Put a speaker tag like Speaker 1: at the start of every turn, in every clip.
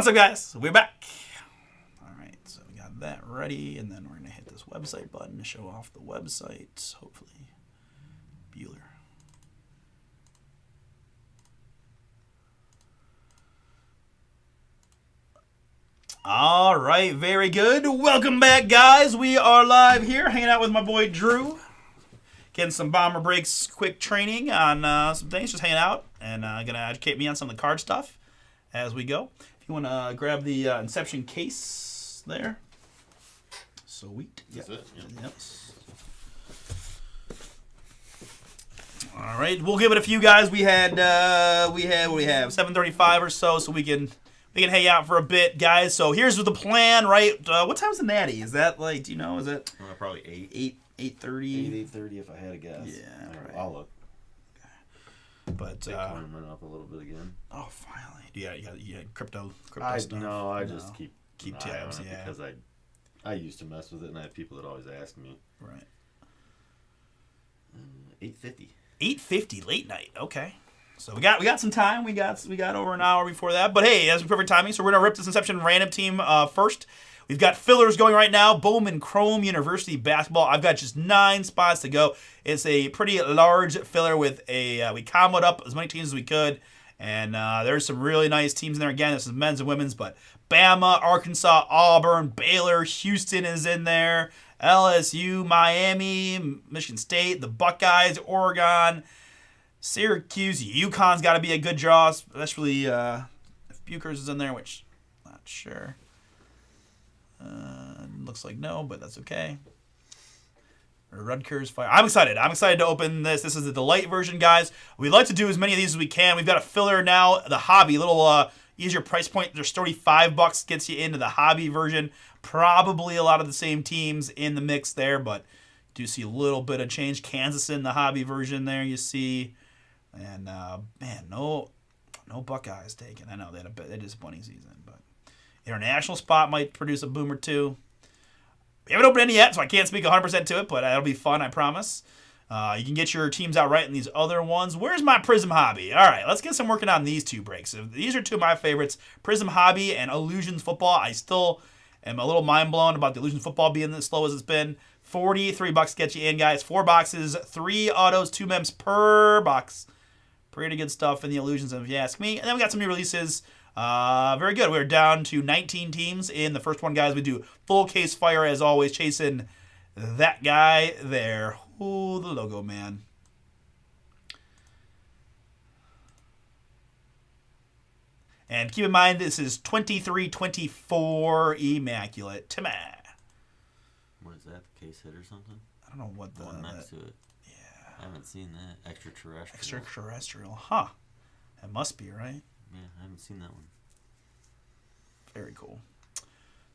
Speaker 1: What's up, guys? We're back. All right, so we got that ready, and then we're going to hit this website button to show off the website. Hopefully, Bueller. All right, very good. Welcome back, guys. We are live here, hanging out with my boy Drew. Getting some BomberBreaks quick training on some things, just hanging out, and going to educate me on some of the card stuff as we go. If you want to grab the Inception case there. Sweet.
Speaker 2: That's it. Yeah.
Speaker 1: Yes. All right, we'll give it a few guys. We had 7:35 or so we can hang out for a bit, guys. So here's the plan, right? What time's the Natty? Is that like, do you know? Is it
Speaker 2: probably
Speaker 1: 8:30?
Speaker 2: 8:30 if I had a guess.
Speaker 1: Yeah, right.
Speaker 2: I'll look.
Speaker 1: But
Speaker 2: Bitcoin went up a little bit again.
Speaker 1: Oh, finally. You got crypto stuff?
Speaker 2: No, I just keep
Speaker 1: tabs.
Speaker 2: On it because I used to mess with it, and I have people that always ask me.
Speaker 1: Right.
Speaker 2: 8:50.
Speaker 1: 8:50 late night. Okay. So we got some time. We got over an hour before that. But hey, that's perfect timing. So we're gonna rip this Inception random team first. We've got fillers going right now. Bowman Chrome University basketball. I've got just 9 spots to go. It's a pretty large filler with we comboed up as many teams as we could. And there's some really nice teams in there. Again, this is men's and women's, but Bama, Arkansas, Auburn, Baylor, Houston is in there. LSU, Miami, Michigan State, the Buckeyes, Oregon, Syracuse, UConn's got to be a good draw, especially if Buchers is in there, which I'm not sure. Looks like no, but that's okay. Rutgers Fire. I'm excited. I'm excited to open this. This is the light version, guys. We'd like to do as many of these as we can. We've got a filler now, the hobby, little easier price point. There's $35 gets you into the hobby version. Probably a lot of the same teams in the mix there, but do see a little bit of change. Kansas in the hobby version there, you see. And man, no Buckeyes taken. I know they had a disappointing season, but international spot might produce a boom or two. We haven't opened any yet, so I can't speak 100% to it, but that'll be fun, I promise. You can get your teams out right in these other ones. Where's my Prism Hobby? All right, let's get some working on these 2 breaks. These are 2 of my favorites, Prism Hobby and Illusions Football. I still am a little mind blown about the Illusions Football being as slow as it's been. $43 gets you in, guys. 4 boxes, 3 autos, 2 mems per box. Pretty good stuff in the Illusions, if you ask me. And then we got some new releases. Very good. We're down to 19 teams in the first one, guys. We do full case fire as always, chasing that guy there. Ooh, the logo man. And keep in mind, this is 23-24 Immaculate. Timmy.
Speaker 2: What is that? The case hit or something?
Speaker 1: I don't know what the
Speaker 2: one next to it.
Speaker 1: Yeah.
Speaker 2: I haven't seen that. Extraterrestrial.
Speaker 1: Extraterrestrial. Huh. That must be, right?
Speaker 2: Yeah, I haven't seen that one.
Speaker 1: Very cool.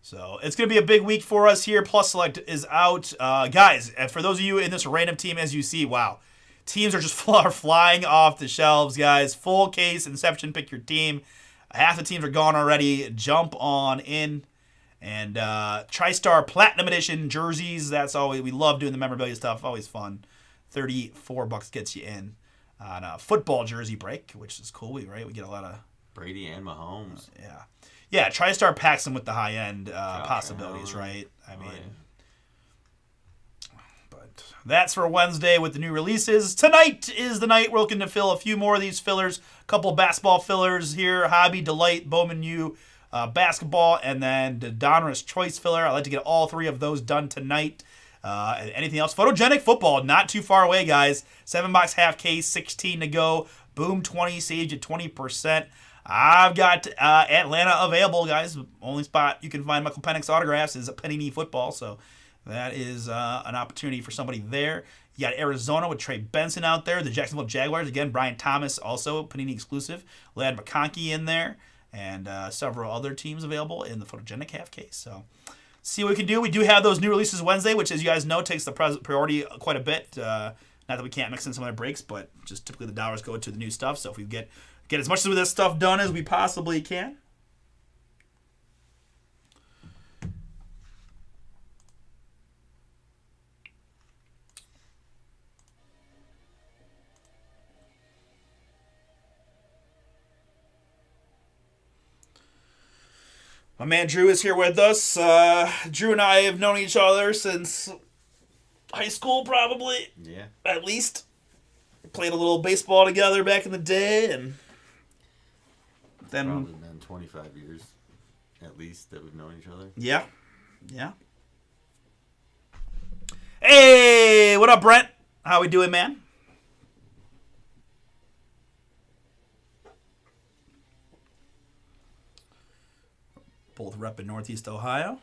Speaker 1: So it's going to be a big week for us here. Plus Select is out. Guys, for those of you in this random team, as you see, wow. Teams are just flying off the shelves, guys. Full case, Inception, pick your team. Half the teams are gone already. Jump on in. And TriStar Platinum Edition jerseys. That's always, we love doing the memorabilia stuff. Always fun. $34 gets you in on a football jersey break, which is cool. We get a lot of
Speaker 2: Brady and Mahomes.
Speaker 1: Yeah. TriStar packs them with the high end possibilities, right? I mean, but that's for Wednesday with the new releases. Tonight is the night we're looking to fill a few more of these fillers. A couple of basketball fillers here: Hobby, Delight, Bowman U, basketball, and then the Donruss Choice filler. I'd like to get all 3 of those done tonight. And anything else? Photogenic football, not too far away, guys. 7-box half case, 16 to go. Boom 20, saved you 20%. I've got Atlanta available, guys. Only spot you can find Michael Penix autographs is a Panini football, so that is an opportunity for somebody there. You got Arizona with Trey Benson out there. The Jacksonville Jaguars, again, Brian Thomas, also Panini exclusive. Ladd McConkey in there, and several other teams available in the Photogenic half case. So see what we can do. We do have those new releases Wednesday, which, as you guys know, takes the priority quite a bit. Not that we can't mix in some other breaks, but just typically the dollars go to the new stuff. So if we get as much of this stuff done as we possibly can. My man Drew is here with us. Drew and I have known each other since high school, probably.
Speaker 2: Yeah.
Speaker 1: At least. Played a little baseball together back in the day, and then
Speaker 2: Probably been 25 years, at least, that we've known each other.
Speaker 1: yeah. Hey, what up, Brent? How we doing, man? Both rep in Northeast Ohio.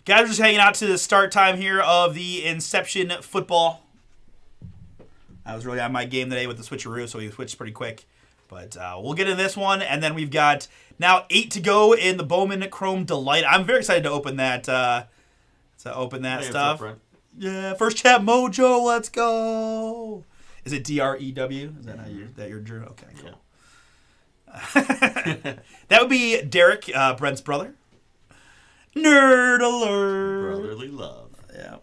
Speaker 1: Guys, we're just hanging out to the start time here of the Inception football. I was really on my game today with the switcheroo, so we switched pretty quick. But we'll get into this one, and then we've got now 8 to go in the Bowman Chrome Delight. I'm very excited to open that.
Speaker 2: Hey,
Speaker 1: Stuff.
Speaker 2: what's up,
Speaker 1: Yeah, first chat mojo. Let's go. Is it DREW? Is that how you that your Drew? Okay, cool.
Speaker 2: Yeah.
Speaker 1: That would be Derek, Brent's brother. Nerd alert.
Speaker 2: Brotherly love.
Speaker 1: Yeah.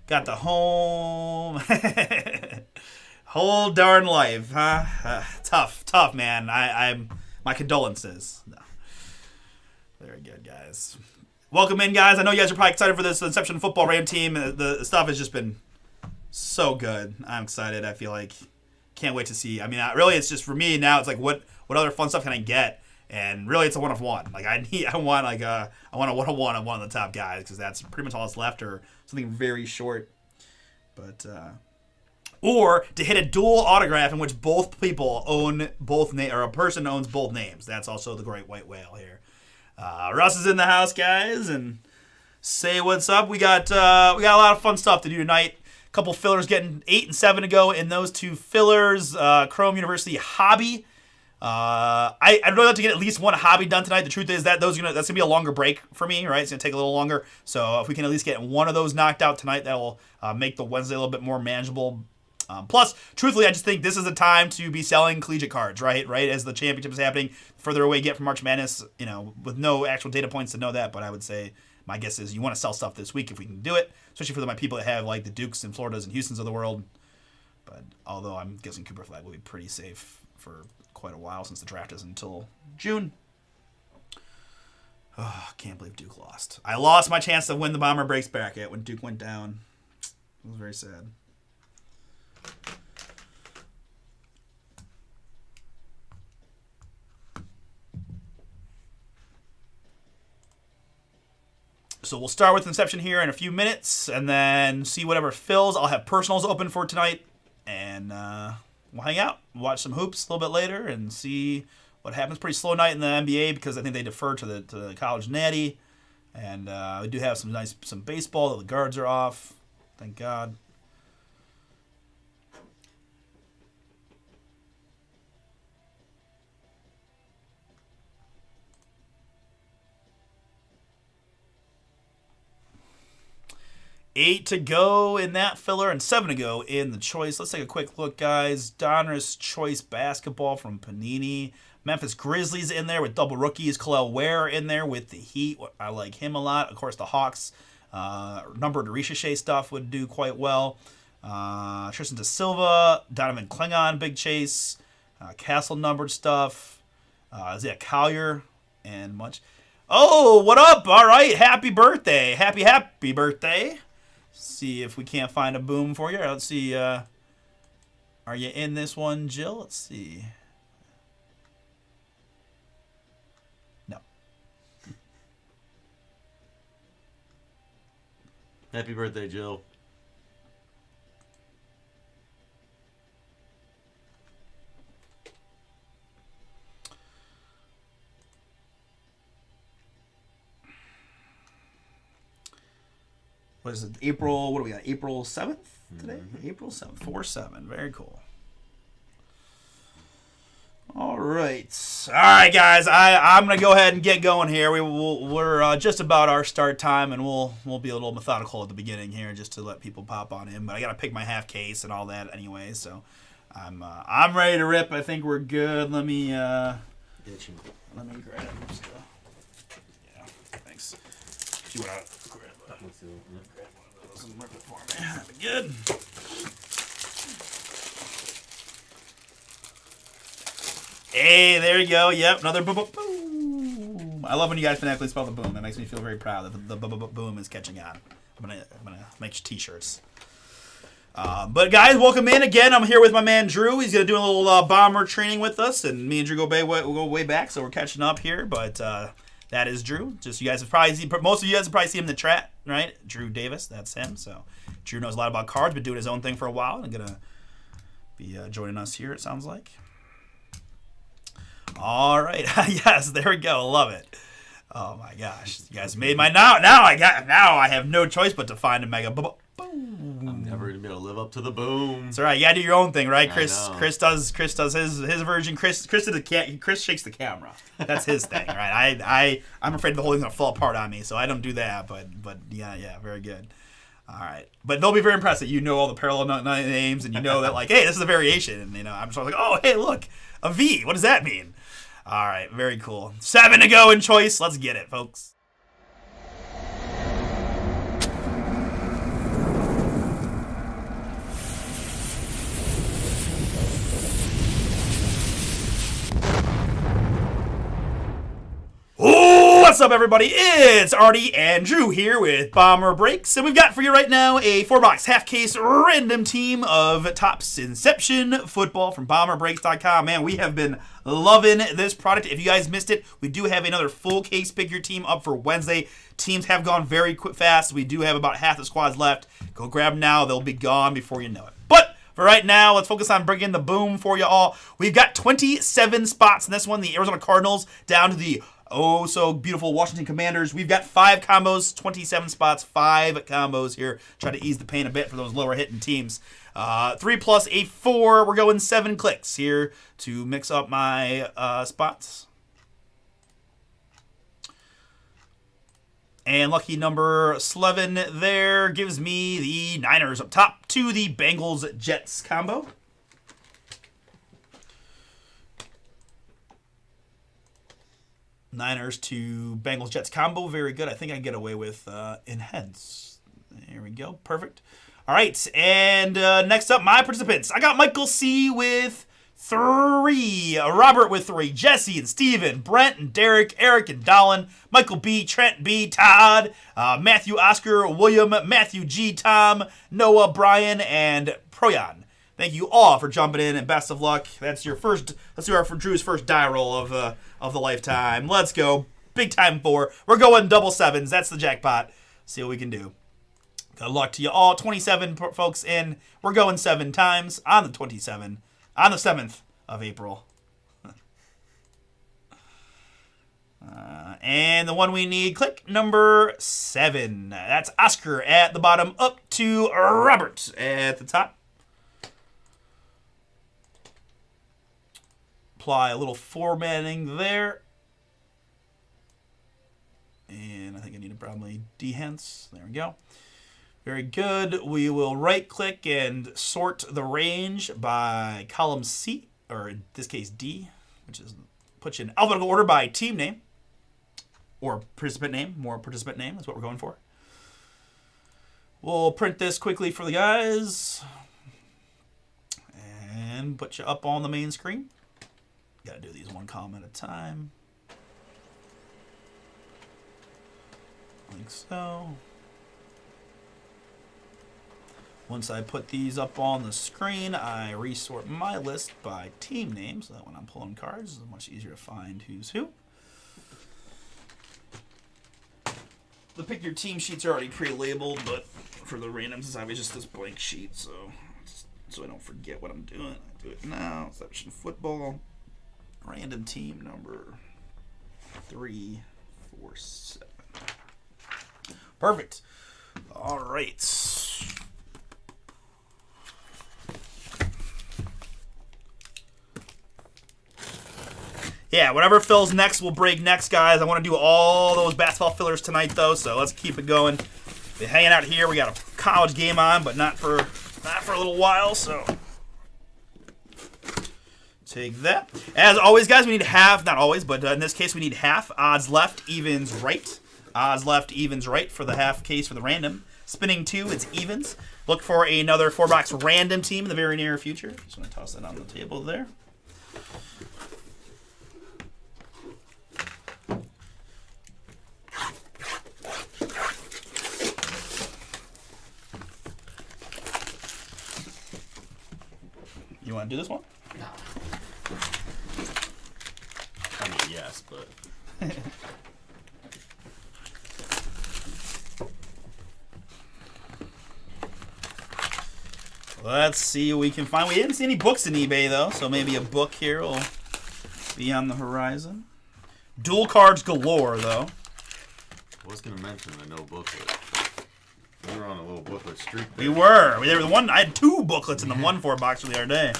Speaker 1: Got the home. Whole darn life, huh? Tough, man. I'm my condolences. No. Very good, guys. Welcome in, guys. I know you guys are probably excited for this Inception football Ram team. The stuff has just been so good. I'm excited. I feel like can't wait to see. I mean, really, it's just for me now. It's like what other fun stuff can I get? And really, it's a 1-of-1. Like I want a 1-of-1 of one of the top guys because that's pretty much all that's left, or something very short. But or to hit a dual autograph in which both people own both or a person owns both names. That's also the great white whale here. Russ is in the house, guys, and say what's up. We got a lot of fun stuff to do tonight. A couple fillers getting 8 and 7 to go in those two fillers. Chrome University hobby. I'd really like to get at least one hobby done tonight. The truth is that that's gonna be a longer break for me, right? It's gonna take a little longer. So if we can at least get one of those knocked out tonight, that will make the Wednesday a little bit more manageable. Plus, truthfully, I just think this is a time to be selling collegiate cards, right? As the championship is happening, further away you get from March Madness, with no actual data points to know that. But I would say my guess is you want to sell stuff this week if we can do it, especially for my people that have like the Dukes and Floridas and Houstons of the world. But although I'm guessing Cooper Flag will be pretty safe for quite a while since the draft is until June. Oh, can't believe Duke lost. I lost my chance to win the BomberBreaks bracket when Duke went down. It was very sad. So we'll start with Inception here in a few minutes, and then see whatever fills. I'll have personals open for tonight, and we'll hang out, watch some hoops a little bit later, and see what happens. Pretty slow night in the NBA because I think they defer to the college natty, and we do have some baseball. The guards are off, thank God. Eight to go in that filler and 7 to go in the choice. Let's take a quick look, guys. Donruss choice basketball from Panini. Memphis Grizzlies in there with double rookies. Khalil Ware in there with the Heat. I like him a lot. Of course, the Hawks numbered Ricochet stuff would do quite well. Tristan Da Silva, Donovan Klingon, big chase. Castle numbered stuff. Isaiah Collier and much. Oh, what up? All right, happy birthday. Happy birthday. See if we can't find a boom for you. Let's see. Are you in this one, Jill? Let's see. No.
Speaker 2: Happy birthday, Jill.
Speaker 1: What is it? April, what do we got? April 7th today? Mm-hmm. April 7th. 4/7. Very cool. All right, guys. I'm gonna go ahead and get going here. We're just about our start time, and we'll be a little methodical at the beginning here, just to let people pop on in. But I gotta pick my half case and all that anyway, so I'm ready to rip. I think we're good. Let me grab. Yeah, thanks. you want to grab one of those and rip it for me. That'd be good. Hey, there you go. Yep, another boom. I love when you guys phonetically spell the boom. That makes me feel very proud that the boom is catching on. I'm gonna make t-shirts. But guys, welcome in again. I'm here with my man Drew. He's gonna do a little bomber training with us, and me and Drew we'll go way back, so we're catching up here. But that is Drew. Just you guys have probably seen, most of you guys have probably seen him in the chat, right? Drew Davis, that's him. So Drew knows a lot about cards, been doing his own thing for a while, and gonna be joining us here. It sounds like. All right, yes, there we go. Love it. Oh my gosh, you guys made my now I have no choice but to find a mega boom.
Speaker 2: I'm never gonna be able to live up to the boom.
Speaker 1: It's all right. You gotta do your own thing, right? Chris does his version. Chris shakes the camera. That's his thing, right? I'm afraid the whole thing's gonna fall apart on me, so I don't do that. But yeah, very good. All right, but they'll be very impressed that you know all the parallel names and you know that like, hey, this is a variation, and I'm just like, oh, hey, look, a V. What does that mean? All right, very cool. 7 to go in choice. Let's get it, folks. What's up, everybody? It's Artie and Drew here with BomberBreaks, and we've got for you right now a 4-box half-case random team of Topps Inception football from BomberBreaks.com. Man, we have been loving this product. If you guys missed it, we do have another full case pick your team up for Wednesday. Teams have gone very fast. We do have about half the squads left. Go grab them now. They'll be gone before you know it. But for right now, let's focus on bringing the boom for you all. We've got 27 spots in this one. The Arizona Cardinals down to the so beautiful Washington Commanders. We've got 5 combos, 27 spots, 5 combos here. Try to ease the pain a bit for those lower hitting teams. 3 plus a 4. We're going 7 clicks here to mix up my spots. And lucky number 11 there gives me the Niners up top to the Bengals Jets combo. Niners to Bengals Jets combo. Very good. I think I can get away with enhance. There we go. Perfect. All right. And next up, my participants. I got Michael C. with 3. Robert with 3. Jesse and Steven. Brent and Derek. Eric and Dolan. Michael B. Trent B. Todd. Matthew Oscar. William. Matthew G. Tom. Noah. Brian. And Proyan. Thank you all for jumping in, and best of luck. That's your first. Let's do our for Drew's first die roll of the lifetime. Let's go. Big time 4. We're going double 7s. That's the jackpot. See what we can do. Good luck to you all. 27 folks in. We're going 7 times on the 27 on the 7th of April. And the one we need, click number 7. That's Oscar at the bottom, up to Robert at the top. Apply a little formatting there. And I think I need to probably dehance. There we go. Very good. We will right click and sort the range by column C, or in this case D, which is put you in alphabetical order by team name or participant name. More participant name is what we're going for. We'll print this quickly for the guys and put you up on the main screen. Gotta do these one column at a time. Like so. Once I put these up on the screen, I resort my list by team name so that when I'm pulling cards, it's much easier to find who's who. The pick your team sheets are already pre-labeled, but for the randoms, it's obviously just this blank sheet, so I don't forget what I'm doing. I do it now. Section football. Random team number 3, 4, 7. Perfect. All right. Yeah, whatever fills next will break next, guys. I want to do all those basketball fillers tonight, though, so let's keep it going. Been hanging out here. We got a college game on, but not for a little while, so take that. As always, guys, we need half, not always, but in this case, we need half odds left, evens right. Odds left, evens right for the half case for the random. Spinning 2, it's evens. Look for another 4-box random team in the very near future. Just want to toss that on the table there. You want to do this one?
Speaker 2: No. I mean, yes, but...
Speaker 1: Let's see what we can find. We didn't see any books in eBay, though, so maybe a book here will be on the horizon. Dual cards galore, though.
Speaker 2: I was going to mention the no booklet. We were on a little booklet streak there.
Speaker 1: We were. There was one. I had 2 booklets in the 1-4 box for the other day.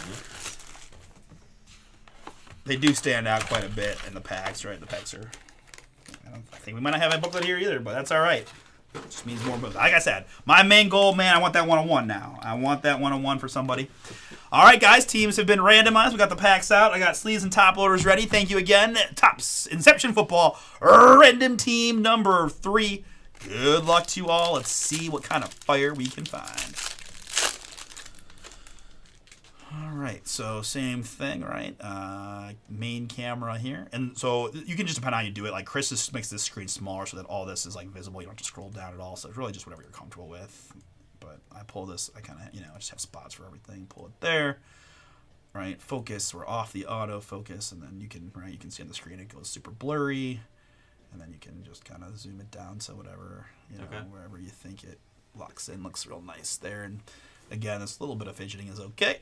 Speaker 1: They do stand out quite a bit in the packs, right? The packs are... I think we might not have a booklet here either, but that's all right. It just means more books. Like I said, my main goal, man, I want that 1-on-1 now. I want that 1-on-1 for somebody. All right, guys, teams have been randomized. We got the packs out. I got sleeves and top loaders ready. Thank you again. Topps Inception Football random team number 3. Good luck to you all. Let's see what kind of fire we can find. All right, so same thing, right? Main camera here. And so you can just depend on how you do it. Like Chris just makes this screen smaller so that all this is like visible. You don't have to scroll down at all. So it's really just whatever you're comfortable with. But I pull this, I kind of, I just have spots for everything. Pull it there, right? Focus, we're off the autofocus. And then you can, right, you can see on the screen it goes super blurry. And then you can just kind of zoom it down so whatever, wherever you think it locks in looks real nice there. And again, this little bit of fidgeting is okay.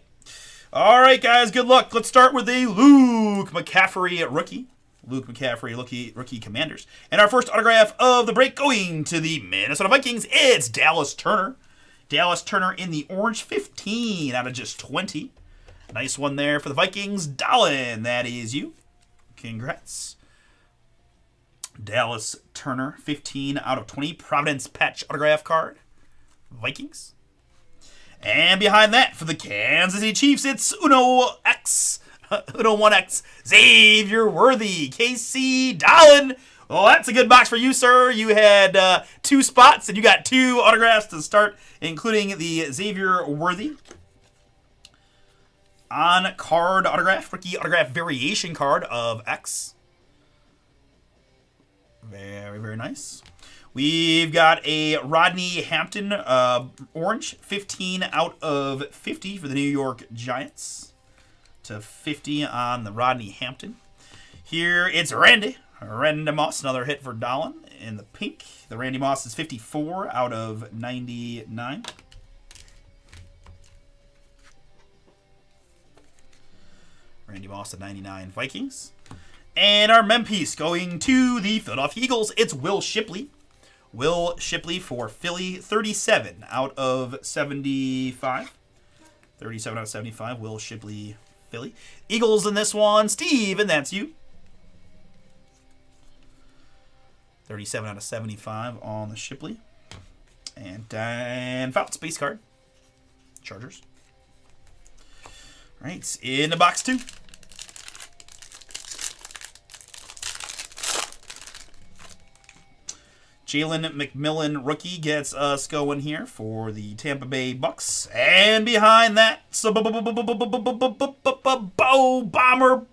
Speaker 1: All right, guys, good luck. Let's start with a Luke McCaffrey rookie. Luke McCaffrey rookie Commanders. And our first autograph of the break going to the Minnesota Vikings. It's Dallas Turner. Dallas Turner in the orange, 15 out of just 20. Nice one there for the Vikings. Dallin, that is you. Congrats. Dallas Turner, 15 out of 20. Providence patch autograph card. Vikings. And behind that, for the Kansas City Chiefs, it's Uno 1X, Xavier Worthy, KC Dallin. Well, that's a good box for you, sir. You had 2 spots, and you got 2 autographs to start, including the Xavier Worthy on-card autograph, rookie autograph variation card of X. Very, very nice. We've got a Rodney Hampton orange, 15 out of 50 for the New York Giants. To 50 on the Rodney Hampton. Here it's Randy Moss, another hit for Dallin in the pink. The Randy Moss is 54 out of 99. Randy Moss at 99 Vikings. And our mem piece going to the Philadelphia Eagles, it's Will Shipley. Will Shipley for Philly, 37 out of 75. 37 out of 75, Will Shipley, Philly. Eagles in this one, Steve, and that's you. 37 out of 75 on the Shipley. And Dan Fouts, base card. Chargers. All right, in the box 2. Jalen McMillan rookie gets us going here for the Tampa Bay Bucks. And behind that, Bomber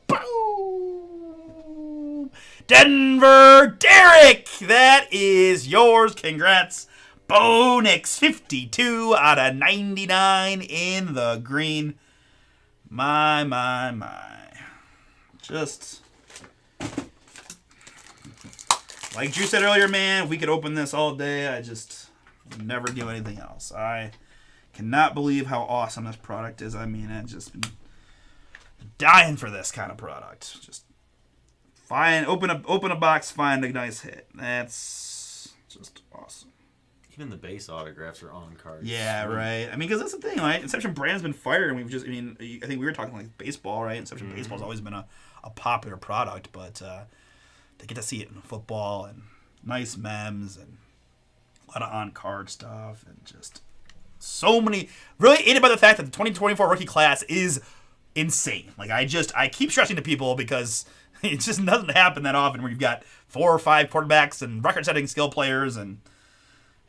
Speaker 1: boom! Denver Derek! That is yours. Congrats. Bo Nix, 52 out of 99 in the green. My. Just... like you said earlier, man, we could open this all day. I just never do anything else. I cannot believe how awesome this product is. I mean, I've just been dying for this kind of product. Just open a box, find a nice hit. That's just awesome.
Speaker 2: Even the base autographs are on cards.
Speaker 1: Yeah, right. I mean, because that's the thing, right? Inception brand's been fired, and I think we were talking like baseball, right? Inception baseball's always been a popular product, but to get to see it in football and nice memes and a lot of on-card stuff and just so many... Really aided by the fact that the 2024 rookie class is insane. Like, I keep stressing to people because it just doesn't happen that often where you've got 4 or 5 quarterbacks and record-setting skill players, and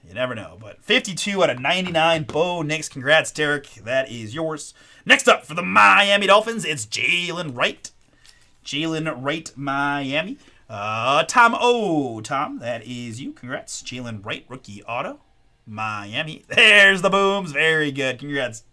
Speaker 1: you never know. But 52 out of 99. Bo Nix. Congrats, Derek. That is yours. Next up for the Miami Dolphins, it's Jalen Wright. Jalen Wright, Miami. Tom O. Tom, that is you. Congrats. Jalen Wright, rookie auto. Miami. There's the booms. Very good. Congrats.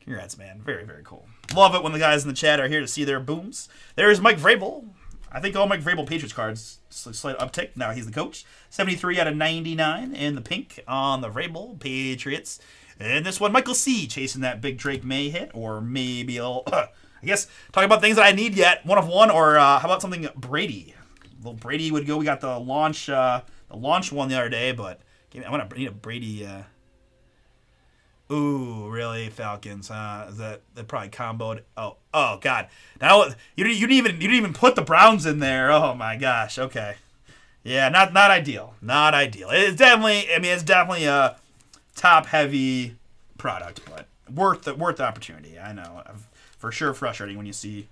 Speaker 1: Congrats, man. Very, very cool. Love it when the guys in the chat are here to see their booms. There's Mike Vrabel. I think all Mike Vrabel Patriots cards, slight uptick. Now he's the coach. 73 out of 99 in the pink on the Vrabel Patriots. And this one, Michael C. chasing that big Drake May hit. Or maybe a little, I guess, talking about things that I need yet. 1 of 1. Or how about something Brady? Little Brady would go. We got the launch one the other day, but I need a Brady. Ooh, really, Falcons? That probably comboed. Oh, God! Now you didn't even put the Browns in there. Oh my gosh. Okay, yeah, not ideal. Not ideal. It's definitely a top heavy product, but worth the opportunity. I know, for sure, frustrating when you see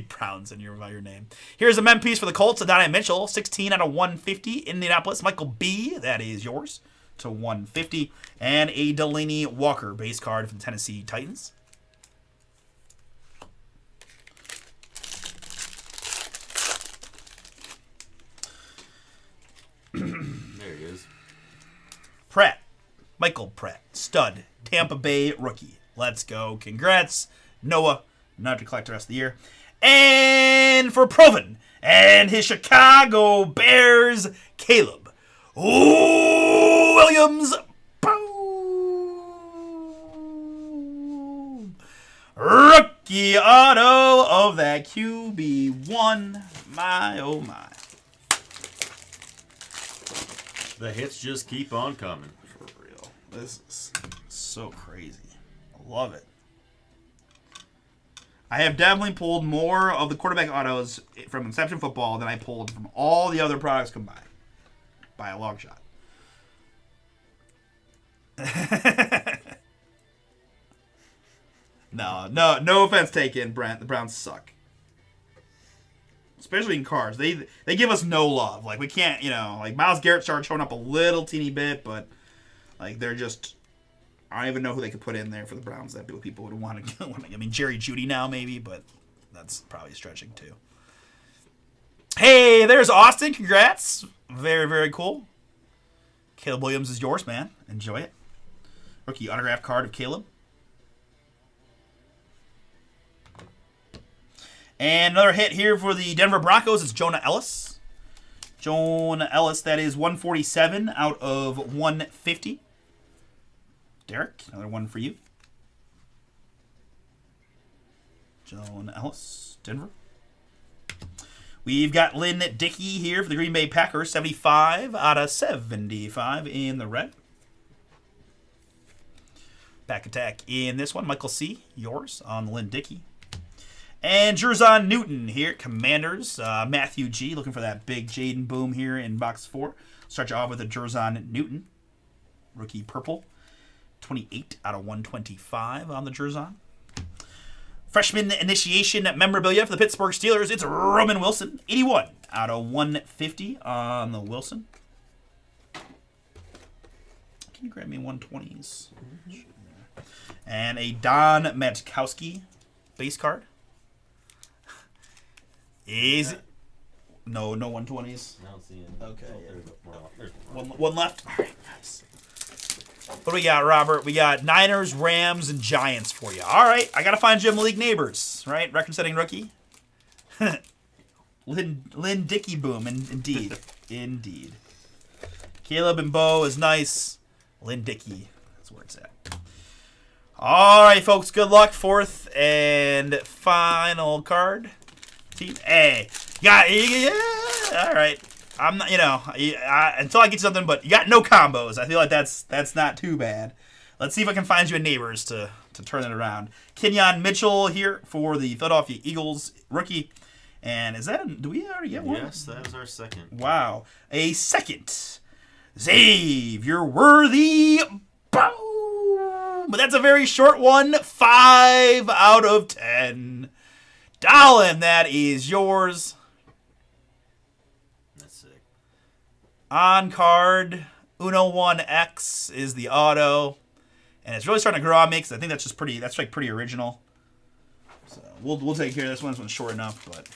Speaker 1: Browns in your name. Here's a mem piece for the Colts. Adonai Mitchell, 16 out of 150. Indianapolis. Michael B. That is yours. To 150, and a Delaney Walker base card from the Tennessee Titans.
Speaker 2: There he is.
Speaker 1: Pratt, Michael Pratt, stud, Tampa Bay rookie. Let's go. Congrats, Noah. Not to collect the rest of the year. And for Proven and his Chicago Bears, Caleb. Ooh, Williams. Boom. Rookie auto of that QB1. My, oh my.
Speaker 2: The hits just keep on coming.
Speaker 1: For real. This is so crazy. I love it. I have definitely pulled more of the quarterback autos from Inception Football than I pulled from all the other products combined. By a long shot. No offense taken, Brent. The Browns suck. Especially in cards. They give us no love. Like, we can't, like, Myles Garrett started showing up a little teeny bit, but, like, they're just, I don't even know who they could put in there for the Browns that people would want to. I mean, Jerry Jeudy now, maybe, but that's probably stretching, too. Hey, there's Austin. Congrats. Very, very cool. Caleb Williams is yours, man. Enjoy it. Rookie autograph card of Caleb. And another hit here for the Denver Broncos is Jonah Ellis. Jonah Ellis, that is 147 out of 150. Derek, another one for you. Jonah Ellis, Denver. We've got Lynn Dickey here for the Green Bay Packers, 75 out of 75 in the red. Back attack in this one, Michael C., yours on Lynn Dickey. And Jerzon Newton here, Commanders. Matthew G. looking for that big Jaden Boom here in box 4. Start you off with a Jerzon Newton, rookie purple. 28 out of 125 on the Jerzon. Freshman initiation memorabilia for the Pittsburgh Steelers. It's Roman Wilson. 81 out of 150 on the Wilson. Can you grab me 120s? And a Don Matkowski base card. Is no 120s.
Speaker 2: I don't see it.
Speaker 1: Okay.
Speaker 2: Oh, there's
Speaker 1: One left. All right, nice. What do we got, Robert? We got Niners, Rams, and Giants for you. All right, I got to find you a Malik Neighbors, right? Record-setting rookie. Lynn Dickey Boom, indeed. Indeed. Caleb and Bo is nice. Lynn Dickey, that's where it's at. All right, folks, good luck. Fourth and final card. Team A. Yeah, all right. I'm not, until I get something, but you got no combos. I feel like that's not too bad. Let's see if I can find you a Neighbors to turn it around. Kenyon Mitchell here for the Philadelphia Eagles rookie. And do we already get one?
Speaker 2: Yes, that was our second.
Speaker 1: Wow. A second. Xavier Worthy. Boom. boom. But that's a very short one. 5 out of 10. Dolan, that is yours.
Speaker 2: That's sick.
Speaker 1: On card, Uno 1X is the auto. And it's really starting to grow on me because I think that's just pretty, that's like pretty original. So we'll take care of this one. This one's short enough, but.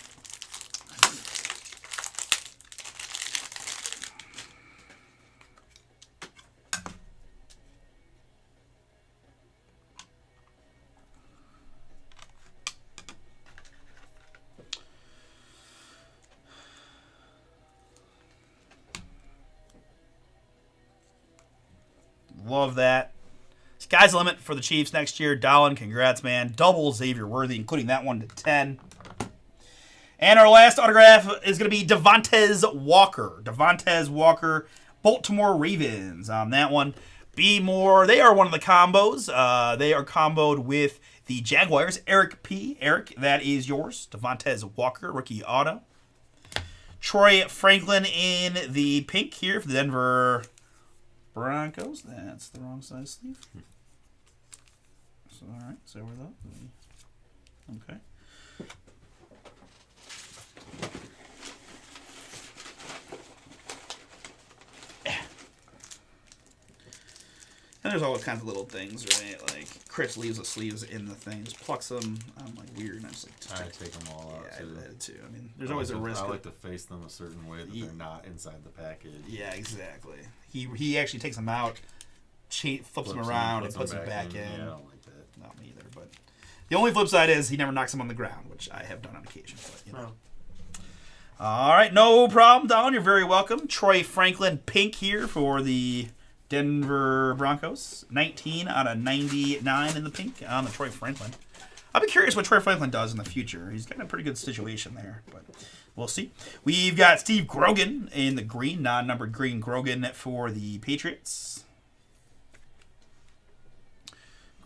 Speaker 1: Love that. Sky's the limit for the Chiefs next year. Dolan, congrats, man. Double Xavier Worthy, including that one to 10. And our last autograph is going to be Devontae Walker. Devontae Walker, Baltimore Ravens. On that one, B. Moore. They are one of the combos. They are comboed with the Jaguars. Eric P. Eric, that is yours. Devontae Walker, rookie auto. Troy Franklin in the pink here for the Denver Broncos. That's the wrong size sleeve. So, all right, so we're that. Okay. And there's all kinds of little things, right? Like Chris leaves the sleeves in the things, plucks them. I'm like weird, and I just like
Speaker 2: I take them all out too.
Speaker 1: I did too. I mean, there's always a risk.
Speaker 2: I like to face them a certain way that they're not inside the package.
Speaker 1: Yeah, exactly. He actually takes them out, flips them around, and puts them back in.
Speaker 2: Yeah, I don't like that.
Speaker 1: Not me either. But the only flip side is he never knocks them on the ground, which I have done on occasion. But, you know. Oh. All right, no problem, Don. You're very welcome. Troy Franklin, pink here for the Denver Broncos. 19 out of 99 in the pink on the Troy Franklin. I'll be curious what Troy Franklin does in the future. He's got a pretty good situation there, but we'll see. We've got Steve Grogan in the green, non-numbered green Grogan for the Patriots.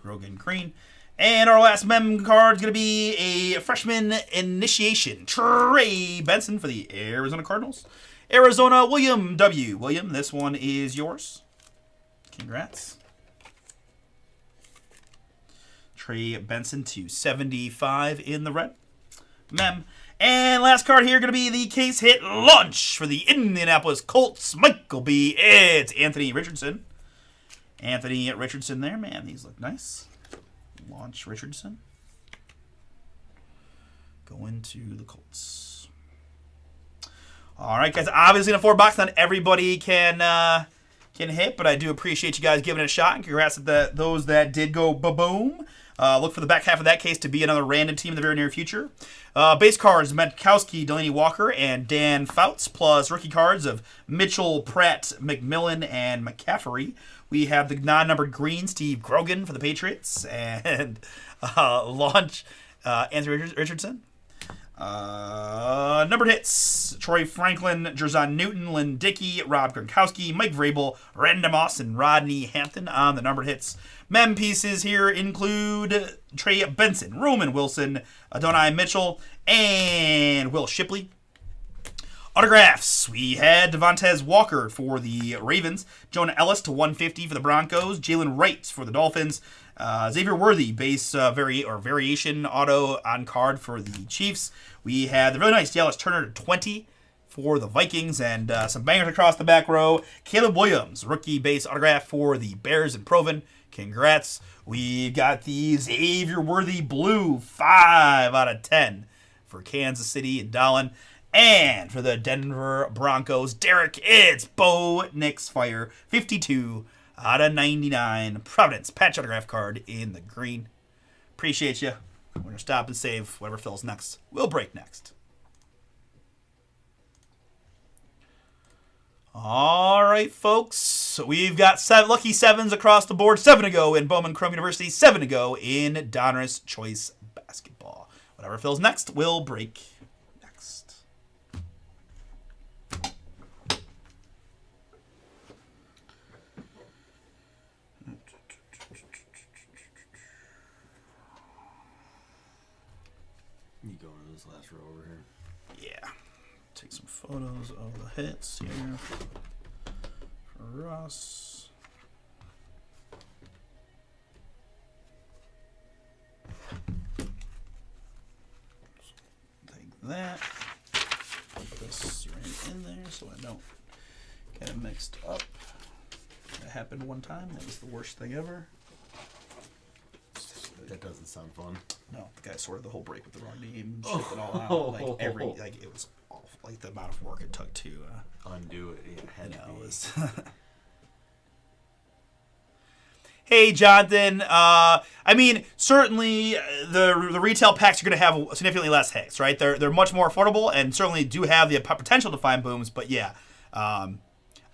Speaker 1: Grogan green. And our last mem card is going to be a freshman initiation. Trey Benson for the Arizona Cardinals. Arizona, William W. William, this one is yours. Congrats. Trey Benson to 75 in the red. Mem. And last card here going to be the case hit launch for the Indianapolis Colts. Michael B. It's Anthony Richardson. Anthony Richardson there. Man, these look nice. Launch Richardson. Going to the Colts. All right, guys. Obviously, in a 4-box, not everybody can hit, but I do appreciate you guys giving it a shot. And congrats to those that did go boom. Look for the back half of that case to be another random team in the very near future. Base cards, Metkowski, Delaney Walker, and Dan Fouts, plus rookie cards of Mitchell, Pratt, McMillan, and McCaffrey. We have the non-numbered green, Steve Grogan for the Patriots, and launch Anthony Richardson. Numbered hits, Troy Franklin, Jerzon Newton, Lynn Dickey, Rob Gronkowski, Mike Vrabel, Randy Moss, and Rodney Hampton on the numbered hits. Mem pieces here include Trey Benson, Roman Wilson, Adonai Mitchell, and Will Shipley. Autographs, we had Devontae Walker for the Ravens, Jonah Ellis to 150 for the Broncos, Jalen Wright for the Dolphins, Xavier Worthy base variation auto on card for the Chiefs. We had the really nice Dallas Turner to 20 for the Vikings, and some bangers across the back row. Caleb Williams, rookie base autograph for the Bears and Proven. Congrats. We've got the Xavier Worthy blue, 5 out of 10 for Kansas City and Dolan. And for the Denver Broncos, Derek, it's Bo Nix Fire, 52 out of 99. Providence patch autograph card in the green. Appreciate you. We're going to stop and save whatever fills next. We'll break next. All right, folks. We've got lucky 7s across the board. 7 to go in Bowman Chrome University. 7 to go in Donruss Choice Basketball. Whatever fills next, we'll break next.
Speaker 2: You go into this last row over here.
Speaker 1: Yeah. Take some photos of the hits here for us. that. Put this right in there so I don't get it mixed up. That happened one time. That was the worst thing ever.
Speaker 2: That doesn't sound fun.
Speaker 1: No, the guy sorted the whole break with the wrong name, shipped it all out. Like it was awful. Like the amount of work it took to
Speaker 2: undo it. Yeah, had to be.
Speaker 1: it was. Hey, Jonathan. I mean, certainly the retail packs are going to have significantly less hits, right? They're much more affordable and certainly do have the potential to find booms. But yeah, I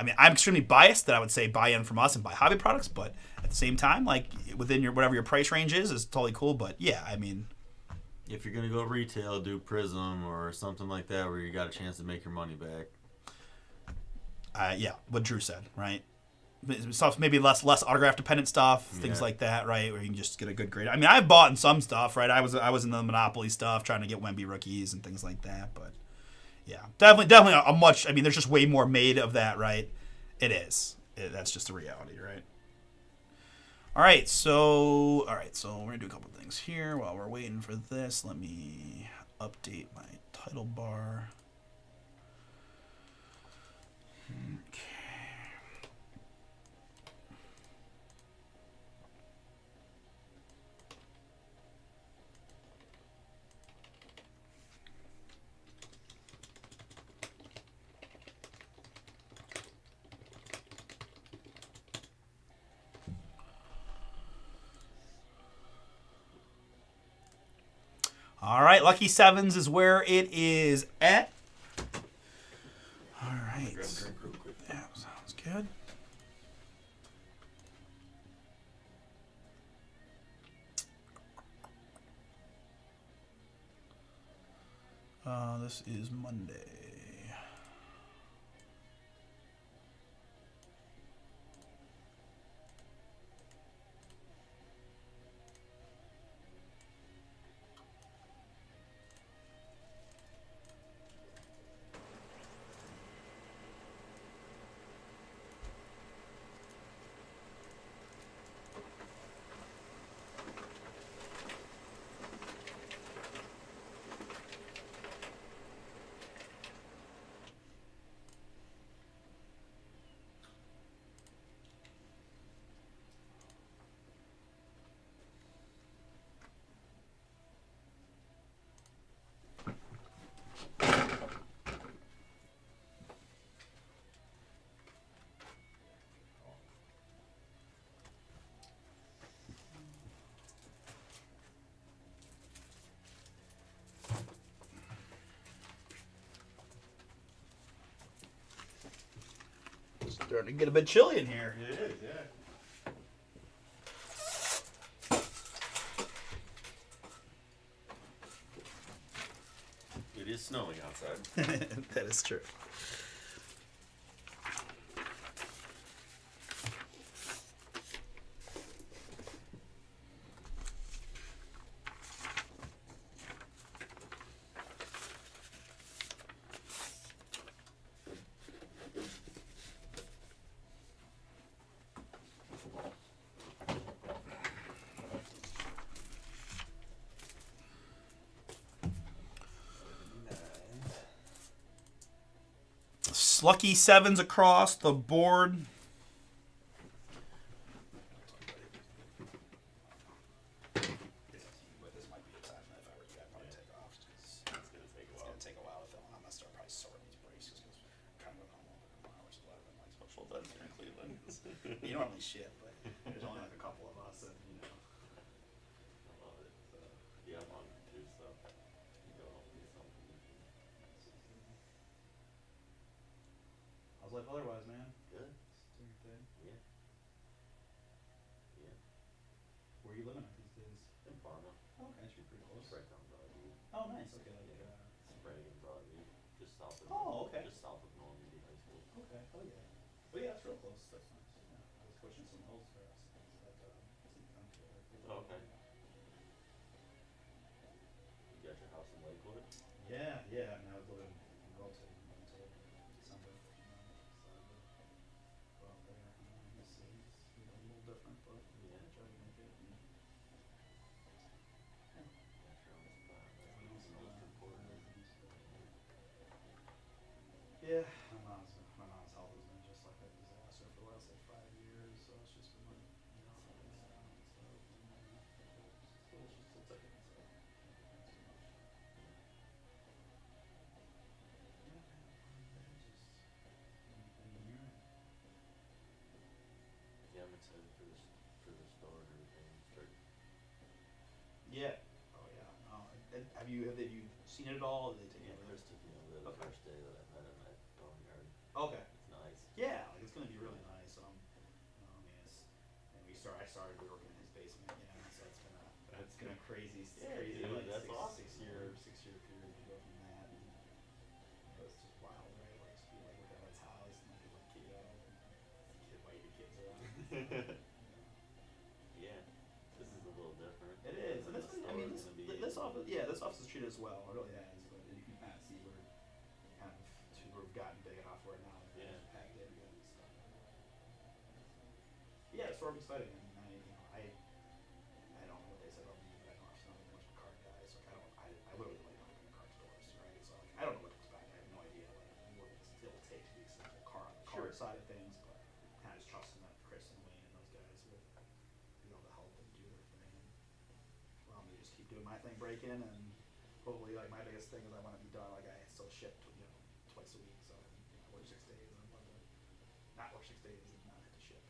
Speaker 1: mean, I'm extremely biased that I would say buy in from us and buy hobby products, but at the same time, like within your whatever your price range is totally cool. But yeah, I mean,
Speaker 2: if you're gonna go retail, do Prism or something like that where you got a chance to make your money back.
Speaker 1: Yeah, what Drew said, right? Stuff maybe less autograph dependent stuff, things like that, right? Where you can just get a good grade. I mean, I've bought in some stuff, right? I was in the Monopoly stuff, trying to get Wemby rookies and things like that, but. Yeah, definitely a much. I mean, there's just way more made of that, right? It is. That's just the reality, right? All right, so we're gonna do a couple things here while we're waiting for this. Let me update my title bar. Okay. All right, Lucky Sevens is where it is at. All right. Yeah, sounds good. This is Monday. Starting to get a bit chilly in here.
Speaker 2: It is, yeah. It is snowing outside.
Speaker 1: That is true. Lucky Sevens across the board. You normally shit, but there's only like a couple of us, and you know.
Speaker 2: I love it. Yeah, I'm on it too, so you go help me something.
Speaker 1: How's life otherwise, man?
Speaker 2: Good.
Speaker 1: Doing your thing.
Speaker 2: Yeah. Yeah.
Speaker 1: Where are you living at these days?
Speaker 2: In Parma.
Speaker 1: Oh, okay, should be pretty close.
Speaker 2: Right down Broadview.
Speaker 1: Oh, nice. Okay, like
Speaker 2: Sprague and Broadview. Just south of
Speaker 1: okay.
Speaker 2: Just south of Normandy High School.
Speaker 1: Okay. Oh yeah. Oh yeah, that's real close. That's nice. Yeah, I was coaching some hills for us at
Speaker 2: Okay. You got your house in Lakewood?
Speaker 1: Yeah, yeah. I mean, I was living in Royalton until December. Decided to go out there. This is a little different, but
Speaker 2: Yeah.
Speaker 1: I try to make it. And,
Speaker 2: Got your own spot. That's the most important.
Speaker 1: Yeah. Oh yeah. Have you seen it at all? Did they take
Speaker 2: Yeah,
Speaker 1: you over
Speaker 2: Chris took me over there the
Speaker 1: there? Okay.
Speaker 2: first day that I met him at Boneyard.
Speaker 1: Okay.
Speaker 2: It's nice.
Speaker 1: Yeah, like it's gonna be really nice. I mean, and I started working in his basement, so it's been a crazy,
Speaker 2: Yeah,
Speaker 1: crazy
Speaker 2: dude,
Speaker 1: like
Speaker 2: that's awesome.
Speaker 1: 6 year period to go from that. And it's just wild, right? Like just be like working at his house and like white kids around.
Speaker 2: Yeah, this is a little different.
Speaker 1: It is, and
Speaker 2: The
Speaker 1: this I mean
Speaker 2: store's gonna be
Speaker 1: this office, yeah, this office is treated us well. It really has, but you can kind of see kind of we've gotten big enough where now
Speaker 2: Yeah.
Speaker 1: it's packed in good and stuff. Yeah, it's sort of exciting. I mean, I don't know what they said about me, but I know I'm not much of a card guy, so like, I literally like not going to card stores, right? So like, I don't know what to expect. I have no idea like what it'll take to be successful card side of things, but kind of just trusting that Chris and Wayne and those guys will be able to help them do their thing and allow me to just keep doing my thing, break in, and hopefully like my biggest thing is I want to be done. Like I still ship twice a week, so I work 6 days and I want to not work 6 days and not have to ship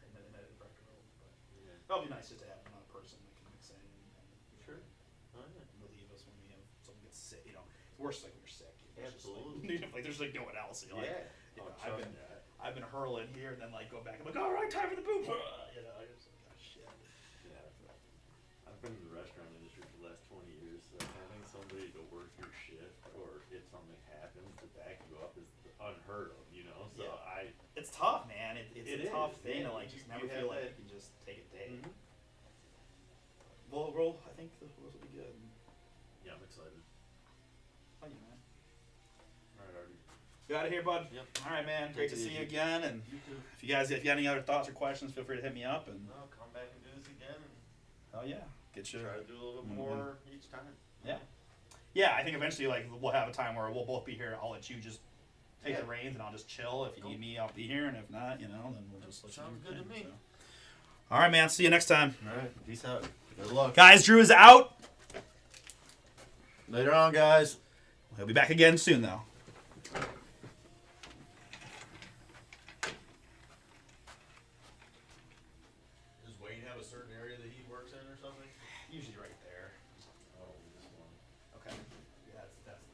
Speaker 1: in a direct role, but.
Speaker 2: Yeah.
Speaker 1: That'll be nice just to have another person that can mix in and
Speaker 2: Sure. Oh, yeah.
Speaker 1: relieve us when we have someone gets sick. It's worse like when you're sick.
Speaker 2: Absolutely.
Speaker 1: Like there's like no one else. You're
Speaker 2: Yeah.
Speaker 1: I've been hurling here and then like go back. I'm like, all right, time for the poop. I just like, oh shit.
Speaker 2: Yeah. I've been in the restaurant industry for the last 20 years, so having somebody to work your shift or if something happens to back you up is unheard of, So
Speaker 1: Yeah. It's tough, man. It's a tough thing to like just never feel like
Speaker 2: that.
Speaker 1: you can just take a day.
Speaker 2: Mhm.
Speaker 1: Well, I think the rules will be good.
Speaker 2: Yeah, I'm excited.
Speaker 1: Oh, yeah, man.
Speaker 2: All right, Artie.
Speaker 1: You out of here, bud?
Speaker 2: Yep.
Speaker 1: All right, man. Great
Speaker 2: Take
Speaker 1: to
Speaker 2: it
Speaker 1: see you
Speaker 2: easy.
Speaker 1: again. And
Speaker 2: You too.
Speaker 1: if you got any other thoughts or questions, feel free to hit me up. And
Speaker 2: No, come back and do this again and
Speaker 1: oh yeah, get you.
Speaker 2: try to do a little bit
Speaker 1: Mhm.
Speaker 2: more each time.
Speaker 1: Yeah. Yeah, I think eventually like we'll have a time where we'll both be here. I'll let you just take the
Speaker 2: Yeah.
Speaker 1: reins, and I'll just chill. If you need me, I'll be here, and if not, then we'll just let
Speaker 2: Sounds
Speaker 1: you do your
Speaker 2: good to
Speaker 1: thing,
Speaker 2: me.
Speaker 1: so. All right, man. See you next time,
Speaker 2: All right, peace out. Good luck.
Speaker 1: guys. Drew is out.
Speaker 2: Later on, guys.
Speaker 1: He'll be back again soon, though.
Speaker 2: Does Wayne have a certain area that he works in or something?
Speaker 1: Usually right there.
Speaker 2: Oh, this one.
Speaker 1: Okay. Yeah, that's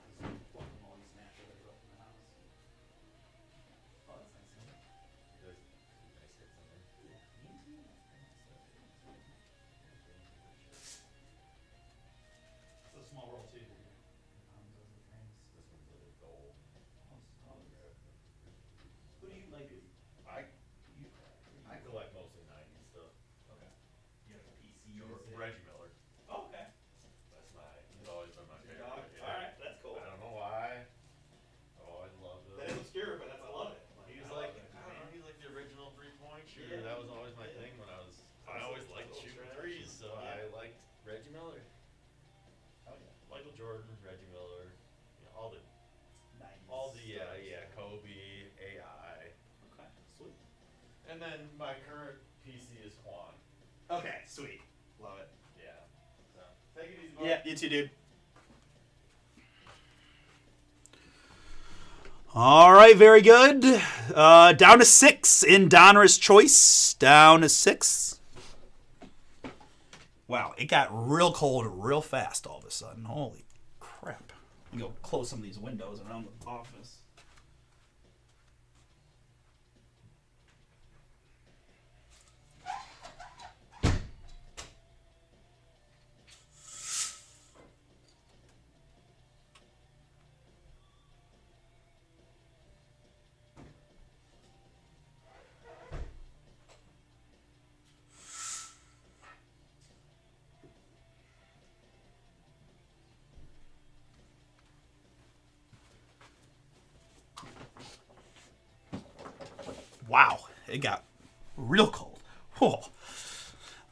Speaker 1: one of the most natural that up in the house. Oh, that's nice.
Speaker 2: There's some nice hits in there.
Speaker 1: It's a small world too.
Speaker 2: This one's a gold.
Speaker 1: Who do you like?
Speaker 2: I collect mostly 90s stuff.
Speaker 1: Okay. You have a PC.
Speaker 2: Reggie Miller.
Speaker 1: Oh, okay.
Speaker 2: He's always been my favorite.
Speaker 1: Dog.
Speaker 2: Yeah.
Speaker 1: All right, that's cool.
Speaker 2: I don't know why. I've always loved it.
Speaker 1: That is obscure, but I love it.
Speaker 2: He was
Speaker 1: I
Speaker 2: like,
Speaker 1: love it,
Speaker 2: I don't know,
Speaker 1: man.
Speaker 2: he's like the original 3-point shooter.
Speaker 1: Yeah.
Speaker 2: That was always my thing when I always liked shooting threes, so I liked Reggie Miller.
Speaker 1: Oh yeah.
Speaker 2: Michael Jordan, Reggie Miller, all the
Speaker 1: 90s.
Speaker 2: Kobe, AI.
Speaker 1: Okay, sweet.
Speaker 2: And then my current PC is Quan.
Speaker 1: Okay, sweet. Love it.
Speaker 2: Yeah. So take it easy, bud.
Speaker 1: Yeah, you too, dude. All right, very good. Down to 6 in Donruss choice. Down to 6. Wow, it got real cold real fast all of a sudden. Holy crap. Let me go close some of these windows around the office. Wow, it got real cold. Whoa.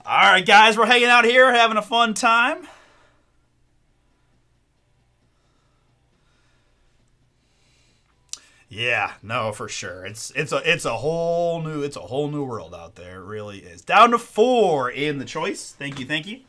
Speaker 1: All right, guys, we're hanging out here, having a fun time. Yeah, no, for sure. It's a whole new world out there. It really is. Down to 4 in the choice. Thank you, thank you.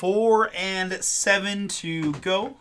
Speaker 1: 4 and 7 to go.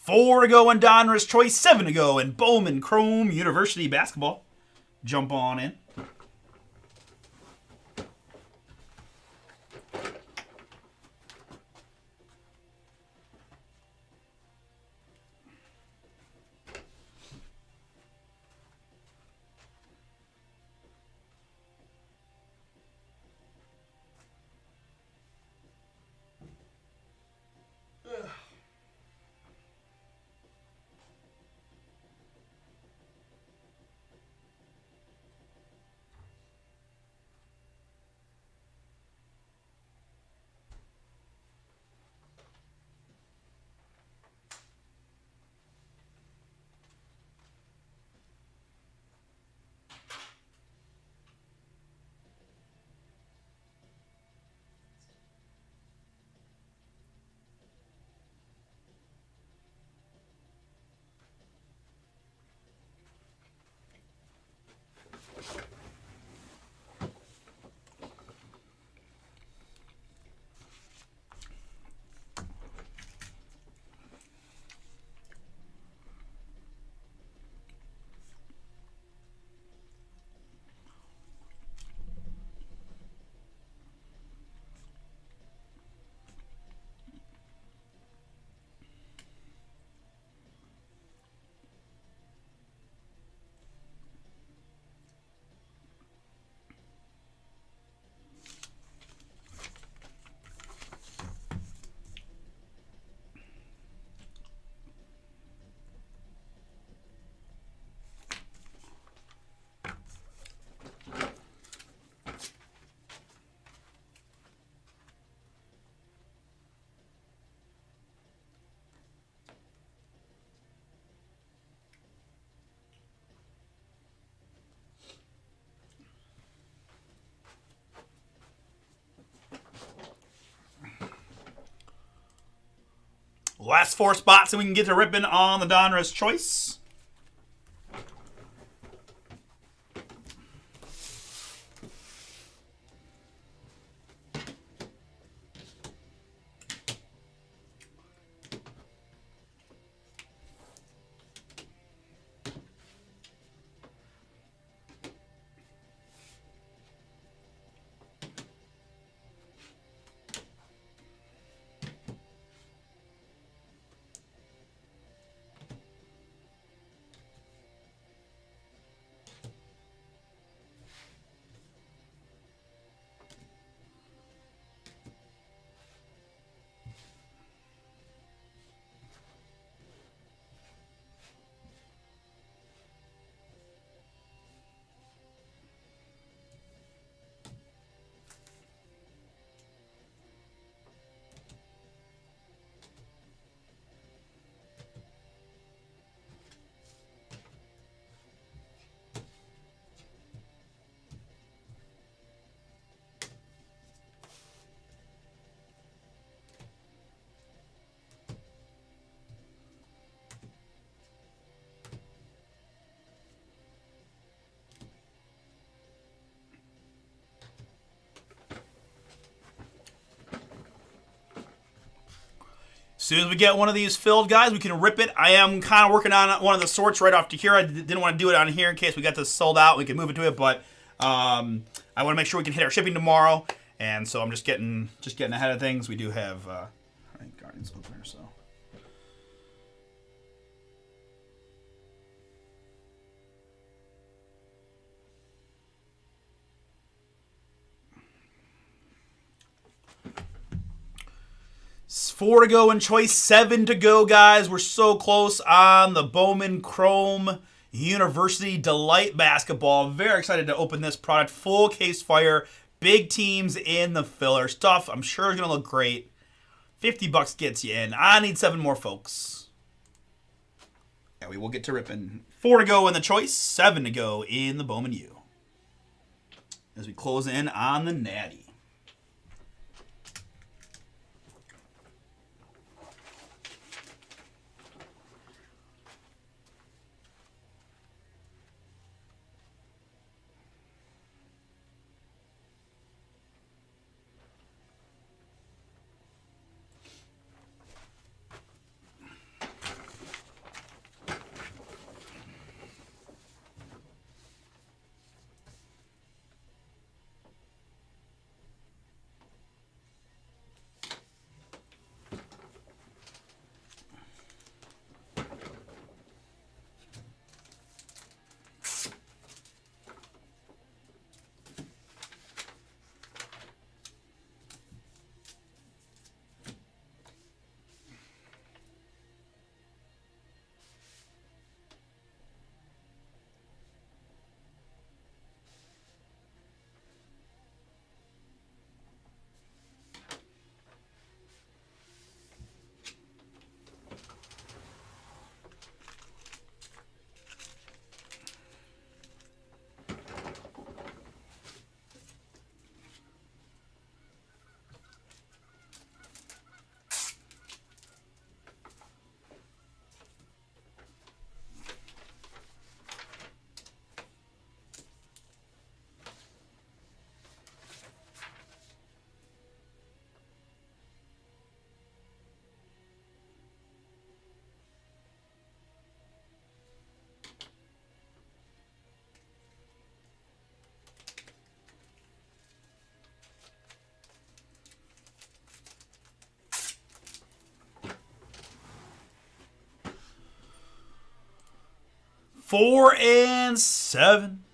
Speaker 1: Four to go in Donruss Choice, 7 to go in Bowman Chrome University Basketball. Jump on in. Last 4 spots, and we can get to ripping on the Donruss choice. As soon as we get one of these filled, guys, we can rip it. I am kind of working on one of the sorts right off to here. I didn't want to do it on here in case we got this sold out. We can move it to it, but I want to make sure we can hit our shipping tomorrow. And so I'm just getting ahead of things. We do have Guardians opener, so. It's 4 to go in choice, 7 to go, guys. We're so close on the Bowman Chrome University Delight Basketball. Very excited to open this product. Full case fire. Big teams in the filler. Stuff I'm sure is going to look great. $50 gets you in. I need 7 more, folks. And we will get to ripping. 4 to go in the choice, 7 to go in the Bowman U. As we close in on the Natty. Four and 7.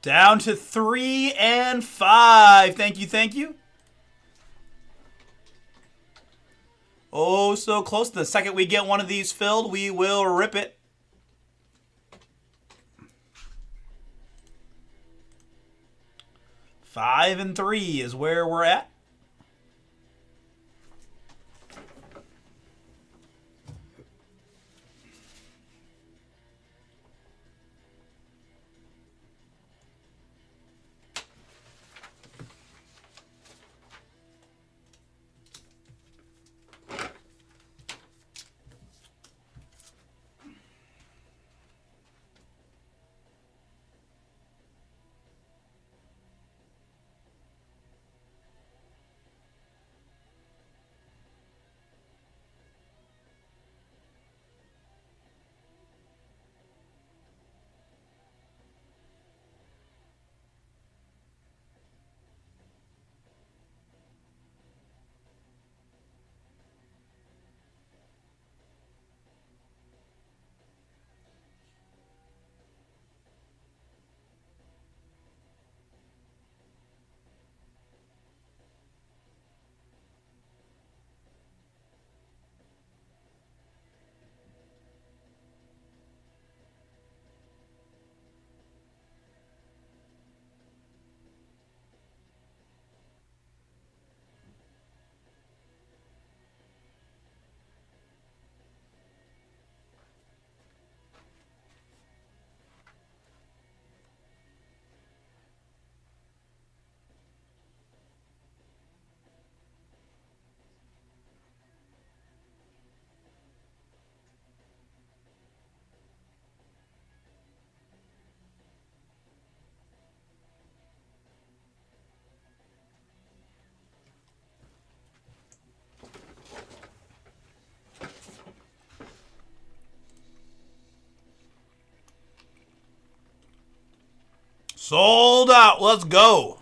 Speaker 1: Down to 3 and 5. Thank you, thank you. Oh, so close. The second we get one of these filled, we will rip it. Five and 3 is where we're at. Sold out. Let's go.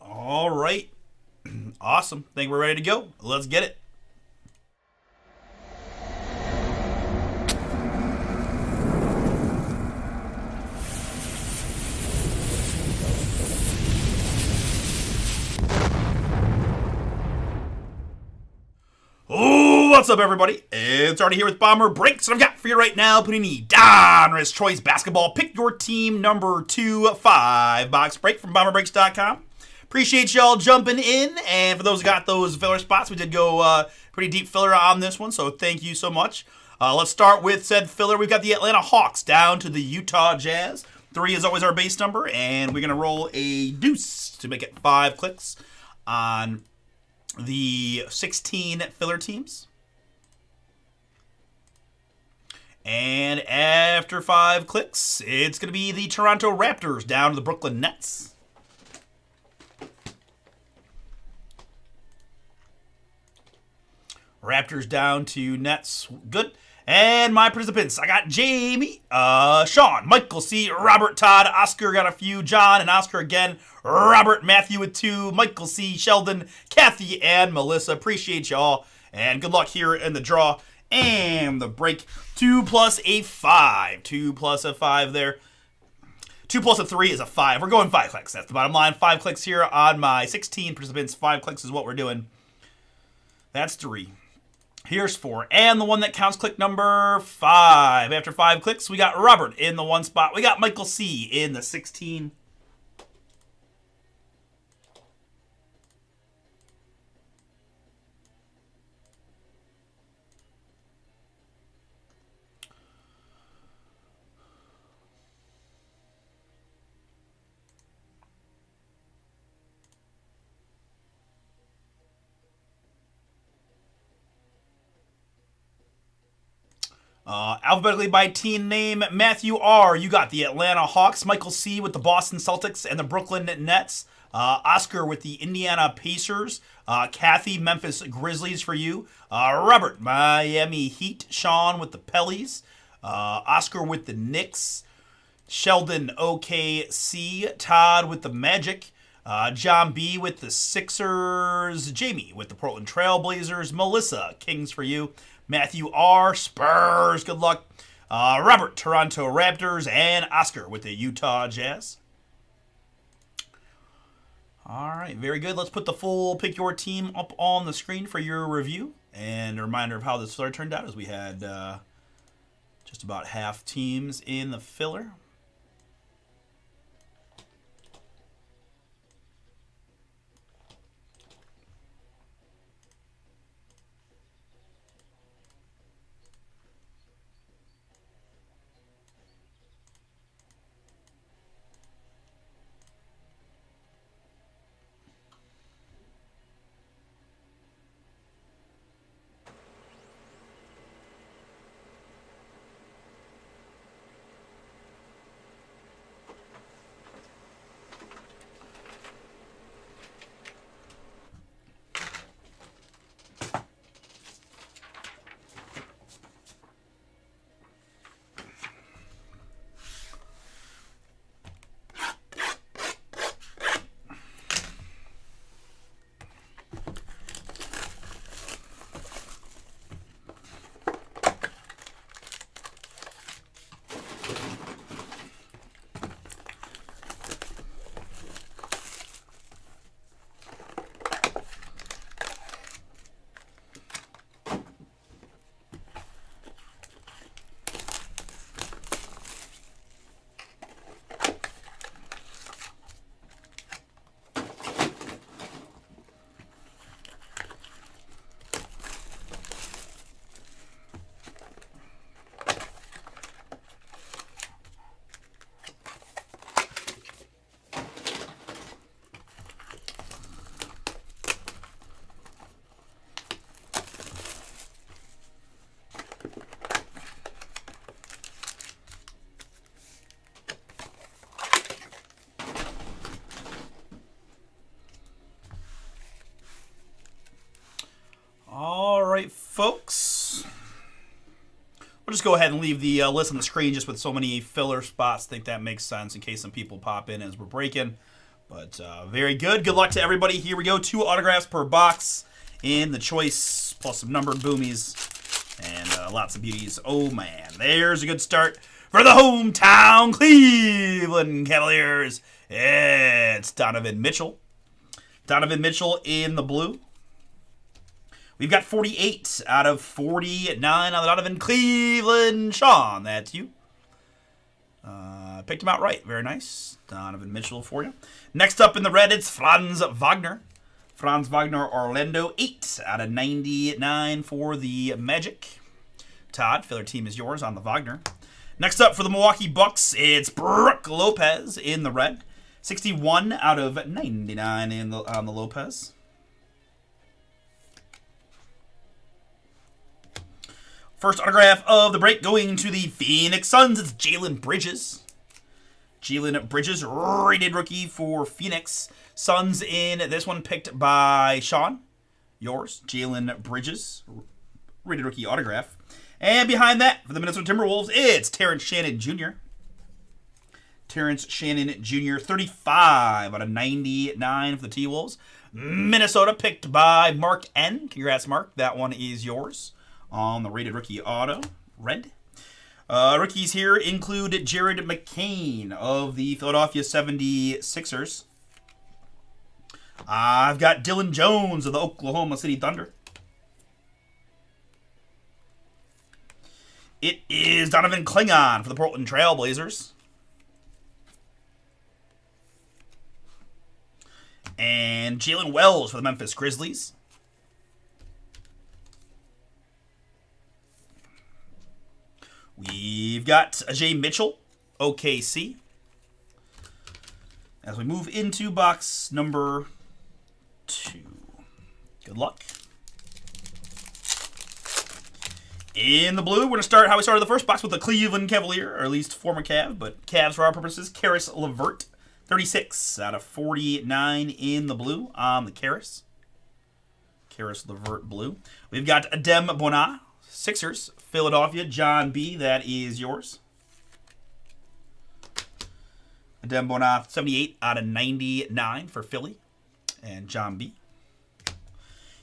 Speaker 1: All right. Awesome. Think we're ready to go. Let's get it. Oh, what's up, everybody? It's Artie here with BomberBreaks, and I've got for you right now Panini Donruss Choice Basketball. Pick your team number 2 5-box break from BomberBreaks.com. Appreciate y'all jumping in, and for those who got those filler spots, we did go pretty deep filler on this one, so thank you so much. Let's start with said filler. We've got the Atlanta Hawks down to the Utah Jazz. 3 is always our base number, and we're going to roll a deuce to make it 5 clicks on the 16 filler teams. And after 5 clicks, it's going to be the Toronto Raptors down to the Brooklyn Nets. Raptors down to Nets. Good. And my participants, I got Jamie, Sean, Michael C., Robert, Todd, Oscar got a few, John and Oscar again, Robert, Matthew with 2, Michael C., Sheldon, Kathy, and Melissa. Appreciate y'all, and good luck here in the draw and the break. 2 plus a 5. 2 plus a 5 there. 2 plus a 3 is a 5. We're going 5 clicks. That's the bottom line. 5 clicks here on my 16 participants. 5 clicks is what we're doing. That's 3. Here's 4. And the one that counts, click number 5. After 5 clicks, we got Robert in the 1 spot. We got Michael C in the 16. Alphabetically by team name, Matthew R. You got the Atlanta Hawks. Michael C. with the Boston Celtics and the Brooklyn Nets. Oscar with the Indiana Pacers. Kathy, Memphis Grizzlies for you. Robert, Miami Heat. Sean with the Pellies. Oscar with the Knicks. Sheldon, OKC. Todd with the Magic. John B. with the Sixers. Jamie with the Portland Trailblazers. Melissa, Kings for you. Matthew R. Spurs, good luck. Robert, Toronto Raptors. And Oscar with the Utah Jazz. All right, very good. Let's put the full Pick Your Team up on the screen for your review. And a reminder of how this filler turned out is we had just about half teams in the filler. All right, folks. We'll just go ahead and leave the list on the screen just with so many filler spots. I think that makes sense in case some people pop in as we're breaking. But very good. Good luck to everybody. Here we go. 2 autographs per box in the choice, plus some numbered boomies and lots of beauties. Oh, man. There's a good start for the hometown Cleveland Cavaliers. It's Donovan Mitchell. Donovan Mitchell in the blue. We've got 48 out of 49 on the Donovan. Cleveland. Sean, that's you. Picked him out right. Very nice. Donovan Mitchell for you. Next up in the red, it's Franz Wagner. Franz Wagner, Orlando. 8 out of 99 for the Magic. Todd, filler team is yours on the Wagner. Next up for the Milwaukee Bucks, it's Brook Lopez in the red. 61 out of 99 on the Lopez. First autograph of the break going to the Phoenix Suns. It's Jalen Bridges. Jalen Bridges, rated rookie for Phoenix Suns in this one, picked by Sean. Yours, Jalen Bridges, rated rookie autograph. And behind that, for the Minnesota Timberwolves, it's Terrence Shannon Jr. Terrence Shannon Jr., 35 out of 99 for the T-Wolves. Minnesota, picked by Mark N. Congrats, Mark. That one is yours on the rated rookie auto, red. Rookies here include Jared McCain of the Philadelphia 76ers. I've got Dylan Jones of the Oklahoma City Thunder. It is Donovan Klingon for the Portland Trail Blazers. And Jalen Wells for the Memphis Grizzlies. We've got Ajay Mitchell, OKC. As we move into box number 2. Good luck. In the blue, we're going to start how we started the first box with the Cleveland Cavalier, or at least former Cav, but Cavs for our purposes. Karis LeVert, 36 out of 49 in the blue on the Karis. Karis LeVert blue. We've got Adem Bona, Sixers, Philadelphia. John B., that is yours. Adem Bona, 78 out of 99 for Philly. And John B.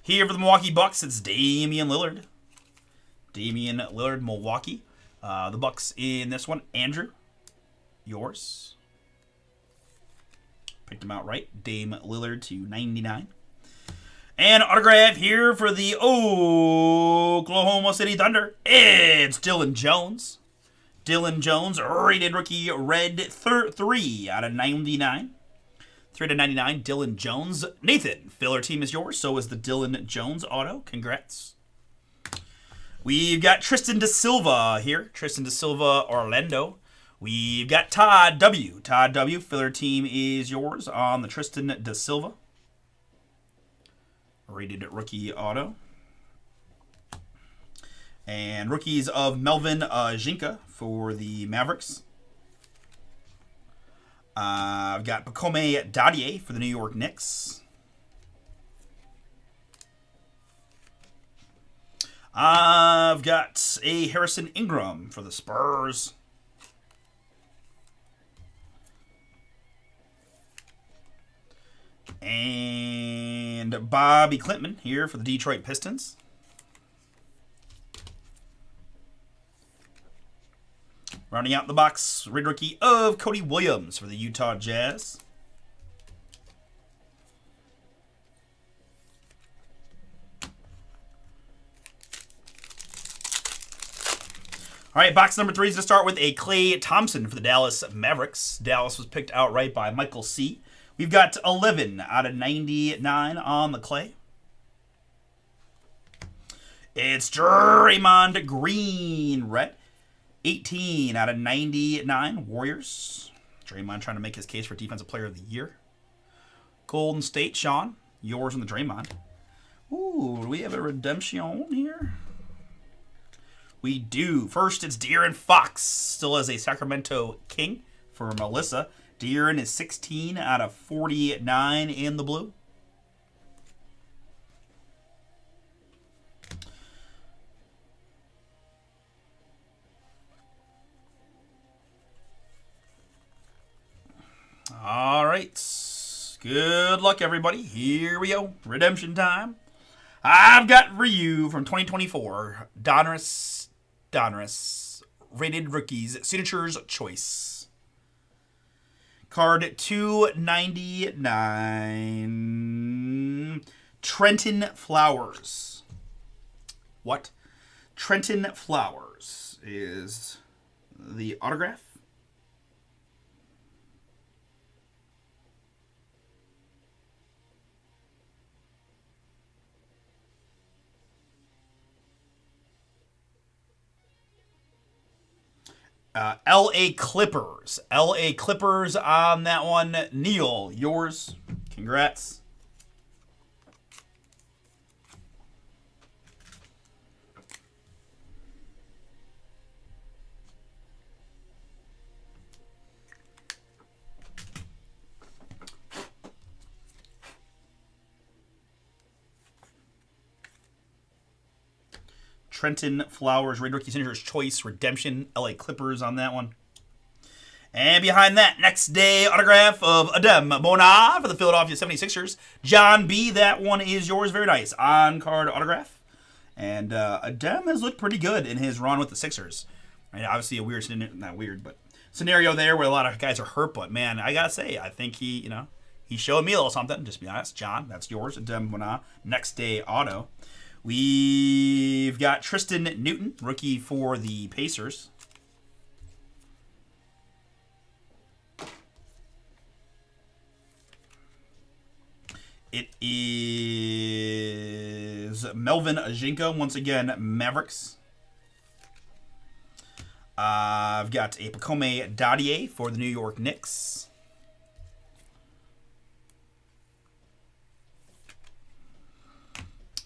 Speaker 1: Here for the Milwaukee Bucks, it's Damian Lillard. Damian Lillard, Milwaukee. The Bucks in this one. Andrew, yours. Picked him out right. Dame Lillard to 99. And autograph here for the Oklahoma City Thunder. It's Dylan Jones. Dylan Jones, rated rookie red 3 out of 99. 3 out of 99, Dylan Jones. Nathan, filler team is yours. So is the Dylan Jones auto. Congrats. We've got Tristan Da Silva here. Tristan Da Silva, Orlando. We've got Todd W. Todd W. Filler team is yours on the Tristan Da Silva. Rated rookie auto. And rookies of Melvin Jinka for the Mavericks. I've got Bakome Dadier for the New York Knicks. I've got a Harrison Ingram for the Spurs. And Bobby Klintman here for the Detroit Pistons. Rounding out the box, red rookie of Cody Williams for the Utah Jazz. All right, box number 3 is to start with a Klay Thompson for the Dallas Mavericks. Dallas was picked outright by Michael C. We've got 11 out of 99 on the Klay. It's Draymond Green, red. 18 out of 99, Warriors. Draymond trying to make his case for Defensive Player of the Year. Golden State, Sean, yours on the Draymond. Ooh, do we have a redemption here? We do. First, it's De'Aaron Fox, still as a Sacramento King for Melissa. De'Aaron is 16 out of 49 in the blue. All right. Good luck, everybody. Here we go. Redemption time. I've got Ryu from 2024. Donruss, rated rookies, signatures choice. Card 299. Trenton Flowers. What? Trenton Flowers is the autograph. LA Clippers. LA Clippers on that one. Neil, yours. Congrats. Trenton Flowers, Red Rookie Signatures Choice, Redemption, LA Clippers on that one. And behind that, next day autograph of Adem Bona for the Philadelphia 76ers. John B., that one is yours. Very nice. On-card autograph. And Adem has looked pretty good in his run with the Sixers. Right, obviously a weird, not weird, but scenario there where a lot of guys are hurt. But, man, I got to say, I think he showed me a little something. Just be honest. John, that's yours. Adem Bona, next day auto. We've got Tristan Newton, rookie for the Pacers. It is Melvin Ajinko, once again, Mavericks. I've got a Pacome Dadier for the New York Knicks.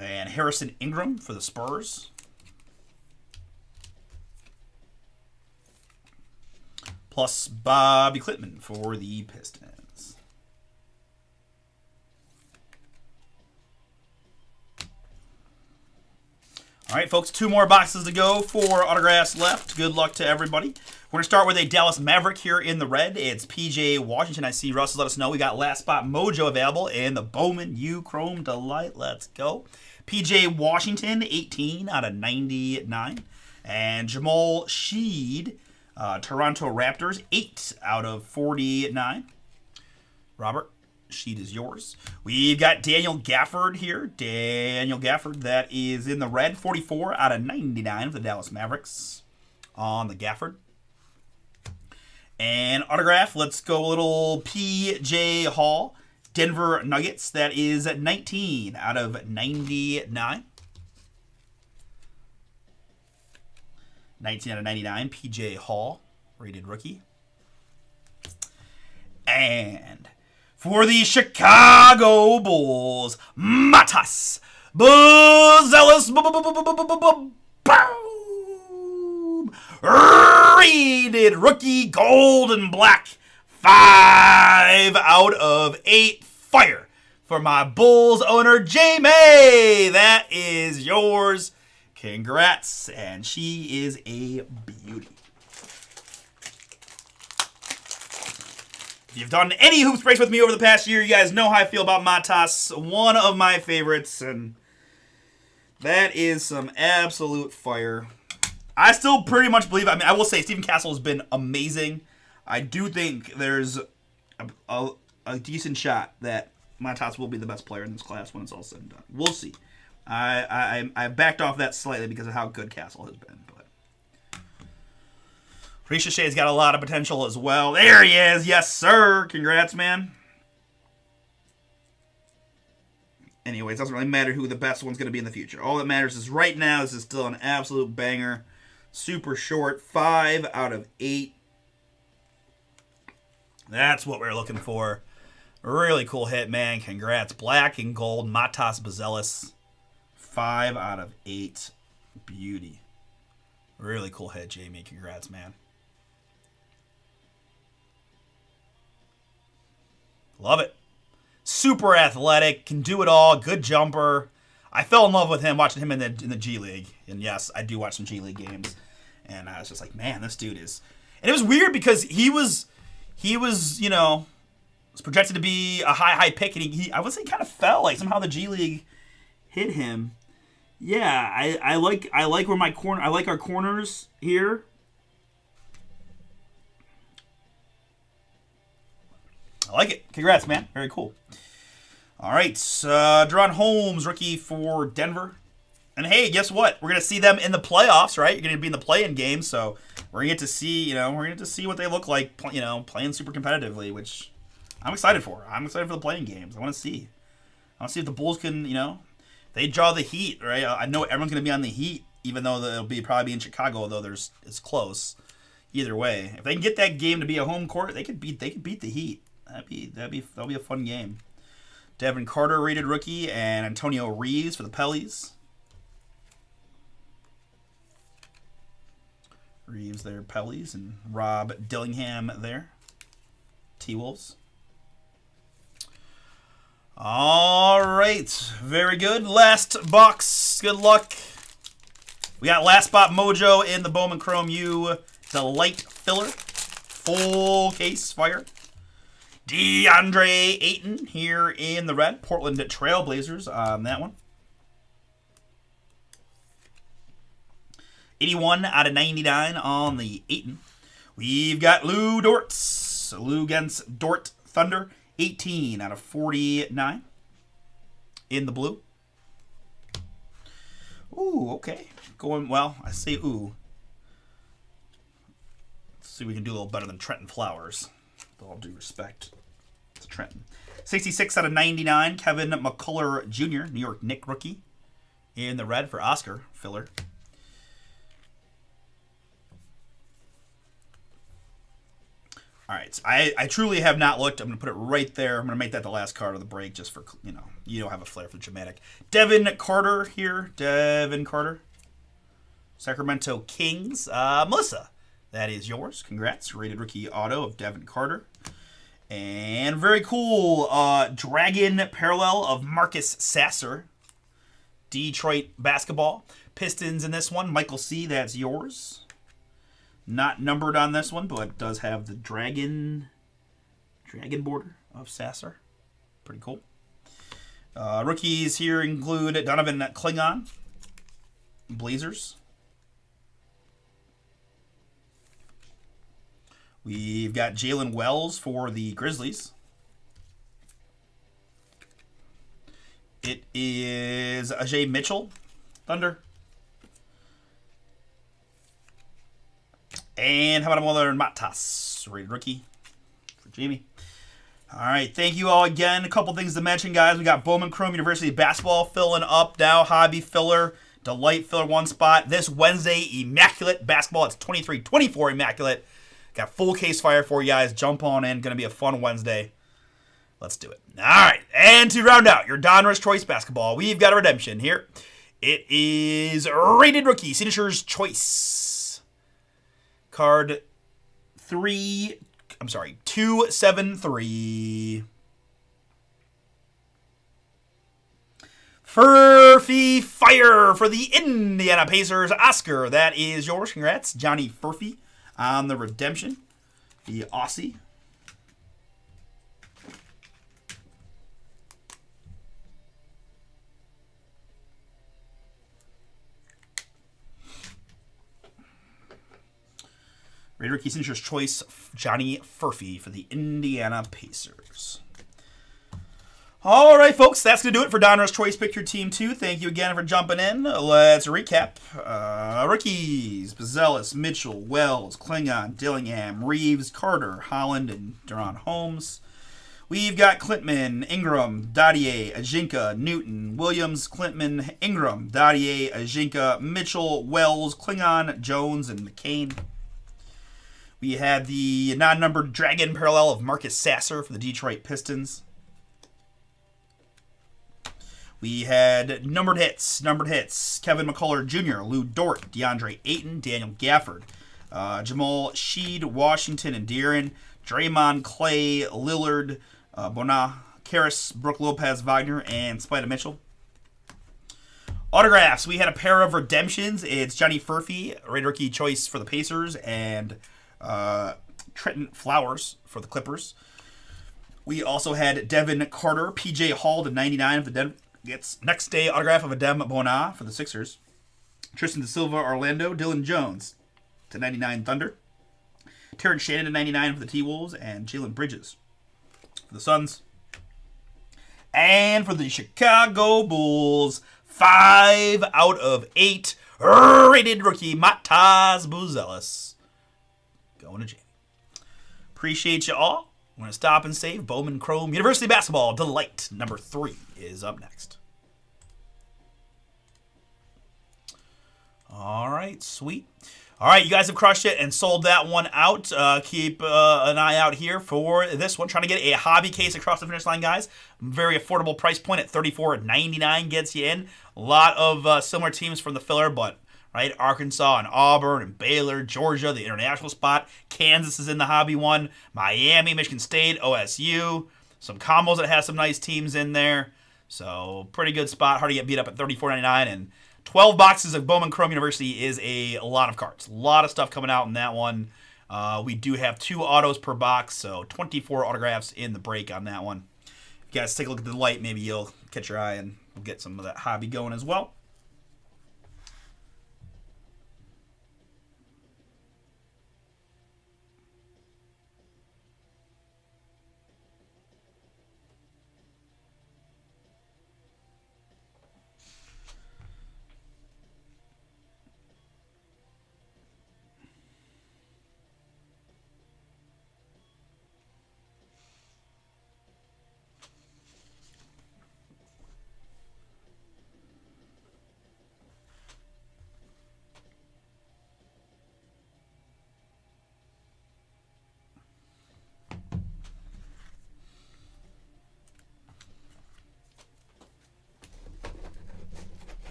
Speaker 1: And Harrison Ingram for the Spurs. Plus Bobby Klitman for the Pistons. All right, folks, 2 more boxes to go, 4 autographs left. Good luck to everybody. We're going to start with a Dallas Maverick here in the red. It's P.J. Washington. I see Russ has let us know we got Last Spot Mojo available in the Bowman U Chrome Delight. Let's go. P.J. Washington, 18 out of 99. And Jamal Sheed, Toronto Raptors, 8 out of 49. Robert, sheet is yours. We've got Daniel Gafford here. Daniel Gafford, that is in the red. 44 out of 99 for the Dallas Mavericks on the Gafford. And autograph, let's go a little P.J. Hall. Denver Nuggets, that is 19 out of 99. 19 out of 99, P.J. Hall, rated rookie. And for the Chicago Bulls, Matas Buzelis, boom, rated rookie, gold and black, 5 out of 8, fire for my Bulls owner, J-May. That is yours. Congrats, and she is a beauty. If you've done any hoops breaks with me over the past year, you guys know how I feel about Matas. One of my favorites, and that is some absolute fire. I still pretty much believe, I will say Stephen Castle has been amazing. I do think there's a decent shot that Matas will be the best player in this class when it's all said and done. We'll see. I backed off that slightly because of how good Castle has been. But Ricochet's got a lot of potential as well. There he is. Yes, sir. Congrats, man. Anyways, it doesn't really matter who the best one's going to be in the future. All that matters is right now this is still an absolute banger. Super short. 5 out of 8. That's what we're looking for. Really cool hit, man. Congrats. Black and gold. Matas Buzelis. 5 out of 8. Beauty. Really cool hit, Jamie. Congrats, man. Love it. Super athletic. Can do it all. Good jumper. I fell in love with him watching him in the G League. And yes, I do watch some G League games. And I was just like, man, this dude is... And it was weird because he was, you know, was projected to be a high pick. And he I would say kind of fell. Like somehow the G League hit him. Yeah, I like where my corner. I like our corners here. I like it. Congrats, man. Very cool. All right, Deron Holmes, rookie for Denver. And hey, guess what? We're gonna see them in the playoffs, right? You're gonna be in the play-in game, so we're gonna get to see, what they look like, playing super competitively, which I'm excited for. I'm excited for the play-in games. I want to see if the Bulls can, they draw the Heat, right? I know everyone's gonna be on the Heat, even though it'll probably be in Chicago, although it's close. Either way, if they can get that game to be a home court, they could beat the Heat. That'll be a fun game. Devin Carter, rated rookie, and Antonio Reeves for the Pellies. Reeves there, Pellies, and Rob Dillingham there, T-Wolves. All right, very good. Last box. Good luck. We got Last Spot Mojo in the Bowman Chrome U Delight Filler. Full case fire. DeAndre Ayton here in the red. Portland Trailblazers on that one. 81 out of 99 on the Ayton. We've got Lou Dortz. Lou against Dort Thunder. 18 out of 49 in the blue. Ooh, okay. Going well. I say ooh. Let's see if we can do a little better than Trenton Flowers. With all due respect to Trenton. 66 out of 99. Kevin McCullough Jr., New York Knicks rookie. In the red for Oscar filler. All right, so I truly have not looked. I'm going to put it right there. I'm going to make that the last card of the break just for, you don't have a flair for dramatic. Devin Carter here. Devin Carter. Sacramento Kings. Melissa, that is yours. Congrats. Rated rookie auto of Devin Carter. And very cool Dragon parallel of Marcus Sasser. Detroit basketball. Pistons in this one. Michael C., that's yours. Not numbered on this one, but it does have the dragon border of Sasser. Pretty cool. Rookies here include Donovan Klingon, Blazers. We've got Jalen Wells for the Grizzlies. It is Ajay Mitchell, Thunder. And how about another Matas, rated rookie for Jamie. All right, thank you all again. A couple things to mention, guys. We got Bowman Chrome University basketball filling up now. Hobby filler, Delight filler one spot. This Wednesday, Immaculate basketball. It's 23-24 Immaculate. Got full case fire for you guys. Jump on in. Going to be a fun Wednesday. Let's do it. All right, and to round out your Donruss Choice basketball, we've got a redemption here. It is rated rookie, Signature's Choice. Card 273. Furphy Fire for the Indiana Pacers. Oscar, that is yours. Congrats, Johnny Furphy on the redemption. The Aussie. Rated rookie Signature's Choice, Johnny Furphy for the Indiana Pacers. All right, folks, that's going to do it for Donruss Choice Pick Your Team 2. Thank you again for jumping in. Let's recap. Rookies, Bazelis, Mitchell, Wells, Klingon, Dillingham, Reeves, Carter, Holland, and Duron Holmes. We've got Clintman, Ingram, Dadier, Ajinka, Newton, Williams, Clintman, Ingram, Dadier, Ajinka, Mitchell, Wells, Klingon, Jones, and McCain. We had the non-numbered Dragon parallel of Marcus Sasser for the Detroit Pistons. We had numbered hits. Kevin McCullough Jr., Lou Dort, DeAndre Ayton, Daniel Gafford, Jamal Sheed, Washington and De'Aaron, Draymond, Clay, Lillard, Bona, Karras, Brooke Lopez, Wagner, and Spida Mitchell. Autographs. We had a pair of redemptions. It's Johnny Furphy, rated rookie choice for the Pacers, and Trenton Flowers for the Clippers. We also had Devin Carter, PJ Hall to 99 of the gets next day autograph of Adem Bona for the Sixers. Tristan Da Silva, Orlando, Dylan Jones to 99 Thunder. Terrence Shannon to 99 for the T-Wolves, and Jalen Bridges for the Suns. And for the Chicago Bulls, 5 out of 8 rated rookie Matas Buzelis. Going to Jamie. Appreciate you all. We're going to stop and save. Bowman Chrome University Basketball Delight number 3 is up next. All right, sweet. All right, you guys have crushed it and sold that one out. Keep an eye out here for this one. Trying to get a hobby case across the finish line, guys. Very affordable price point at $34.99 gets you in. A lot of similar teams from the filler, but right, Arkansas and Auburn and Baylor, Georgia, the international spot. Kansas is in the hobby one. Miami, Michigan State, OSU. Some combos that has some nice teams in there. So pretty good spot. Hard to get beat up at $34.99, and 12 boxes of Bowman Chrome University is a lot of cards. A lot of stuff coming out in that one. We do have 2 autos per box, so 24 autographs in the break on that one. If you guys take a look at the light, maybe you'll catch your eye and we'll get some of that hobby going as well.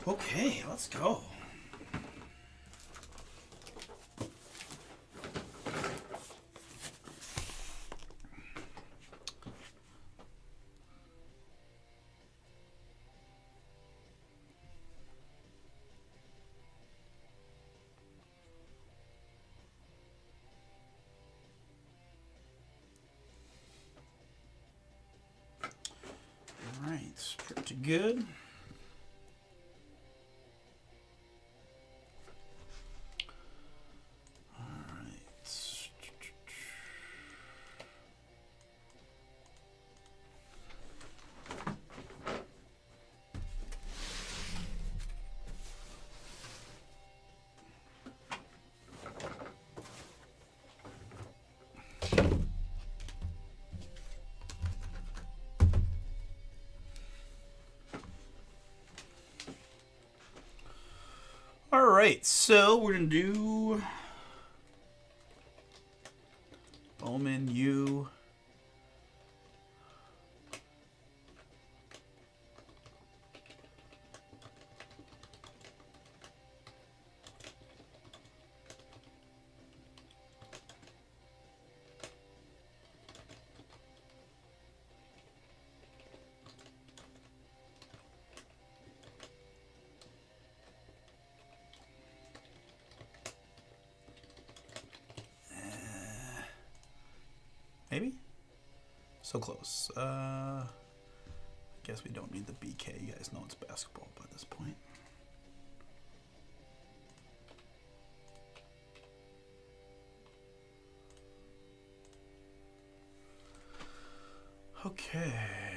Speaker 1: Okay, let's go. All right, stripped to good. All right, so we're gonna do Bowman U. Maybe? So close. Guess we don't need the BK. You guys know it's basketball by this point. Okay,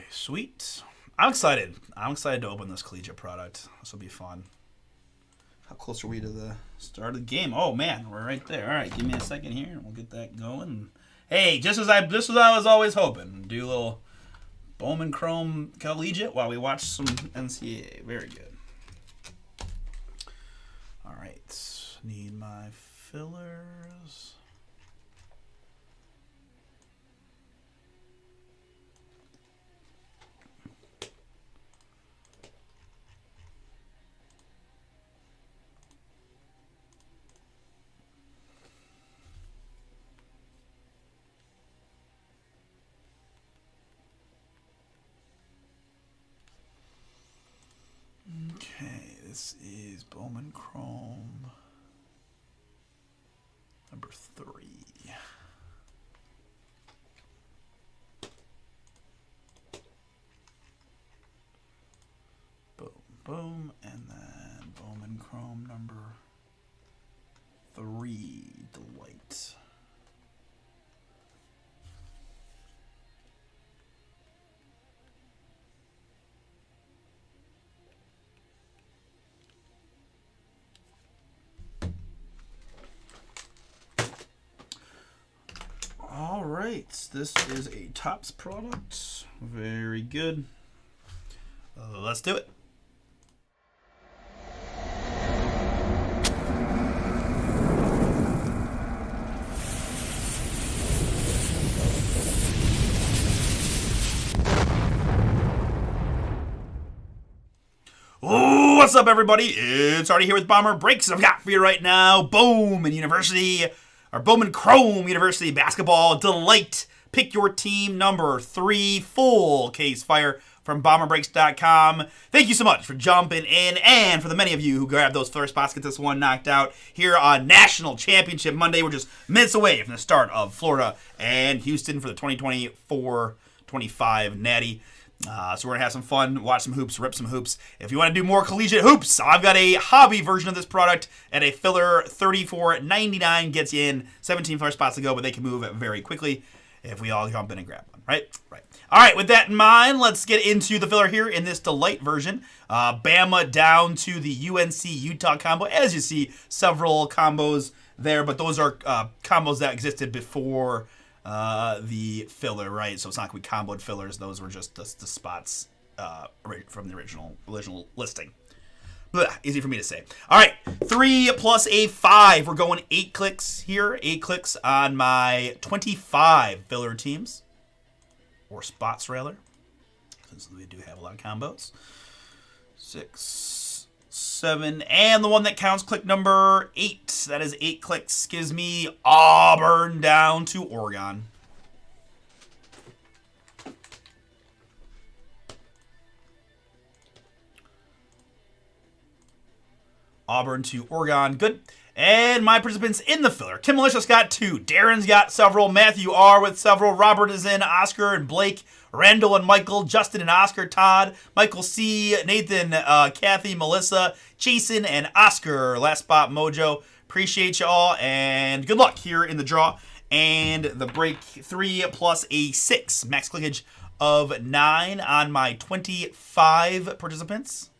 Speaker 1: sweet. I'm excited. I'm excited to open this collegiate product. This will be fun. How close are we to the start of the game? Oh man, we're right there. All right, give me a second here, and we'll get that going. Hey, just as I was always hoping, do a little Bowman Chrome Collegiate while we watch some NCAA. Very good. All right, need my fillers. Okay, this is Bowman Chrome number 3. Boom, boom, and then Bowman Chrome number 3, Delight. All right, this is a Topps product. Very good. Let's do it. Oh, what's up, everybody? It's Artie here with BomberBreaks. I've got for you right now Bowman University, or Bowman Chrome University Basketball Delight. Pick your team number 3, full case fire from BomberBreaks.com. Thank you so much for jumping in, and for the many of you who grabbed those first spots, get this one knocked out here on National Championship Monday. We're just minutes away from the start of Florida and Houston for the 2024-25 Natty. So we're going to have some fun, watch some hoops, rip some hoops. If you want to do more collegiate hoops, I've got a hobby version of this product at a filler $34.99. Gets you in 17 filler spots to go, but they can move very quickly if we all jump in and grab one, right? Right. All right, with that in mind, let's get into the filler here in this Delight version. Bama down to the UNC-Utah combo. As you see, several combos there, but those are combos that existed before the filler, right? So it's not like we comboed fillers. Those were just the spots from the original listing. Blah, easy for me to say. All right, 3 plus a 5. We're going 8 clicks here. 8 clicks on my 25 filler teams, or spots rather, since we do have a lot of combos. 6, 7, and the one that counts, click number 8. That is 8 clicks. Gives me Auburn down to Oregon. Auburn to Oregon. Good. And my participants in the filler. Tim Malicious got 2. Darren's got several. Matthew R. with several. Robert is in. Oscar and Blake. Randall and Michael. Justin and Oscar. Todd. Michael C. Nathan. Kathy. Melissa. Jason and Oscar. Last spot, Mojo. Appreciate you all. And good luck here in the draw. And the break 3 plus a 6. Max clickage of 9 on my 25 participants.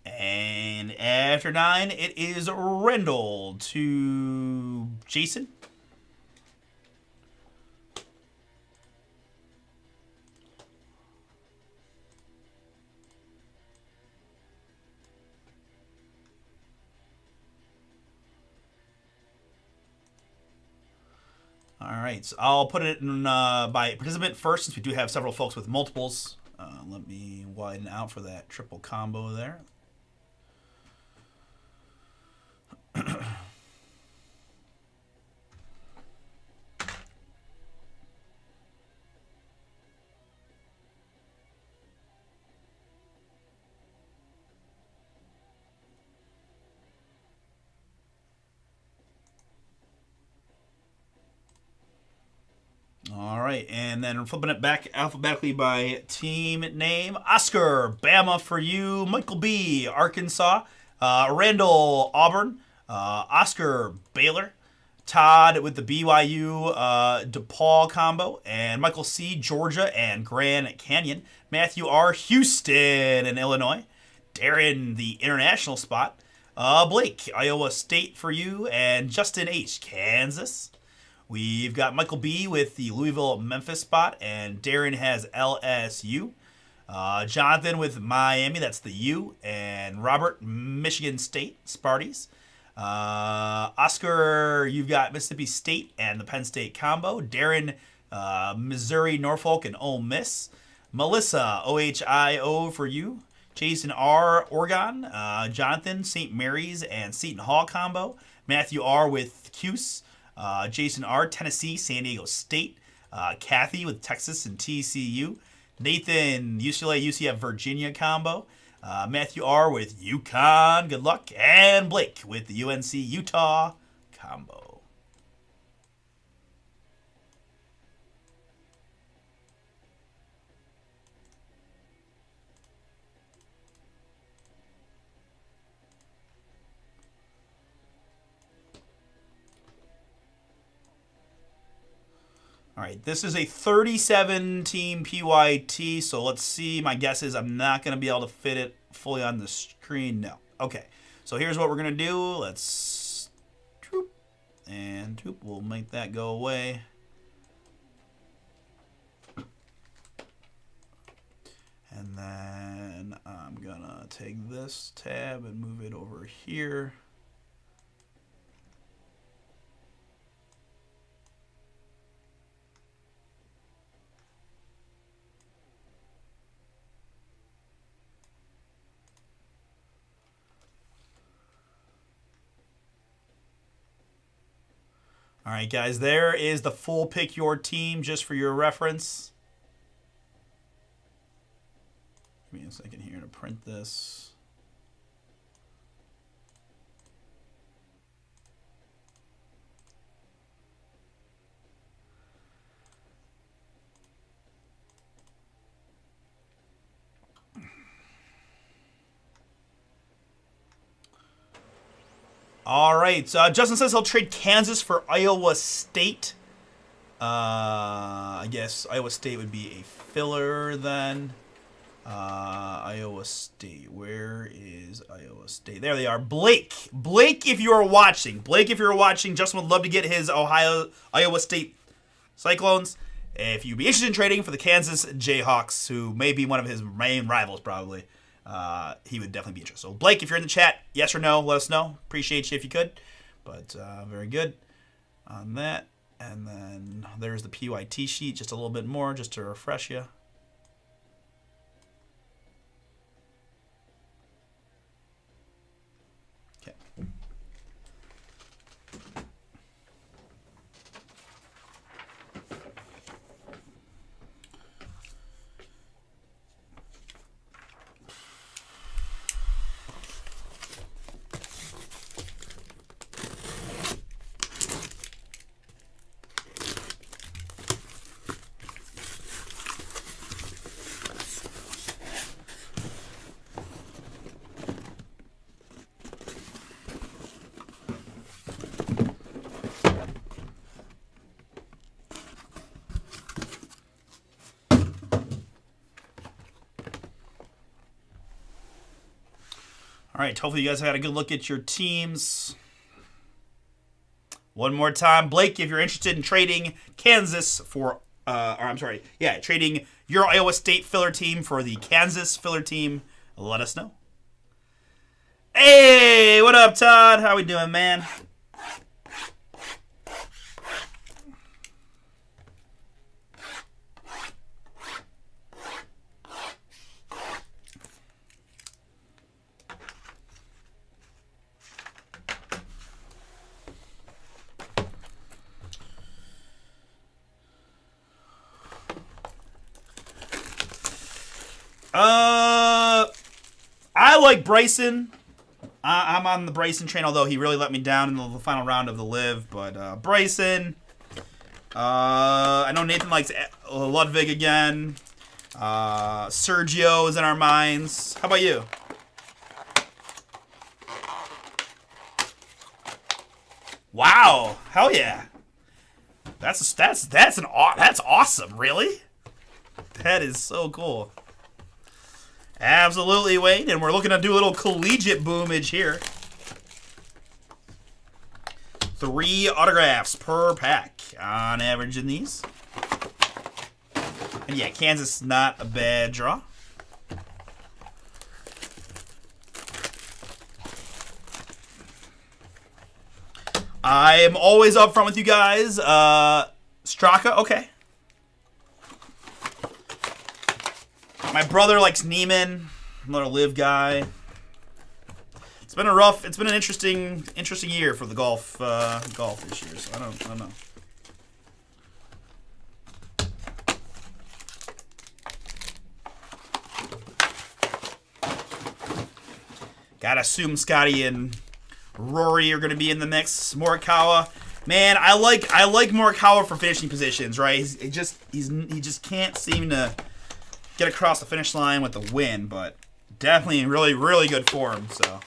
Speaker 1: And after 9, it is Rendell to Jason. All right, so I'll put it in by participant first, since we do have several folks with multiples. Let me widen out for that triple combo there. All right, and then flipping it back alphabetically by team name. Oscar, Bama for you. Michael B, Arkansas. Randall, Auburn. Oscar, Baylor. Todd with the BYU DePaul combo. And Michael C, Georgia and Grand Canyon. Matthew R, Houston and Illinois. Darren, the international spot. Blake, Iowa State for you. And Justin H, Kansas. We've got Michael B with the Louisville-Memphis spot, and Darren has LSU. Jonathan with Miami, that's the U, and Robert, Michigan State, Sparties. Oscar, you've got Mississippi State and the Penn State combo. Darren, Missouri, Norfolk, and Ole Miss. Melissa, OHIO for you. Jason R, Oregon. Jonathan, St. Mary's and Seton Hall combo. Matthew R with Cuse. Jason R, Tennessee, San Diego State. Kathy with Texas and TCU. Nathan, UCLA, UCF, Virginia combo. Matthew R with UConn, good luck. And Blake with the UNC, Utah combo. All right, this is a 37-team PYT, so let's see. My guess is I'm not going to be able to fit it fully on the screen. No. Okay, so here's what we're going to do. Let's troop and troop. We'll make that go away. And then I'm going to take this tab and move it over here. All right, guys, there is the full pick your team just for your reference. Give me a second here to print this. All right. Justin says he'll trade Kansas for Iowa State. I guess Iowa State would be a filler then. Iowa State. Where is Iowa State? There they are. Blake. Blake, if you're watching. Justin would love to get his Iowa State Cyclones. If you'd be interested in trading for the Kansas Jayhawks, who may be one of his main rivals probably. he would definitely be interested. So, Blake, if you're in the chat, yes or no, let us know. Appreciate you if you could. But very good on that. And then there's the PYT sheet, just a little bit more, just to refresh you. Okay. All right, hopefully you guys had a good look at your teams. One more time, Blake, if you're interested in trading Kansas for, trading your Iowa State filler team for the Kansas filler team, let us know. Hey, what up, Todd? How we doing, man? I like Bryson. I'm on the Bryson train, although he really let me down in the final round of the Live. But Bryson. I know Nathan likes Ludwig again. Sergio is in our minds. How about you? Wow! Hell yeah! That's awesome. Really? That is so cool. Absolutely, Wayne. And we're looking to do a little collegiate boomage here. 3 autographs per pack on average in these. And yeah, Kansas not a bad draw. I am always up front with you guys. Straka, okay. My brother likes Neiman, another Live guy. It's been an interesting year for the golf this year. So I don't know. Gotta assume Scotty and Rory are gonna be in the mix. Morikawa, man, I like Morikawa for finishing positions, right? He just can't seem to get across the finish line with the win, but definitely in really, really good form. So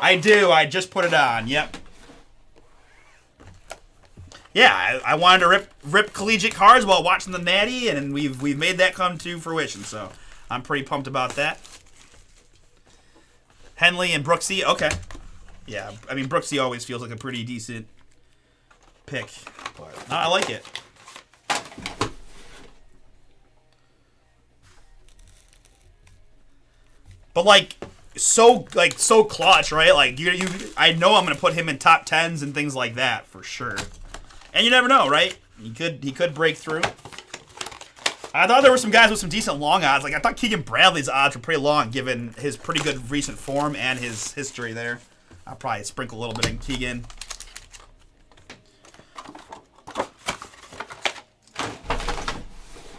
Speaker 1: I do. I just put it on. Yep. Yeah, I wanted to rip collegiate cards while watching the Natty, and we've made that come to fruition. So I'm pretty pumped about that. Henley and Brooksy. Okay. Yeah, I mean Brooksy always feels like a pretty decent pick, but no, I like it. But so clutch, right? Like I know I'm gonna put him in top 10s and things like that for sure. And you never know, right? He could break through. I thought there were some guys with some decent long odds. Like I thought Keegan Bradley's odds were pretty long given his pretty good recent form and his history there. I'll probably sprinkle a little bit in Keegan.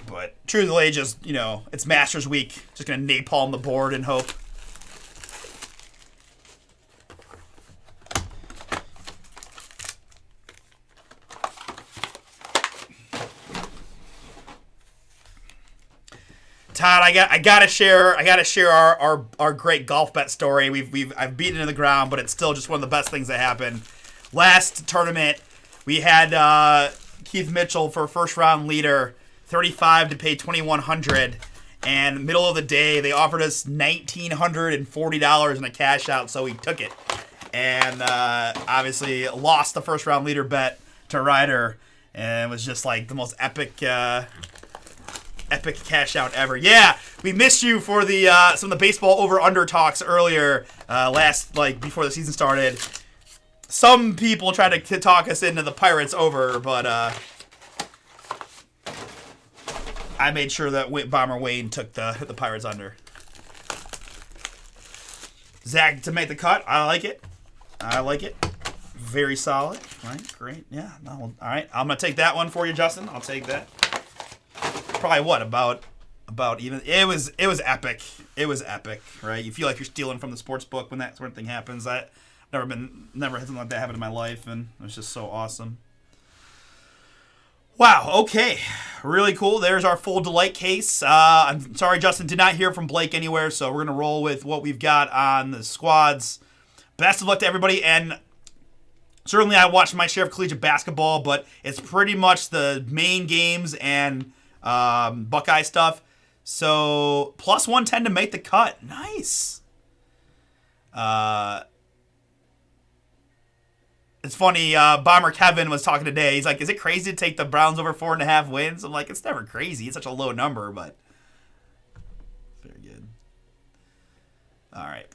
Speaker 1: But truthfully, just, it's Masters week. Just going to napalm the board and hope. Todd, I gotta share our great golf bet story. I've beaten it in the ground, but it's still just one of the best things that happened. Last tournament, we had Keith Mitchell for first round leader, 35 to pay 2,100, and middle of the day they offered us $1,940 in a cash out, so we took it, and obviously lost the first round leader bet to Ryder, and it was just like the most epic epic cash out ever. Yeah, we missed you for the some of the baseball over-under talks earlier before the season started. Some people tried to talk us into the Pirates over, but I made sure that Bomber Wayne took the Pirates under. Zach to make the cut. I like it. Very solid. Right, great. Yeah. No, all right. I'm gonna take that one for you, Justin. I'll take that. Probably what about even? It was epic. It was epic, right? You feel like you're stealing from the sports book when that sort of thing happens. Never had something like that happen in my life, and it was just so awesome. Wow, okay. Really cool. There's our full delight case. I'm sorry, Justin, did not hear from Blake anywhere, so we're going to roll with what we've got on the squads. Best of luck to everybody, and certainly I watched my share of collegiate basketball, but it's pretty much the main games and Buckeye stuff. So, plus 110 to make the cut. Nice. It's funny, Bomber Kevin was talking today. He's like, is it crazy to take the Browns over 4.5 wins? I'm like, it's never crazy. It's such a low number, but very good. All right.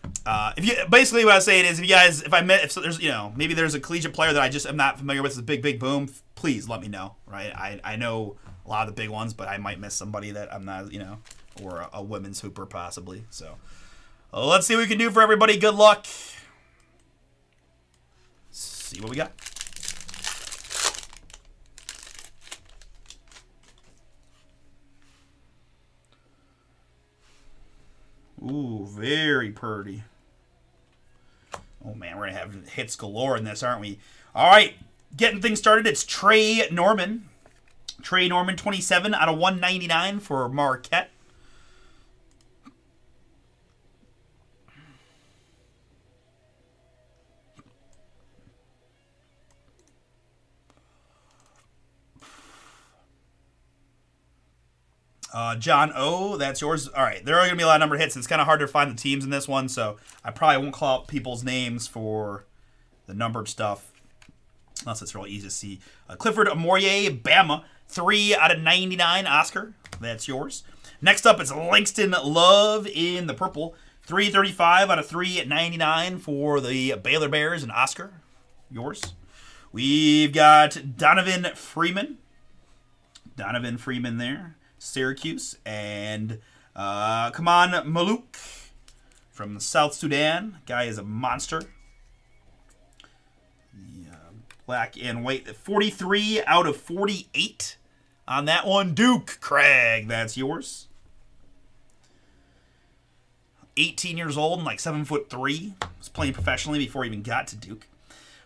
Speaker 1: Basically what I was saying is, if there's, maybe there's a collegiate player that I just am not familiar with, is Big Boom, please let me know, right? I know a lot of the big ones, but I might miss somebody that I'm not, or a women's hooper possibly. So let's see what we can do for everybody. Good luck. See what we got. Ooh, very pretty. Oh man, we're gonna have hits galore in this, aren't we? All right, getting things started. It's Trey Norman. Trey Norman, 27 out of 199 for Marquette. John O, that's yours. All right, there are going to be a lot of numbered hits. It's kind of hard to find the teams in this one, so I probably won't call out people's names for the numbered stuff, unless it's real easy to see. Clifford Amorie, Bama, 3 out of 99. Oscar, that's yours. Next up, it's Langston Love in the purple, 335 out of 399 for the Baylor Bears, and Oscar, yours. We've got Donovan Freeman there. Syracuse, and Kaman Maluk from South Sudan. Guy is a monster. Yeah, black and white. 43 out of 48 on that one. Duke Craig, that's yours. 18 years old and like 7'3". Was playing professionally before he even got to Duke.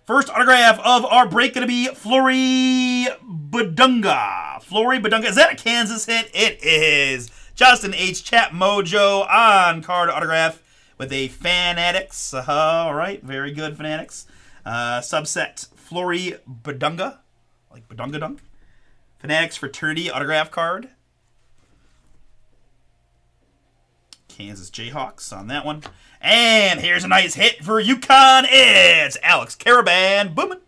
Speaker 1: First autograph of our break going to be Flory Badunga. Flory Badunga. Is that a Kansas hit? It is. Justin H. Chat Mojo on card autograph with a Fanatics. All right. Very good, Fanatics. Subset Flory Badunga. Like Badunga Dunk. Fanatics Fraternity autograph card. Kansas Jayhawks on that one. And here's a nice hit for UConn. It's Alex Caraban. Bowman.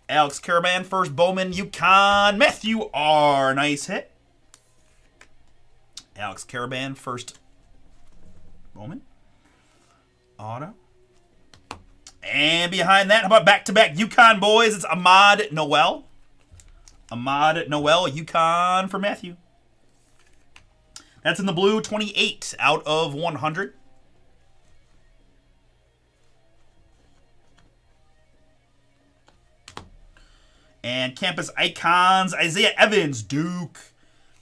Speaker 1: Alex Caraban, first Bowman. UConn. Matthew R. Nice hit. Alex Caraban, first Bowman. Auto. And behind that, how about back-to-back UConn boys? It's Ahmad Noel. Ahmad Noel, UConn for Matthew. That's in the blue, 28 out of 100. And Campus Icons, Isaiah Evans, Duke,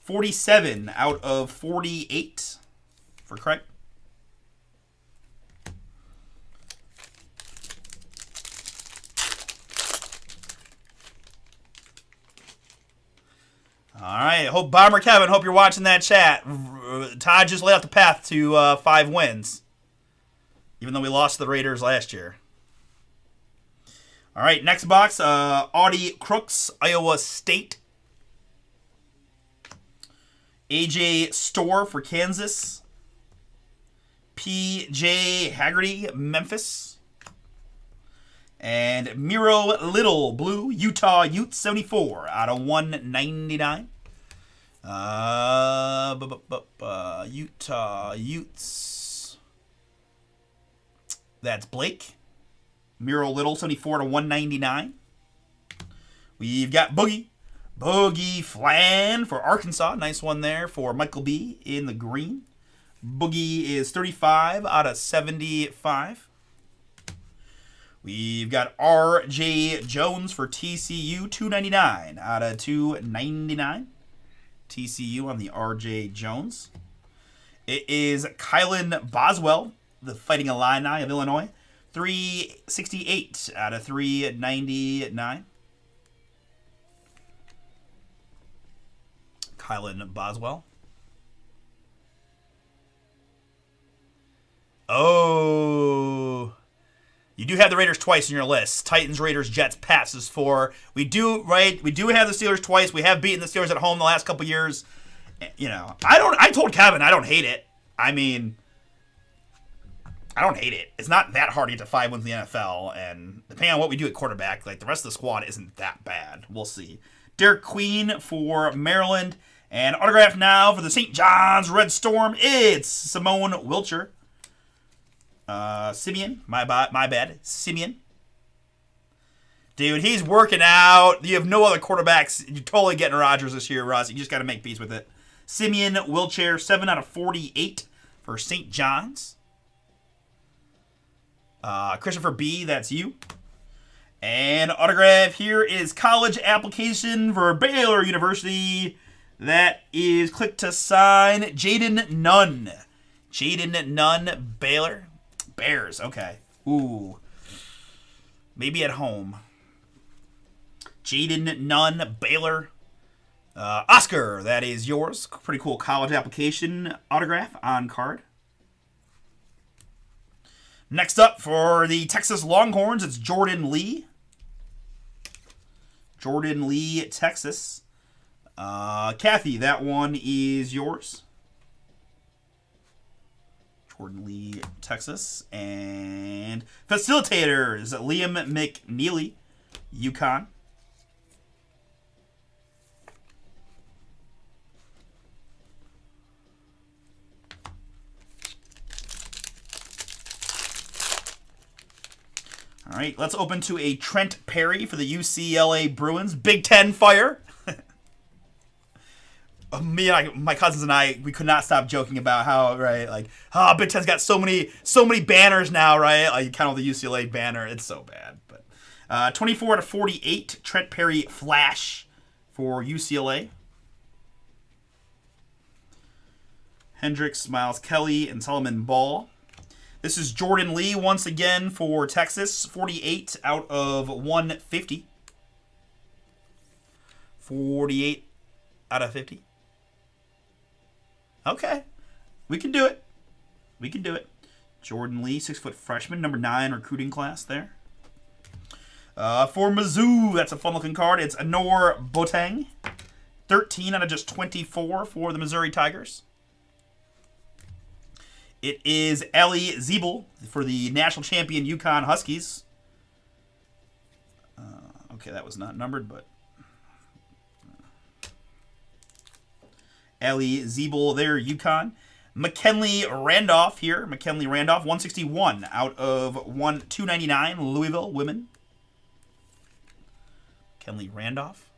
Speaker 1: 47 out of 48 for Craig. All right, Bomber Kevin, hope you're watching that chat. Todd just laid out the path to 5 wins, even though we lost to the Raiders last year. All right, next box, Audie Crooks, Iowa State. AJ Storr for Kansas. PJ Haggerty, Memphis. And Miro Little, blue, Utah Ute, 74 out of 199. Utah Utes. That's Blake. Miro Little, 74 to 199. We've got Boogie Flan for Arkansas. Nice one there for Michael B in the green. Boogie is 35 out of 75. We've got R.J. Jones for TCU, 299 out of 299. TCU on the R.J. Jones. It is Kylan Boswell, the Fighting Illini of Illinois, 368 out of 399. Kylan Boswell. Oh, you do have the Raiders twice in your list. Titans, Raiders, Jets, Pats is 4. We do have the Steelers twice. We have beaten the Steelers at home the last couple years. You know, I told Kevin I don't hate it. I mean, I don't hate it. It's not that hard to get to 5 wins in the NFL, and depending on what we do at quarterback, like the rest of the squad isn't that bad. We'll see. Derek Queen for Maryland, and autograph now for the St. John's Red Storm. It's Simone Wilcher. Simeon, my bad. Simeon. Dude, he's working out. You have no other quarterbacks. You're totally getting Rodgers this year, Russ. You just got to make peace with it. Simeon Wilcher, 7 out of 48 for St. John's. Christopher B., that's you. And autograph here is college application for Baylor University. That is click to sign Jaden Nunn. Jaden Nunn, Baylor. Bears, okay. Ooh. Maybe at home. Jaden Nunn, Baylor. Oscar, that is yours. Pretty cool college application autograph on card. Next up for the Texas Longhorns, it's Jordan Lee. Jordan Lee, Texas. Kathy, that one is yours. Jordan Lee, Texas. And facilitators, Liam McNeely, UConn. All right, let's open to a Trent Perry for the UCLA Bruins. Big Ten fire. Me and my cousins and I, we could not stop joking about how, right, like, Big Ten's got so many banners now, right? Like, you count all the UCLA banner. It's so bad. But 24 to 48, Trent Perry Flash for UCLA. Hendricks, Miles Kelly, and Solomon Ball. This is Jordan Lee once again for Texas, 48 out of 150. 48 out of 50. Okay. We can do it. We can do it. Jordan Lee, 6-foot freshman, number 9 recruiting class there. For Mizzou, that's a fun-looking card. It's Anor Boateng, 13 out of just 24 for the Missouri Tigers. It is Ellie Zeeble for the national champion UConn Huskies. Okay, that was not numbered, but Ellie Zeeble there, UConn. McKinley Randolph here. McKinley Randolph, 161 out of 299, Louisville women. McKinley Randolph.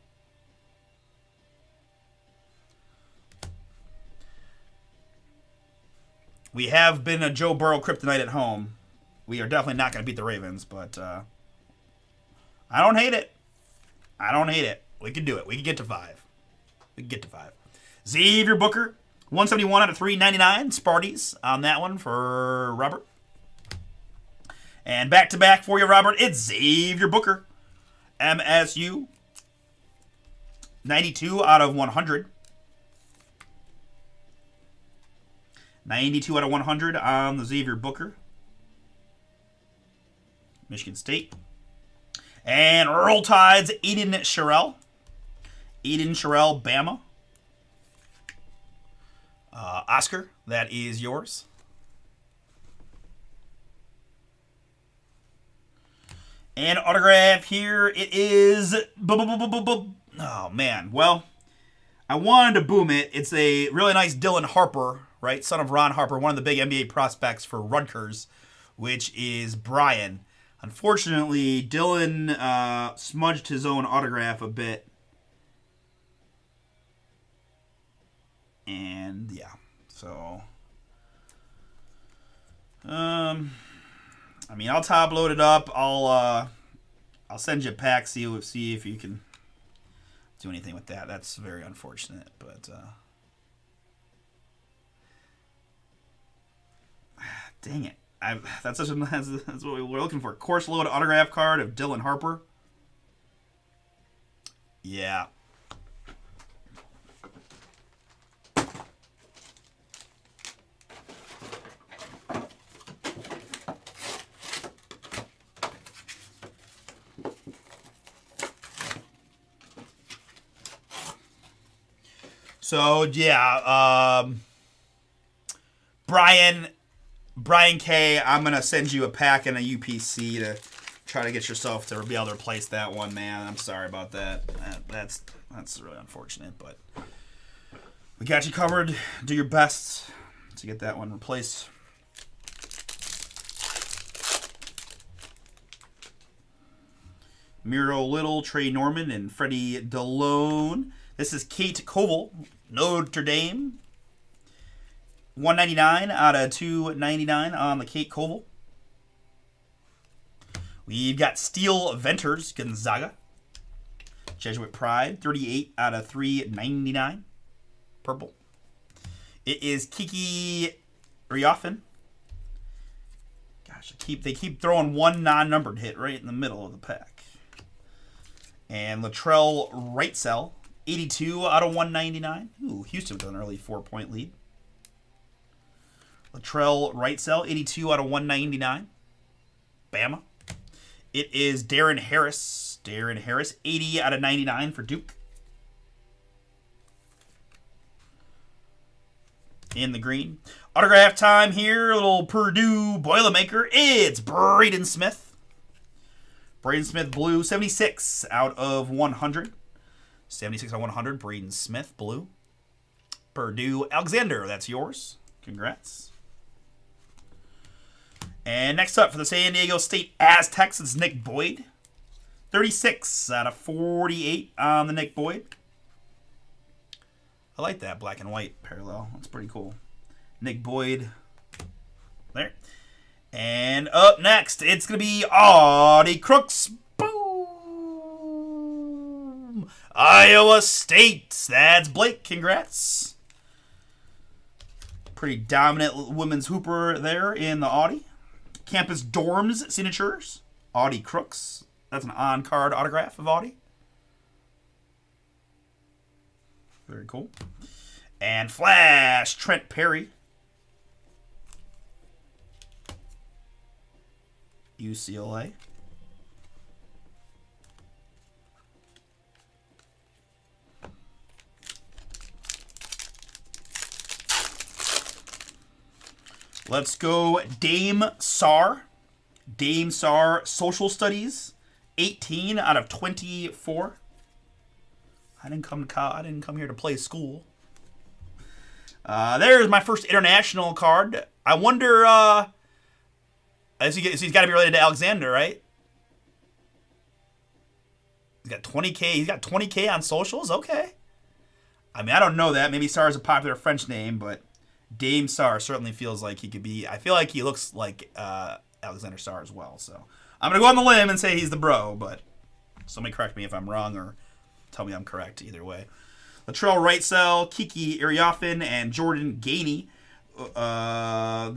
Speaker 1: We have been a Joe Burrow kryptonite at home. We are definitely not going to beat the Ravens, but I don't hate it. I don't hate it. We can do it. We can get to 5. We can get to 5. Xavier Booker, 171 out of 399. Sparties on that one for Robert. And back-to-back for you, Robert, it's Xavier Booker. MSU, 92 out of 100. 92 out of 100 on the Xavier Booker. Michigan State. And Roll Tides, Aiden Sherrill. Aiden Sherrill, Bama. Oscar, that is yours. And autograph here, it is... Oh, man. Well, I wanted to boom it. It's a really nice Dylan Harper, right? Son of Ron Harper, one of the big NBA prospects for Rutgers, which is Brian. Unfortunately, Dylan smudged his own autograph a bit. And yeah, so I mean, I'll top load it up. I'll send you a pack. See if you can do anything with that. That's very unfortunate, but dang it. That's what we're looking for. Course load autograph card of Dylan Harper. Yeah. So yeah, Brian K, I'm gonna send you a pack and a UPC to try to get yourself to be able to replace that one, man. I'm sorry about that. That's really unfortunate, but we got you covered. Do your best to get that one replaced. Miro Little, Trey Norman, and Freddie DeLone. This is Kate Koval, Notre Dame. 199 out of 299 on the Kate Koval. We've got Steel Venters, Gonzaga. Jesuit Pride, 38 out of 399. Purple. It is Kiki Riofin. Gosh, they keep throwing one non-numbered hit right in the middle of the pack. And Latrell Wrightsell, 82 out of 199. Ooh, Houston with an early 4-point lead. Latrell Wrightsell, 82 out of 199. Bama. It is Darren Harris. 80 out of 99 for Duke. In the green. Autograph time here. A little Purdue Boilermaker. It's Braden Smith. Braden Smith blue, 76 out of 100. 76 out of 100. Braden Smith blue. Purdue Alexander. That's yours. Congrats. And next up for the San Diego State Aztecs, it's Nick Boyd. 36 out of 48 on the Nick Boyd. I like that black and white parallel. That's pretty cool. Nick Boyd. There. And up next, it's going to be Audie Crooks. Boom! Iowa State. That's Blake. Congrats. Pretty dominant women's hooper there in the Audi. Campus Dorms signatures. Audie Crooks. That's an on-card autograph of Audie. Very cool. And Flash Trent Perry. UCLA. Let's go Dame Sarr. Dame Sarr Social Studies. 18 out of 24. I didn't come here to play school. There's my first international card. I wonder he's got to be related to Alexander, right? He's got 20K. He's got 20K on socials. Okay. I mean, I don't know that. Maybe Sarr is a popular French name, but Dame Sarr certainly feels like he could be. I feel like he looks like Alexander Sarr as well. So I'm gonna go on the limb and say he's the bro, but somebody correct me if I'm wrong or tell me I'm correct. Either way, Latrell Wrightsell, Kiki Iriofin, and Jordan Gainey.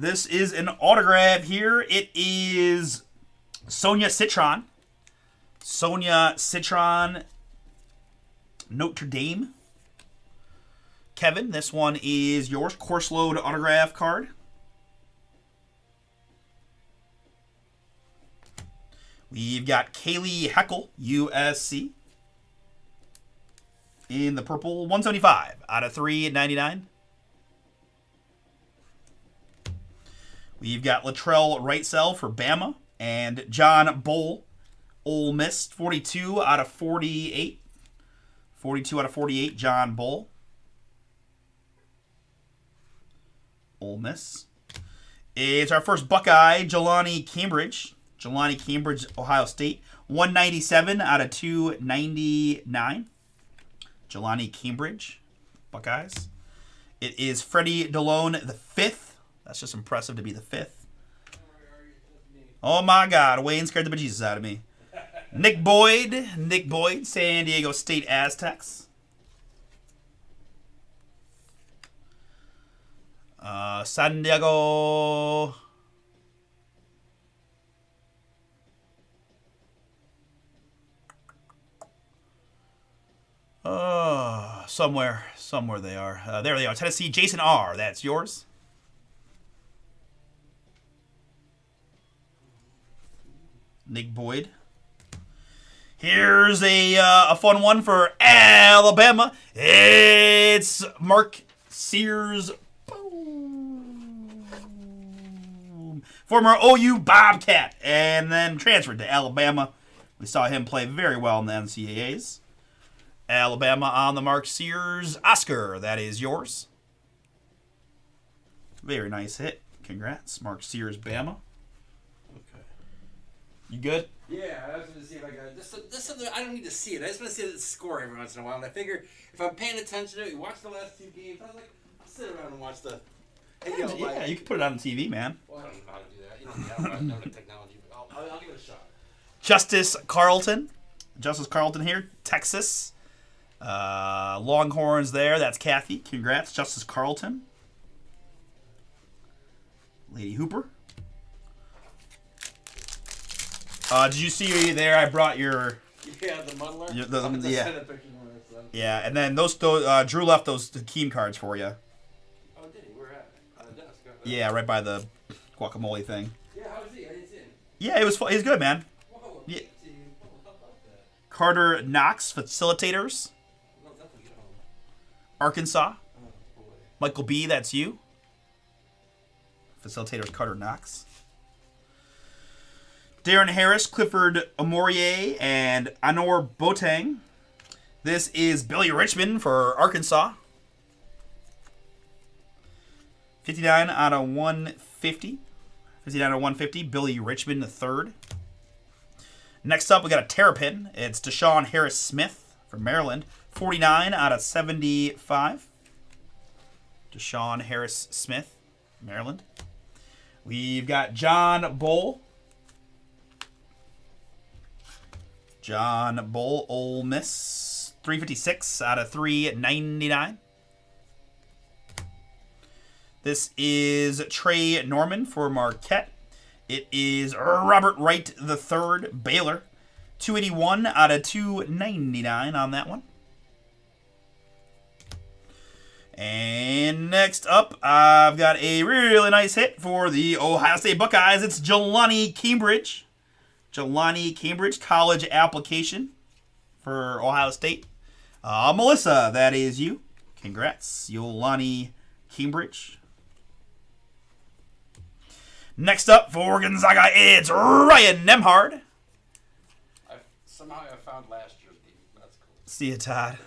Speaker 1: This is an autograph here. It is Sonia Citron. Sonia Citron, Notre Dame. Kevin, this one is yours. Course load autograph card. We've got Kaylee Heckel, USC. In the purple, 175 out of 399. We've got Latrell Wrightsell for Bama. And John Bull, Ole Miss, 42 out of 48. 42 out of 48, John Bull. Ole Miss. It's our first Buckeye, Jelani Cambridge. Jelani Cambridge, Ohio State. 197 out of 299. Jelani Cambridge, Buckeyes. It is Freddie DeLone, the 5th. That's just impressive to be the 5th. Oh my God, Wayne scared the bejesus out of me. Nick Boyd, San Diego State Aztecs. San Diego. Somewhere they are. There they are. Tennessee, Jason R. That's yours. Nick Boyd. Here's a fun one for Alabama. It's Mark Sears. Boom. Former OU Bobcat, and then transferred to Alabama. We saw him play very well in the NCAAs. Alabama on the Mark Sears. Oscar, that is yours. Very nice hit. Congrats, Mark Sears, Bama. Okay. You good?
Speaker 3: Yeah, I was going to see if I got this. Something I don't need to see it. I just want to see the score every once in a while. And I figure if I'm paying attention to it, you watch the last 2 games. I was like, I'll sit around and watch the.
Speaker 1: Yeah, you can put it on TV, man.
Speaker 3: Well, I don't know how to do that. You know, I don't know the technology. But I'll give it a shot.
Speaker 1: Justice Carlton here, Texas. Longhorns there. That's Kathy. Congrats, Justice Carlton. Lady Hooper. Did you see there? I brought your.
Speaker 3: Yeah, the muddler.
Speaker 1: Yeah, and then those Drew left those Keem cards for you.
Speaker 3: Oh, did he? Where at? On the desk.
Speaker 1: Yeah, right by the guacamole thing.
Speaker 3: Yeah, how was he? I didn't see him.
Speaker 1: Yeah, it was. He's good, man.
Speaker 3: Whoa.
Speaker 1: Yeah.
Speaker 3: How about that?
Speaker 1: Carter Knox, facilitators.
Speaker 3: Well, definitely get home.
Speaker 1: Arkansas.
Speaker 3: Oh boy.
Speaker 1: Michael B, that's you. Facilitators Carter Knox. Darren Harris, Clifford Amourier, and Anor Boateng. This is Billy Richmond for Arkansas. 59 out of 150. 59 out of 150, Billy Richmond III. Next up, we got a Terrapin. It's Deshaun Harris-Smith from Maryland. 49 out of 75. Deshaun Harris-Smith, Maryland. We've got John Bull. John Bull, Ole Miss. 356 out of 399. This is Trey Norman for Marquette. It is Robert Wright III, Baylor. 281 out of 299 on that one. And next up, I've got a really nice hit for the Ohio State Buckeyes. It's Jelani Cambridge. Jelani Cambridge, college application for Ohio State. Melissa, that is you. Congrats, Jelani Cambridge. Next up for Gonzaga, it's Ryan Nemhard.
Speaker 3: Somehow I found last year's game. That's cool.
Speaker 1: See you, Todd.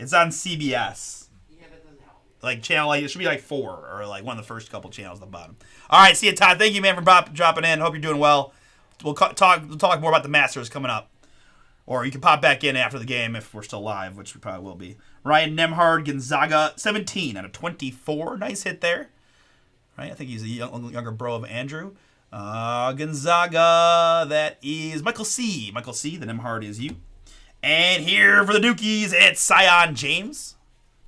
Speaker 1: It's on CBS.
Speaker 3: Yeah, that doesn't help.
Speaker 1: Like channel, like it should be like 4 or like one of the first couple channels at the bottom. All right, see you, Todd. Thank you, man, for dropping in. Hope you're doing well. We'll talk more about the Masters coming up, or you can pop back in after the game if we're still live, which we probably will be. Ryan Nemhard, Gonzaga, 17 out of 24. Nice hit there. Right, I think he's a younger bro of Andrew. Gonzaga, that is Michael C. Michael C. The Nemhard is you. And here for the Dukies, it's Sion James.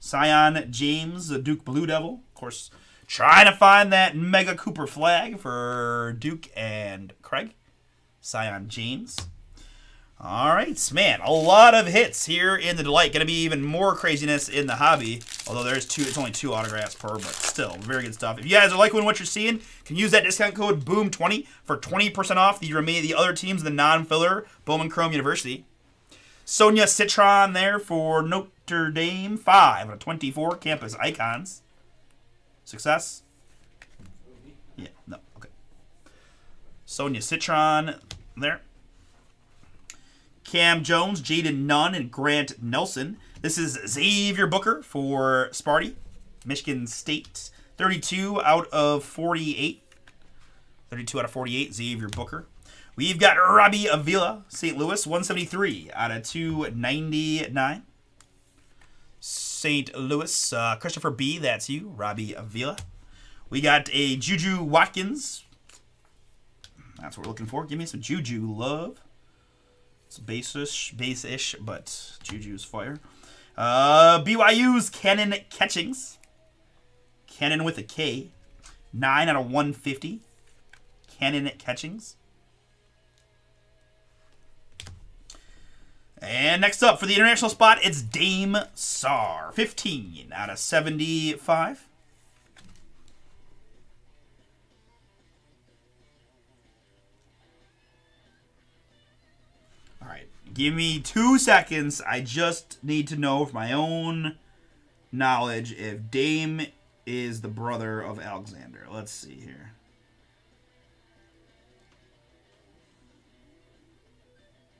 Speaker 1: Sion James, the Duke Blue Devil. Of course, trying to find that Mega Cooper flag for Duke and Craig. Sion James. All right, man, a lot of hits here in the Delight. Going to be even more craziness in the hobby. Although it's only 2 autographs per, but still, very good stuff. If you guys are liking what you're seeing, you can use that discount code BOOM20 for 20% off the other teams in the non-filler Bowman Chrome University. Sonia Citron there for Notre Dame, 5 out of 24 campus icons. Success? Yeah, no, okay. Sonia Citron there. Cam Jones, Jaden Nunn, and Grant Nelson. This is Xavier Booker for Sparty. Michigan State. 32 out of 48. 32 out of 48, Xavier Booker. We've got Robbie Avila, St. Louis, 173 out of 299. St. Louis, Christopher B., that's you, Robbie Avila. We got a Juju Watkins. That's what we're looking for. Give me some Juju love. It's base-ish, but Juju's fire. BYU's Cannon Catchings. Cannon with a K. 9 out of 150. Cannon Catchings. And next up for the international spot, it's Dame Sarr. 15 out of 75. All right, give me 2 seconds. I just need to know for my own knowledge if Dame is the brother of Alexander. Let's see here.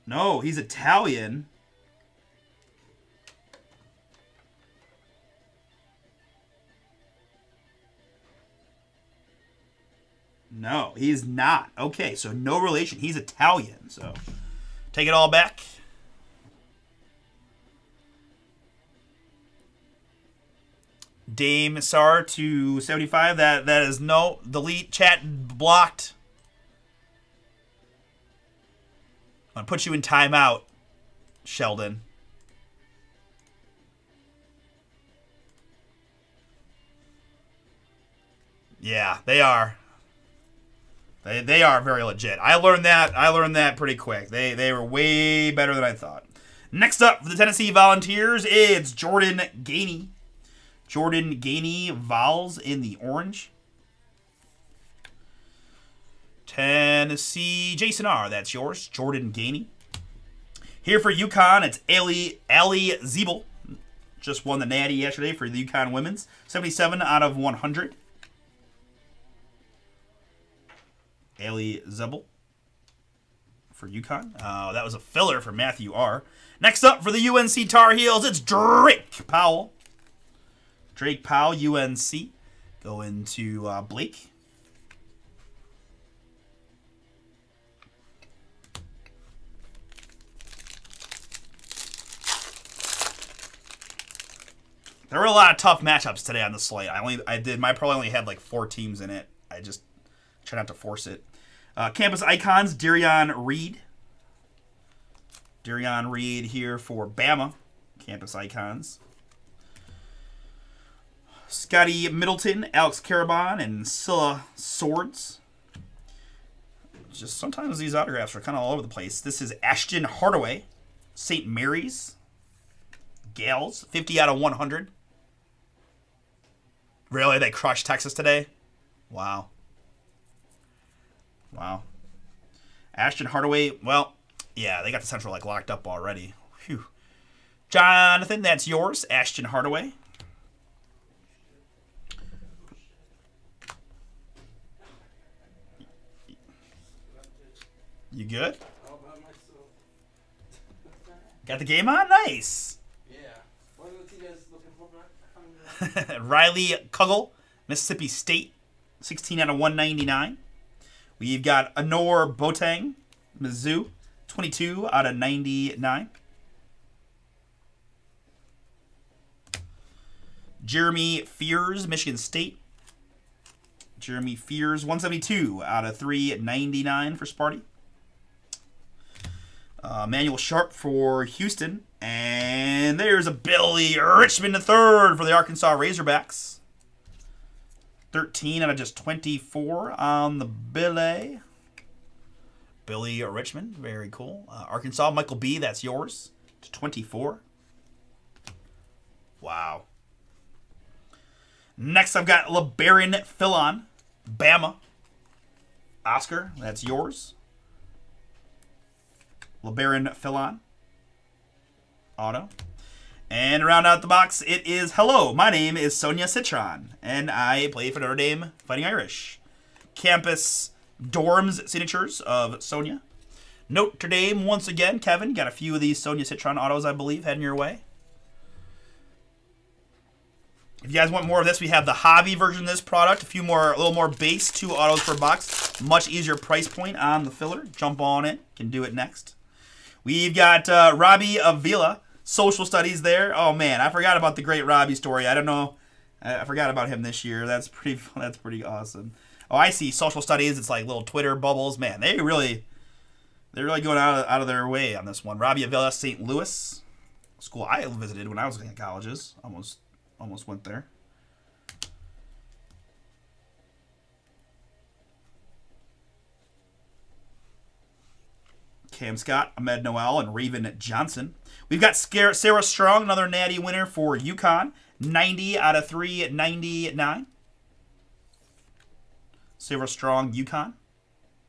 Speaker 1: No, he's Italian. No, he's not. Okay, so no relation. He's Italian, so take it all back. Dame Sarr to 75. That is no. Delete. Chat blocked. I'm going to put you in timeout, Sheldon. Yeah, they are. They are very legit. I learned that pretty quick. They were way better than I thought. Next up for the Tennessee Volunteers, it's Jordan Gainey. Jordan Gainey, Vols in the orange. Tennessee, Jason R., that's yours. Jordan Gainey. Here for UConn, it's Ali Zeeble. Just won the Natty yesterday for the UConn women's. 77 out of 100. Ali Zeeble for UConn. That was a filler for Matthew R. Next up for the UNC Tar Heels, it's Drake Powell. Drake Powell, UNC. Going to Blake. There were a lot of tough matchups today on the slate. My pro only had like 4 teams in it. I just try not to force it. Campus Icons, Darion Reed. Darion Reed here for Bama. Campus Icons. Scotty Middleton, Alex Carabon, and Scylla Swords. Just sometimes these autographs are kind of all over the place. This is Ashton Hardaway, St. Mary's. Gales, 50 out of 100. Really? They crushed Texas today? Wow. Wow. Ashton Hardaway, well, yeah, they got the Central like locked up already. Phew. Jonathan, that's yours. Ashton Hardaway. You good?
Speaker 3: All by myself.
Speaker 1: Got the game on? Nice.
Speaker 3: Yeah. What are you guys looking for?
Speaker 1: Riley Kuggle, Mississippi State, 16 out of 199. We've got Anor Boateng, Mizzou, 22 out of 99. Jeremy Fears, Michigan State. Jeremy Fears, 172 out of 399 for Sparty. Manuel Sharp for Houston. And there's a Billy Richmond III for the Arkansas Razorbacks. 13 out of just 24 on the Billy. Billy Richmond, very cool. Arkansas, Michael B., that's yours. To 24. Wow. Next, I've got LeBaron Philon, Bama. Oscar, that's yours. LeBaron Philon. Auto. And to round out the box, it is, hello, my name is Sonia Citron, and I play for Notre Dame Fighting Irish. Campus dorms signatures of Sonia. Notre Dame, once again, Kevin, got a few of these Sonia Citron autos, I believe, heading your way. If you guys want more of this, we have the hobby version of this product. A little more base, 2 autos per box. Much easier price point on the filler. Jump on it. Can do it next. We've got Robbie Avila, social studies there. Oh man, I forgot about the great Robbie story. I don't know. I forgot about him this year. That's pretty awesome. Oh, I see. Social studies. It's like little Twitter bubbles. Man, they're really going out of their way on this one. Robbie Avila, St. Louis, school I visited when I was in colleges. Almost went there. Cam Scott, Ahmed Noel, and Raven Johnson. We've got Sarah Strong, another natty winner for UConn. 90 out of 399. Sarah Strong, UConn.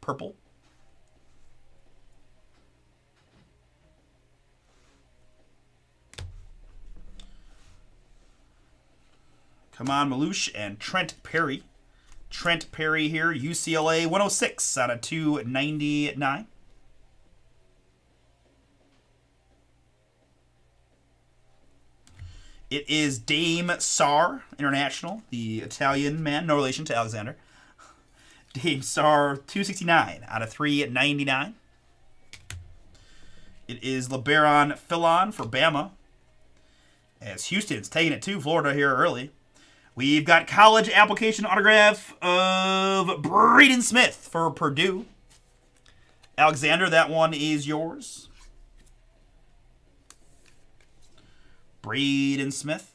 Speaker 1: Purple. Kaman Malouche and Trent Perry. Trent Perry here, UCLA, 106 out of 299. It is Dame Sarr International, the Italian man, no relation to Alexander. Dame Sarr, 269 out of 399. It is LeBaron Fillon for Bama. As Houston's taking it to Florida here early. We've got college application autograph of Braden Smith for Purdue. Alexander, that one is yours. Braden Smith.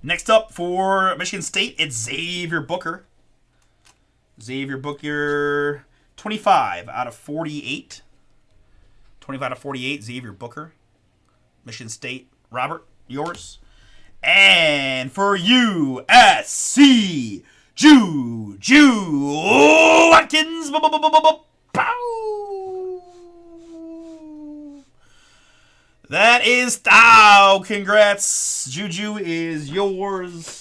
Speaker 1: Next up for Michigan State, it's Xavier Booker. Xavier Booker, 25 out of 48. 25 out of 48, Xavier Booker. Michigan State, Robert, yours. And for USC, Juju Watkins. That is Thou. Congrats. Juju is yours.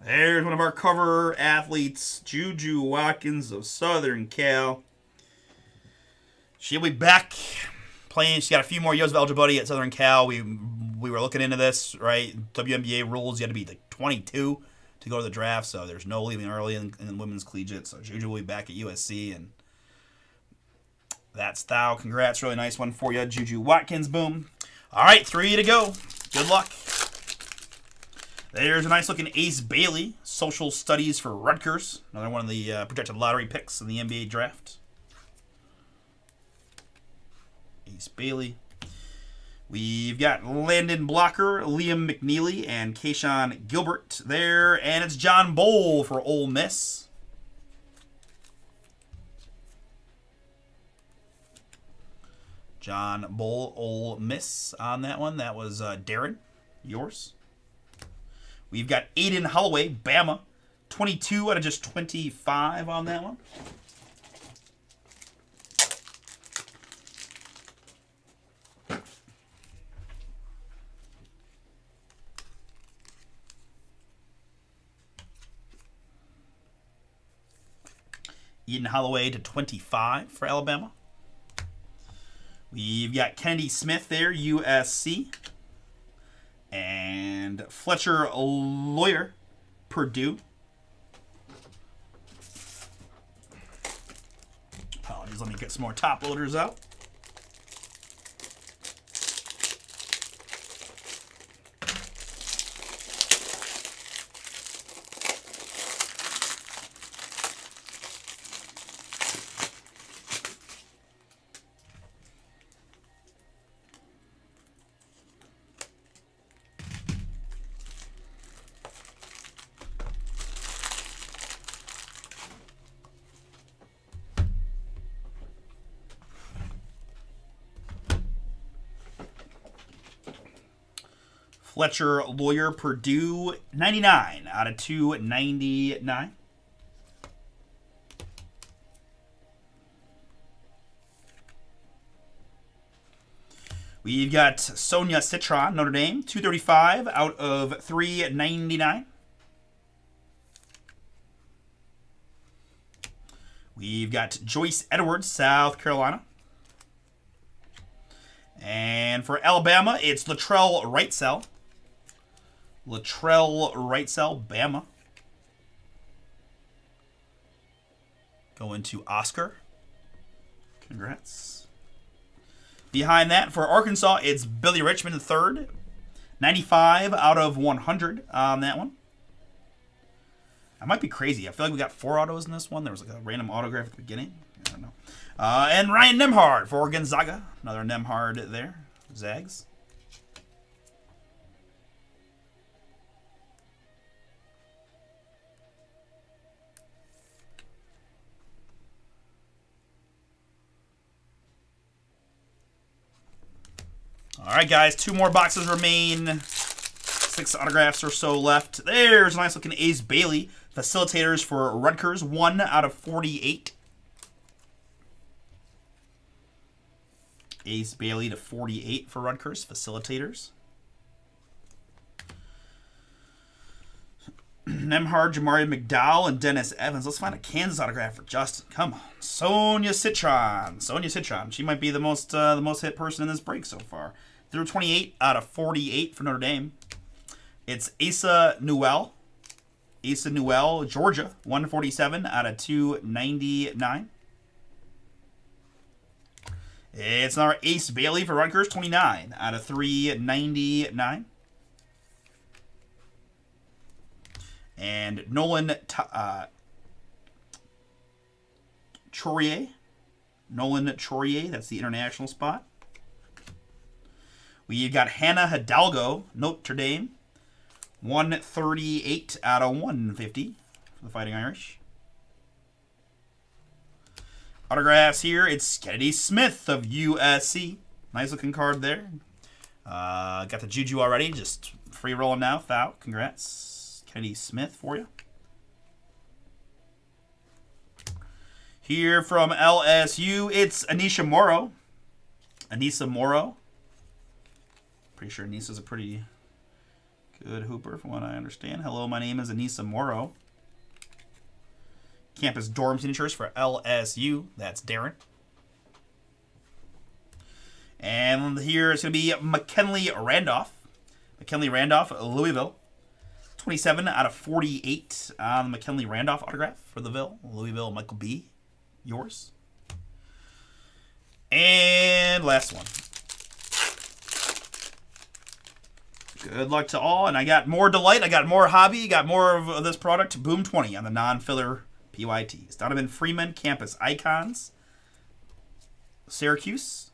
Speaker 1: There's one of our cover athletes, Juju Watkins of Southern Cal. She'll be back playing. She's got a few more years of eligibility at Southern Cal. We were looking into this, right? WNBA rules, you had to be like 22 to go to the draft, so there's no leaving early in women's collegiate. So Juju will be back at USC, and that's Thou. Congrats. Really nice one for you, Juju Watkins. Boom. All right, 3 to go. Good luck. There's a nice looking Ace Bailey, social studies for Rutgers. Another one of the projected lottery picks in the NBA draft. Ace Bailey. We've got Landon Blocker, Liam McNeely, and Kayshawn Gilbert there. And it's John Bowl for Ole Miss. John Bowl, Ole Miss on that one. That was Darren, yours. We've got Aiden Holloway, Bama. 22 out of just 25 on that one. Eden Holloway to 25 for Alabama. We've got Kennedy Smith there, USC. And Fletcher Lawyer, Purdue. Apologies, let me get some more top loaders out. Fletcher Lawyer Purdue 99 out of 299. We've got Sonia Citron, Notre Dame, 235 out of 399. We've got Joyce Edwards, South Carolina. And for Alabama, it's Latrell Wrightsell. Latrell Wrightsell, Bama. Going to Oscar. Congrats. Behind that, for Arkansas, it's Billy Richmond III. 95 out of 100 on that one. I might be crazy. I feel like we got 4 autos in this one. There was like a random autograph at the beginning. I don't know. And Ryan Nemhard for Gonzaga. Another Nemhard there. Zags. All right, guys. 2 more boxes remain. 6 autographs or so left. There's a nice looking Ace Bailey. Facilitators for Rutgers. 1 out of 48. Ace Bailey to 48 for Rutgers. Facilitators. Nemhard, Jamari McDowell, and Dennis Evans. Let's find a Kansas autograph for Justin. Come on. Sonia Citron. Sonia Citron. She might be the most hit person in this break so far. Through 28 out of 48 for Notre Dame. It's Asa Newell. Asa Newell, Georgia. 147 out of 299. It's another Ace Bailey for Rutgers. 29 out of 399. And Nolan Chaurier. Nolan Chaurier, that's the international spot. We've got Hannah Hidalgo, Notre Dame. 138 out of 150 for the Fighting Irish. Autographs here, it's Kennedy Smith of USC. Nice looking card there. Got the Juju already, just free rolling now. Foul, congrats. Kennedy Smith for you. Here from LSU, it's Anisha Morrow. Anissa Morrow. Pretty sure Anissa's a pretty good hooper from what I understand. Hello, my name is Anissa Morrow. Campus dorm signatures for LSU. That's Darren. And here it's going to be McKinley Randolph. McKinley Randolph, Louisville. 27 out of 48 on the McKinley Randolph autograph for the Ville. Louisville, Michael B. Yours. And last one. Good luck to all. And I got more delight. I got more hobby. Got more of this product. Boom 20 on the non-filler PYTs. Donovan Freeman, Campus Icons. Syracuse.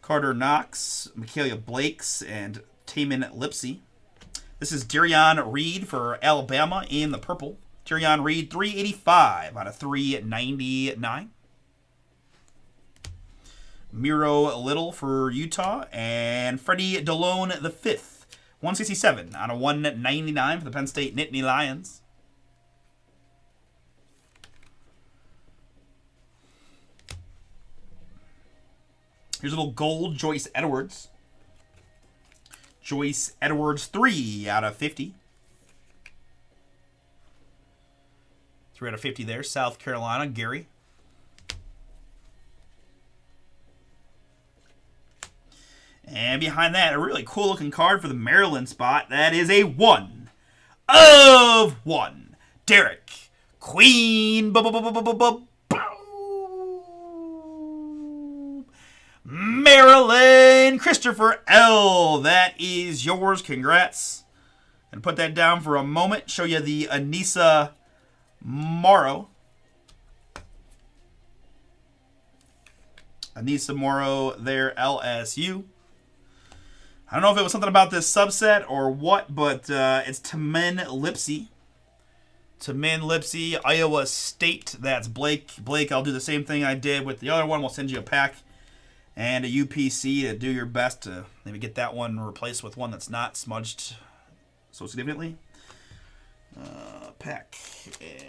Speaker 1: Carter Knox, Michaela Blakes, and Taman Lipsey. This is Darion Reed for Alabama in the purple. Darion Reed, 385 out of 399. Miro Little for Utah. And Freddie DeLone the 5th, 167 out of 199 for the Penn State Nittany Lions. Here's a little gold Joyce Edwards. Joyce Edwards, 3 out of 50. 3 out of 50 there. South Carolina, Gary. And behind that, a really cool looking card for the Maryland spot. That is a 1 of 1. Derek Queen. Maryland, Christopher L. That is yours. Congrats. And put that down for a moment. Show you the Anissa Morrow. Anissa Morrow there, LSU. I don't know if it was something about this subset or what, but it's Taman Lipsey. Taman Lipsey, Iowa State. That's Blake. Blake, I'll do the same thing I did with the other one. We'll send you a pack and a UPC to do your best to maybe get that one replaced with one that's not smudged so significantly. Pack and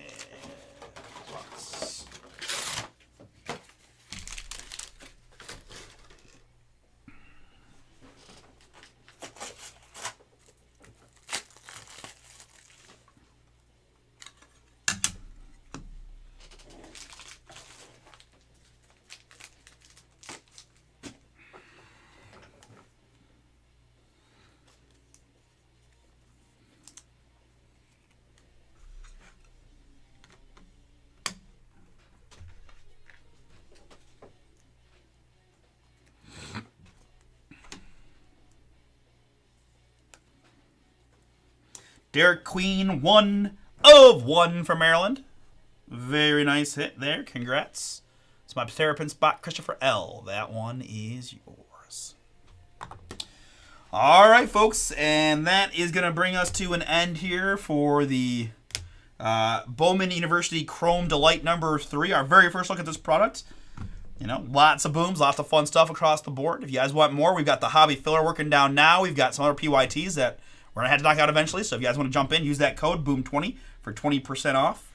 Speaker 1: box. Derek Queen, 1 of 1 for Maryland. Very nice hit there. Congrats. It's my Terrapin spot, Christopher L. That one is yours. All right, folks. And that is going to bring us to an end here for the Bowman University Chrome Delight number 3. Our very first look at this product. You know, lots of booms, lots of fun stuff across the board. If you guys want more, we've got the hobby filler working down now. We've got some other PYTs that we're going to have to knock out eventually. So if you guys want to jump in, use that code, BOOM20, for 20% off.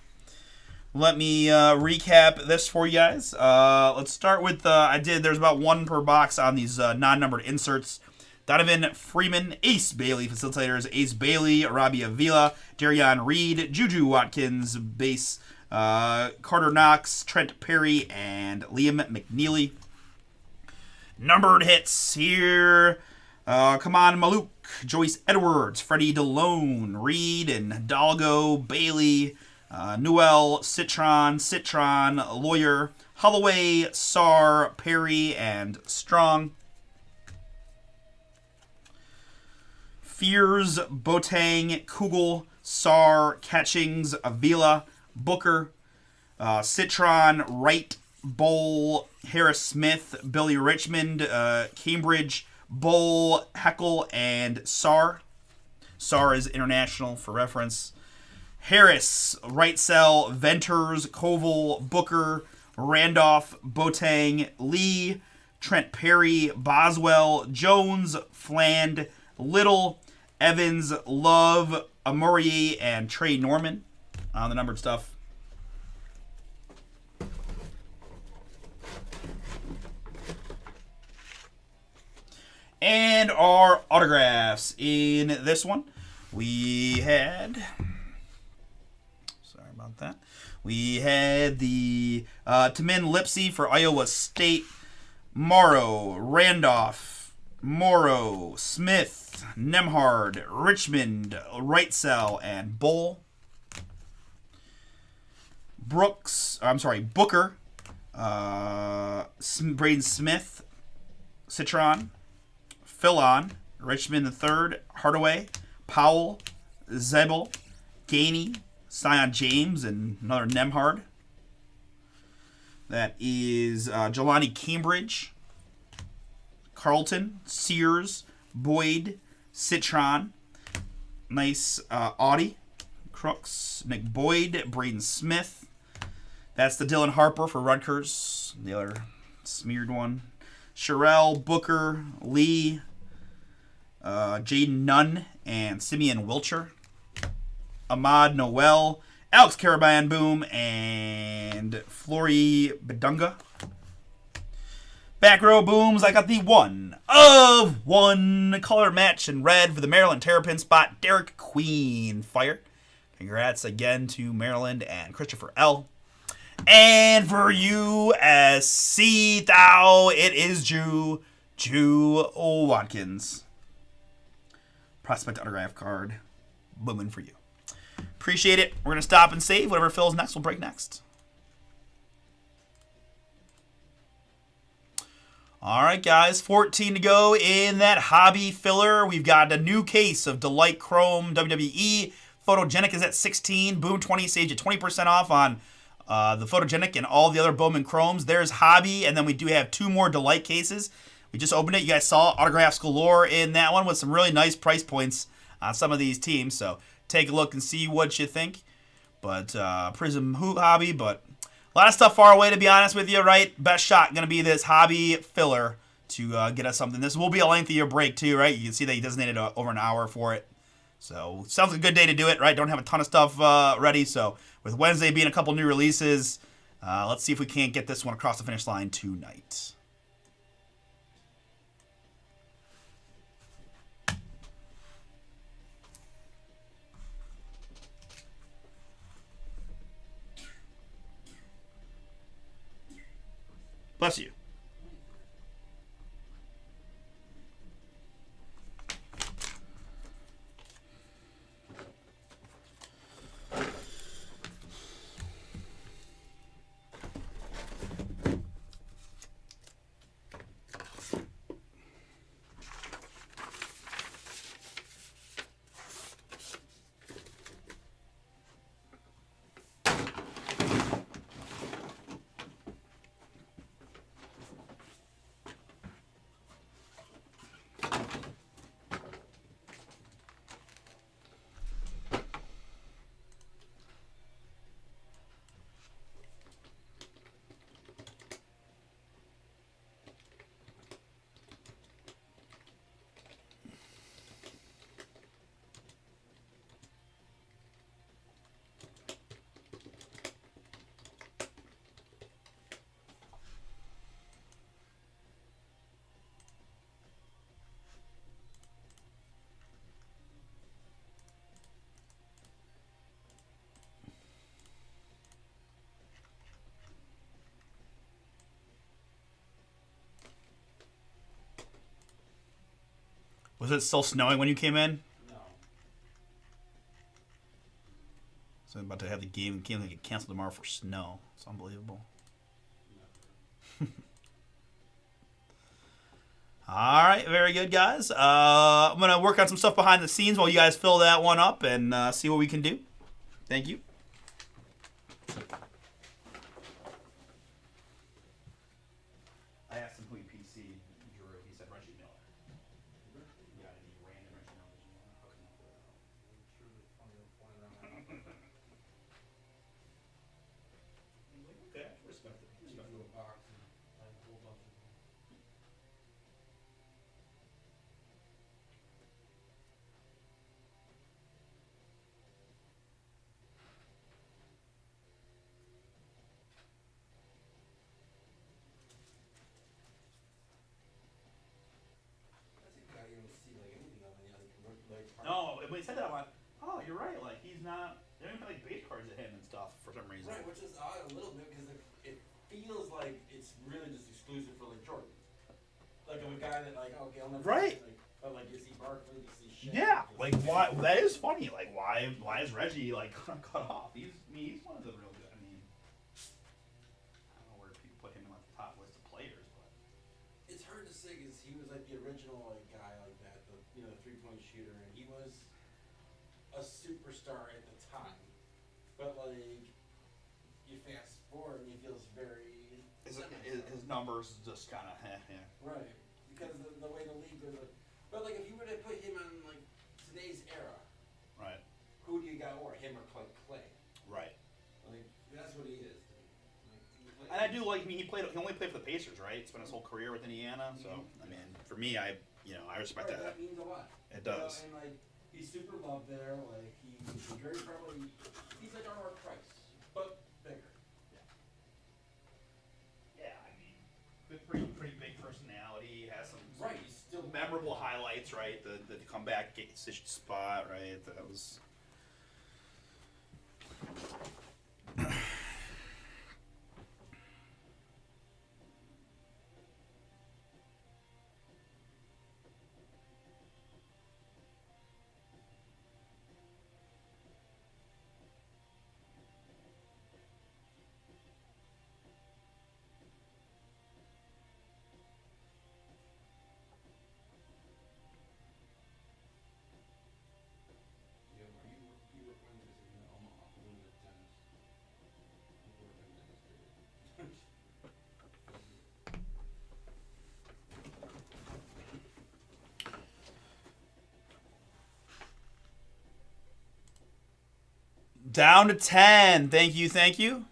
Speaker 1: Let me recap this for you guys. Let's start with, there's about 1 per box on these non-numbered inserts. Donovan Freeman, Ace Bailey facilitators, Ace Bailey, Arabia Vila, Darion Reed, Juju Watkins, base, Carter Knox, Trent Perry, and Liam McNeely. Numbered hits here. Come on, Maluk, Joyce Edwards, Freddie DeLone, Reed, and Hidalgo, Bailey, Newell, Citron, Lawyer, Holloway, Sar, Perry, and Strong. Fears, Botang, Kugel, Sar, Catchings, Avila, Booker, Citron, Wright, Bowl, Harris Smith, Billy Richmond, Cambridge, Bowl, Heckle, and Sar. Sar is international for reference. Harris, Wrightsell, Venters, Koval, Booker, Randolph, Botang, Lee, Trent Perry, Boswell, Jones, Fland, Little, Evans, Love, Amurier, and Trey Norman on the numbered stuff. And our autographs in this one, we had, sorry about that, we had the Tamin Lipsy for Iowa State, Morrow, Randolph, Morrow, Smith, Nemhard, Richmond, Wrightsell, and Bull. Booker, Braden Smith, Citron, Philon, Richmond III, Hardaway, Powell, Zebel, Gainey, Sion James, and another Nemhard. That is Jelani Cambridge, Carlton, Sears, Boyd, Citron, nice Audie, Crooks, Nick Boyd, Braden Smith. That's the Dylan Harper for Rutgers, the other smeared one. Sherelle, Booker, Lee, Jaden Nunn, and Simeon Wilcher. Ahmad Noel, Alex Caraban Boom, and Flory Bedunga. Back row booms, I got the 1 of 1 color match in red for the Maryland Terrapin spot, Derek Queen Fire. Congrats again to Maryland and Christopher L. And for USC, thou, it is Jew Watkins. Prospect autograph card. Booming for you. Appreciate it. We're going to stop and save. Whatever fills next, we'll break next. All right, guys. 14 to go in that hobby filler. We've got a new case of Delight Chrome WWE. Photogenic is at 16. Boom 20 saves you 20% off on the Photogenic and all the other Bowman Chromes. There's hobby, and then we do have 2 more Delight cases. We just opened it. You guys saw autographs galore in that one with some really nice price points on some of these teams. So take a look and see what you think. But Prism Hoop Hobby. But A lot of stuff far away, to be honest with you, right? Best shot going to be this hobby filler to get us something. This will be a lengthier break, too, right? You can see that he designated over an hour for it. So, sounds like a good day to do it, right? Don't have a ton of stuff ready. So, with Wednesday being a couple new releases, let's see if we can't get this one across the finish line tonight. Bless you. Was it still snowing when you came in?
Speaker 3: No.
Speaker 1: So I'm about to have the game get canceled tomorrow for snow. It's unbelievable. All right, very good, guys. I'm going to work on some stuff behind the scenes while you guys fill that one up and see what we can do. Thank you. I asked him who he PC drew. He said Reggie Miller. Yeah, and he ran in Reggie Miller. Okay, respect it. Respect it. No, when he said that, I'm like, oh, you're right. Like, he's not. They don't even have like base cards at him and stuff for some reason.
Speaker 3: Right, which is odd a little bit because it feels like it's really just exclusive for like Jordan. Like of a guy that like okay, I'll never
Speaker 1: Right.
Speaker 3: Like, but like you see Barkley, you see Shaq.
Speaker 1: Yeah, like why? That is funny. Like why is Reggie like cut off? He's one of the real good. I mean, I don't know where people put him in like the top list of players, but
Speaker 3: It's hard to say because he was like the original like guy like that, the 3-point shooter, and he was a superstar at the time. But like you fast forward and he feels very
Speaker 1: his numbers just kind of
Speaker 3: right because the way the league was. But like if you were to put him on like today's era,
Speaker 1: right,
Speaker 3: who do you got more, him or Clay?
Speaker 1: right.
Speaker 3: Like that's what he is.
Speaker 1: And I do like. I mean, he only played for the Pacers, right? Spent his whole career with Indiana. So I mean, for me, I respect
Speaker 3: Right,
Speaker 1: that.
Speaker 3: that means a lot.
Speaker 1: It does.
Speaker 3: And like he's super loved there. Like he's very probably he's like our Price, but bigger.
Speaker 1: Yeah, I mean, pretty big personality. Has some
Speaker 3: Right, he's still
Speaker 1: memorable highlights, right? The comeback decision spot, right? That was. Down to 10. Thank you.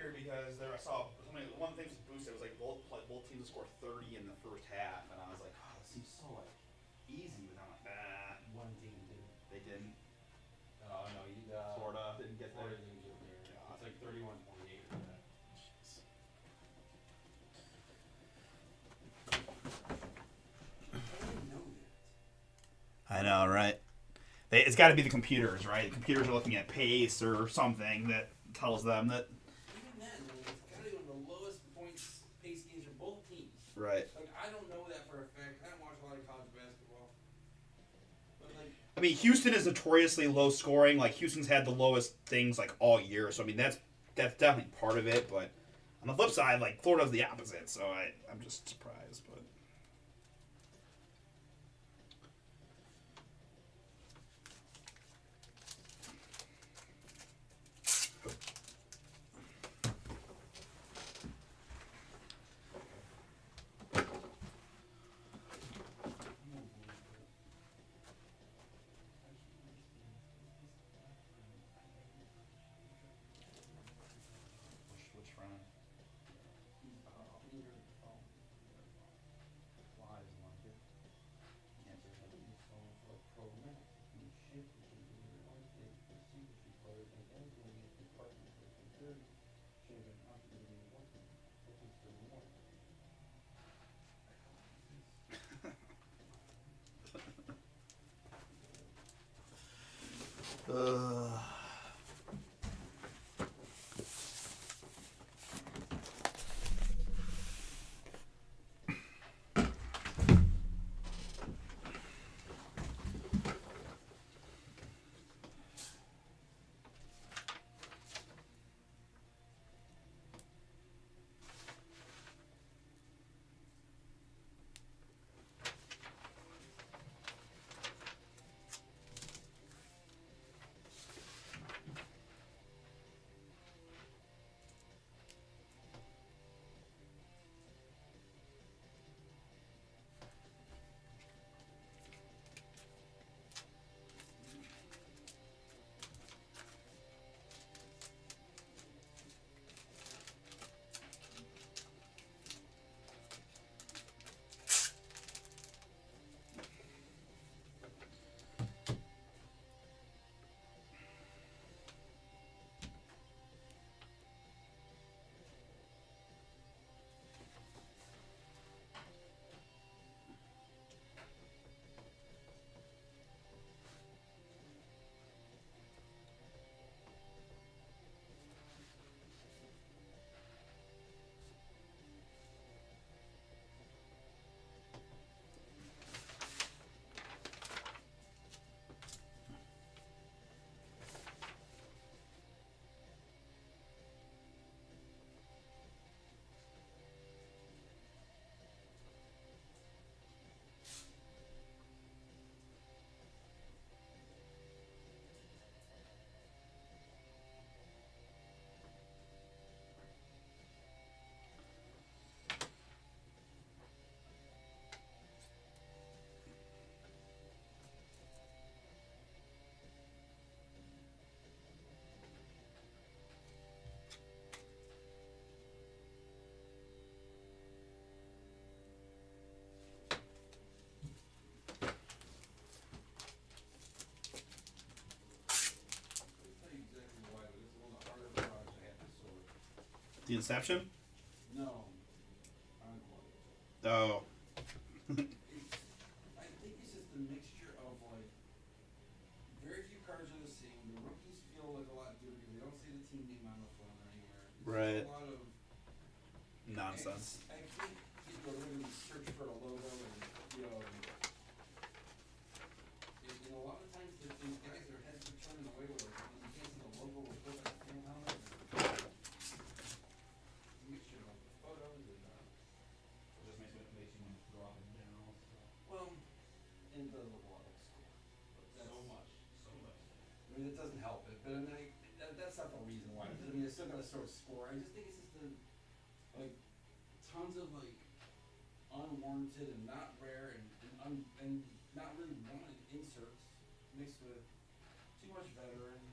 Speaker 1: weird because I saw one thing was boosted. It was like both teams would score 30 in the first half, and I was like, oh, this seems so like easy. But I'm like, nah,
Speaker 3: One team did.
Speaker 1: they didn't.
Speaker 3: Oh no, you
Speaker 1: Florida didn't get there.
Speaker 3: Florida didn't get there. It's like 31-28 or that. I didn't know that.
Speaker 1: I know, right? It's got to be the computers, right? The computers are looking at pace or something that tells them that.
Speaker 3: Even then, it's got to be one of the lowest points pace games for both teams.
Speaker 1: Right.
Speaker 3: Like I don't know that for a fact. I don't watch a lot of college basketball. But like,
Speaker 1: I mean, Houston is notoriously low scoring. Like Houston's had the lowest things like all year, so I mean that's definitely part of it. But on the flip side, like Florida's the opposite, so I'm just surprised. But which round? Why doesn't like it? Can't do it. The Inception?
Speaker 3: no, Encore.
Speaker 1: Oh.
Speaker 3: I think it's just a mixture of like very few cards are the same. The rookies feel like a lot different because they don't say the team name on the phone or anywhere. It's
Speaker 1: Right.
Speaker 3: just a lot of
Speaker 1: Nonsense.
Speaker 3: I think people are going to search for a logo and a lot of times these guys their heads are turning away with like you can't see the logo or put like a fan on it. Mixture of photos and
Speaker 1: It just makes you want to throw up in general. So.
Speaker 3: well, and it does look a lot like school. But
Speaker 2: So much.
Speaker 3: I mean, it doesn't help it, but I mean, that's not the reason why. Because, I mean, it's still got to sort of score. I just think it's just like tons of like unwarranted and not rare and not really wanted inserts mixed with too much veteran.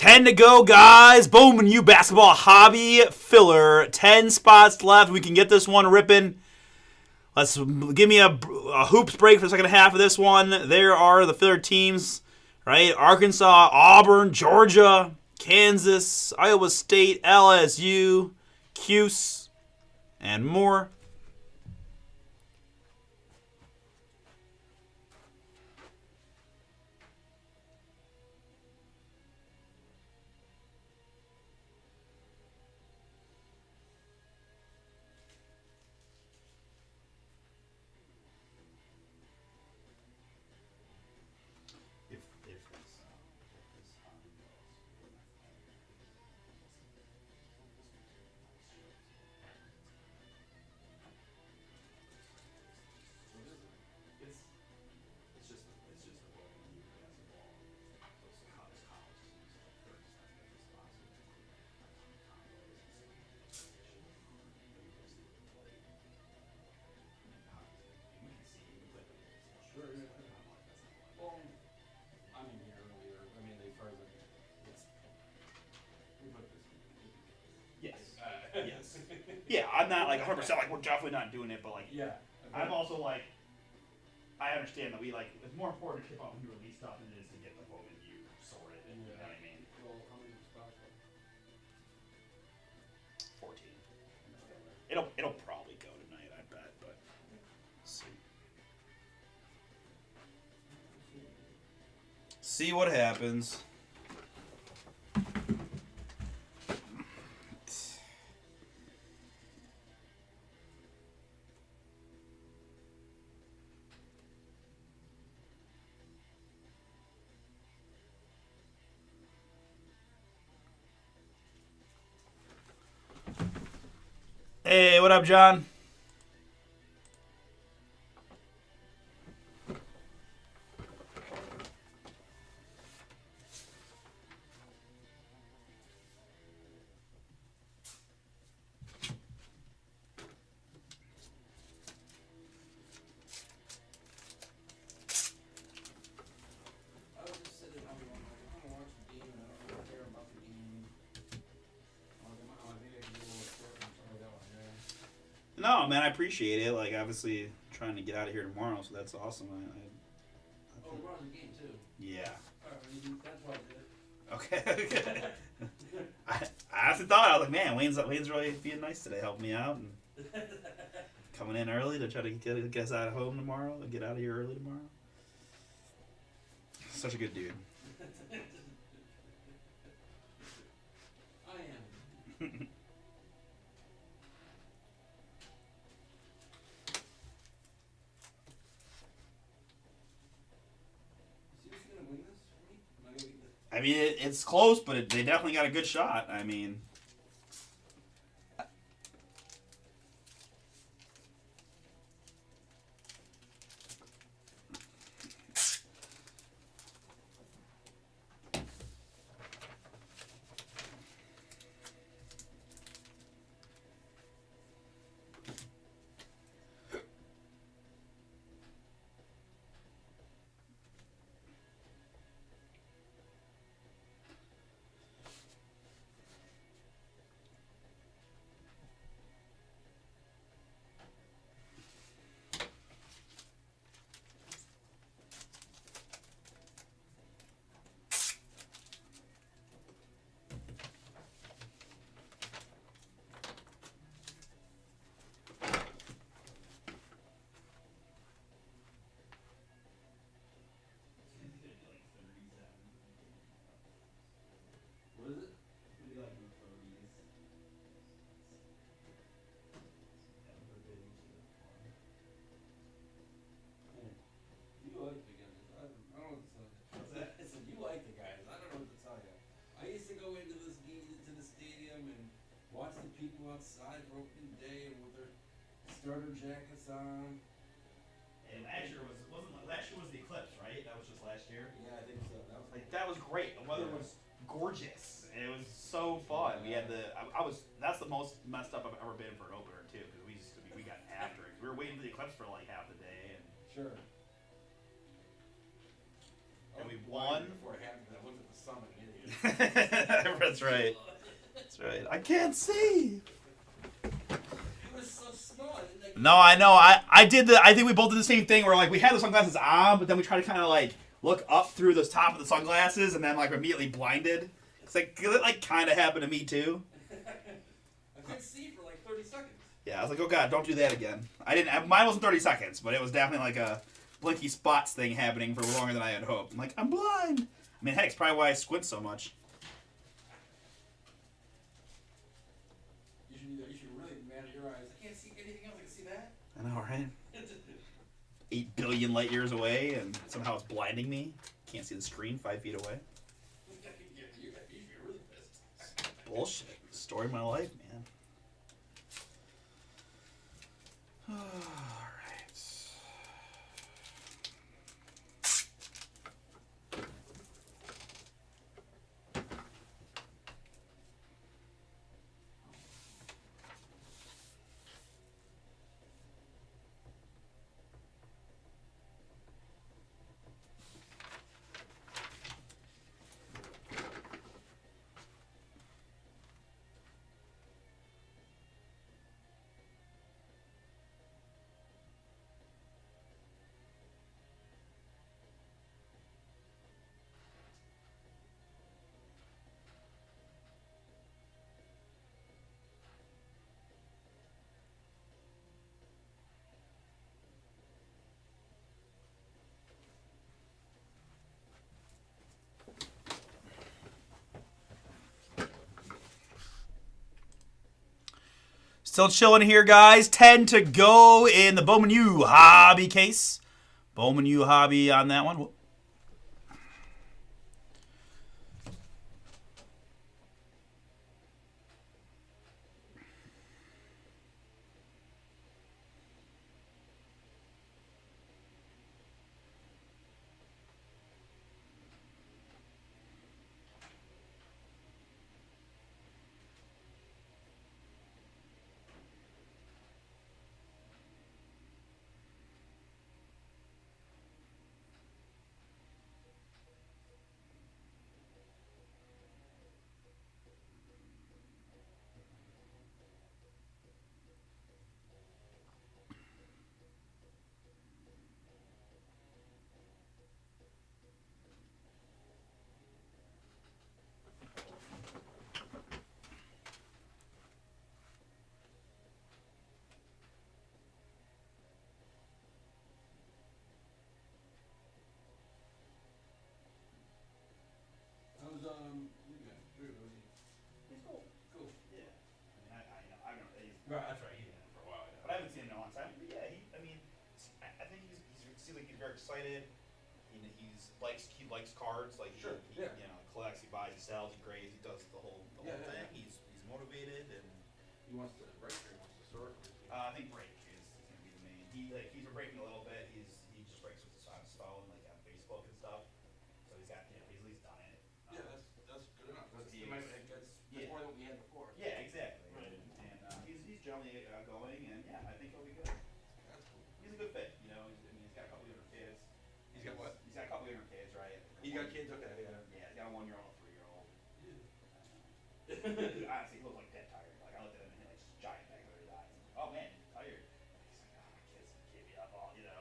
Speaker 1: 10 to go, guys. Bowman U basketball hobby filler. 10 spots left. We can get this one ripping. Let's give me a hoops break for the second half of this one. There are the filler teams, right? Arkansas, Auburn, Georgia, Kansas, Iowa State, LSU, Cuse, and more.
Speaker 3: Sure, yeah. Well, I mean, here earlier, I mean, they further, it's, we put this.
Speaker 1: Yes. Yes. Yeah, I'm not like 100% like we're definitely not doing it, but like
Speaker 3: Yeah.
Speaker 1: I'm also like I understand that we like it's more important to keep up when you release stuff than it is to get the Bowman U sorted. You know what I mean?
Speaker 3: Well, how many spots?
Speaker 1: 14. It'll probably go tonight, I bet, but let's see what happens. Hey, what up, John?
Speaker 3: I was just sitting home going, I don't watch the game, and I don't really care about the game. I think I can do a little short and something like that one, yeah.
Speaker 1: No, man, I appreciate it. Like, obviously, trying to get out of here tomorrow, so that's awesome.
Speaker 3: Oh, we're on the game too.
Speaker 1: Yeah.
Speaker 3: Alright, that's why I did it.
Speaker 1: Okay. I honestly thought I was like, man, Wayne's really being nice today, helping me out and coming in early to try to get us out of home tomorrow, and get out of here early tomorrow. Such a good dude.
Speaker 3: I am. Is he gonna win this for me? Am I gonna get the...
Speaker 1: I mean, it's close, but they definitely got a good shot. I mean,
Speaker 3: What is it? You like the guys. I don't know what to tell you.
Speaker 1: What's that?
Speaker 3: I said, you like the guys. I don't know what to tell you. I used to go into the stadium and watch the people outside for opening day and with their starter jackets on.
Speaker 1: and last year was the eclipse, right? That was just last year.
Speaker 3: Yeah, I think so.
Speaker 1: That was great. The weather was gorgeous. It was so fun. We had that's the most messed up I've ever been for an opener too, because we got after it. We were waiting for the eclipse for like half the day, and
Speaker 3: Sure.
Speaker 1: And we
Speaker 3: Why
Speaker 1: won.
Speaker 3: before it happened. I looked at the summit, idiot.
Speaker 1: That's right. That's right. I can't see.
Speaker 3: It was so small. I didn't, like,
Speaker 1: No, I know. I did the. I think we both did the same thing. Where like we had the sunglasses on, but then we tried to kind of like look up through the top of the sunglasses, and then like immediately blinded. It's like it like kind of happened to me too.
Speaker 3: I couldn't see for like 30 seconds.
Speaker 1: Yeah, I was like, oh god, don't do that again. I didn't. Mine wasn't 30 seconds, but it was definitely like a blinky spots thing happening for longer than I had hoped. I'm like, I'm blind. I mean, heck, it's probably why I squint so much.
Speaker 3: You should really manage your eyes. I can't see anything else. I can see that.
Speaker 1: I know, right? 8 billion light years away, and somehow it's blinding me. Can't see the screen 5 feet away.
Speaker 3: You should be really pissed.
Speaker 1: Bullshit. Story of my life, man. All right. Still chilling here, guys. 10 to go in the Bowman U Hobby case. Bowman U Hobby on that one.
Speaker 3: How's you guys? Drew, how was he?
Speaker 1: He's cool.
Speaker 3: Cool.
Speaker 1: Yeah. I know. I've known he's.
Speaker 3: Right, that's right. He's been in for a while.
Speaker 1: But I haven't seen him in a long time. But yeah, I think he seems like he's very excited. He likes cards. Like
Speaker 3: Sure,
Speaker 1: he
Speaker 3: yeah.
Speaker 1: collects, he buys, he sells, he grades, he does the whole
Speaker 3: Yeah,
Speaker 1: thing.
Speaker 3: yeah.
Speaker 1: He's motivated and
Speaker 3: He wants to break or he wants to sort.
Speaker 1: I think break is gonna be the main. He's been breaking a little bit. He just breaks with on his phone, like on Facebook and stuff. So he's got he's at least done it.
Speaker 3: Yeah, that's good enough. That's
Speaker 1: He
Speaker 3: more
Speaker 1: is-
Speaker 3: than what we had before.
Speaker 1: Yeah, exactly.
Speaker 3: Right.
Speaker 1: And he's generally going, and yeah, I think he'll be good.
Speaker 3: That's cool.
Speaker 1: He's a good fit. He's got a couple younger kids.
Speaker 3: He's got what?
Speaker 1: He's got a couple younger kids, right?
Speaker 3: He's got kids, okay, yeah.
Speaker 1: Yeah, he's got a 1-year-old and a 3-year-old.
Speaker 3: Yeah.
Speaker 1: Honestly, he looks like dead tired. Like I looked at him and he had like just giant bags under his eyes. I'm like, oh man, he's tired. He's like, oh, my kids keep me up all, Yeah,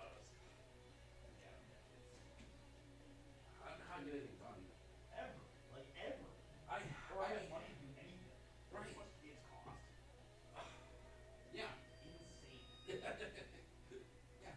Speaker 3: How to get anything done?
Speaker 1: ever, like ever.
Speaker 3: I
Speaker 1: Or I have money to do anything.
Speaker 3: Right.
Speaker 1: How much kids cost?
Speaker 3: Yeah.
Speaker 1: Insane.
Speaker 3: Yeah.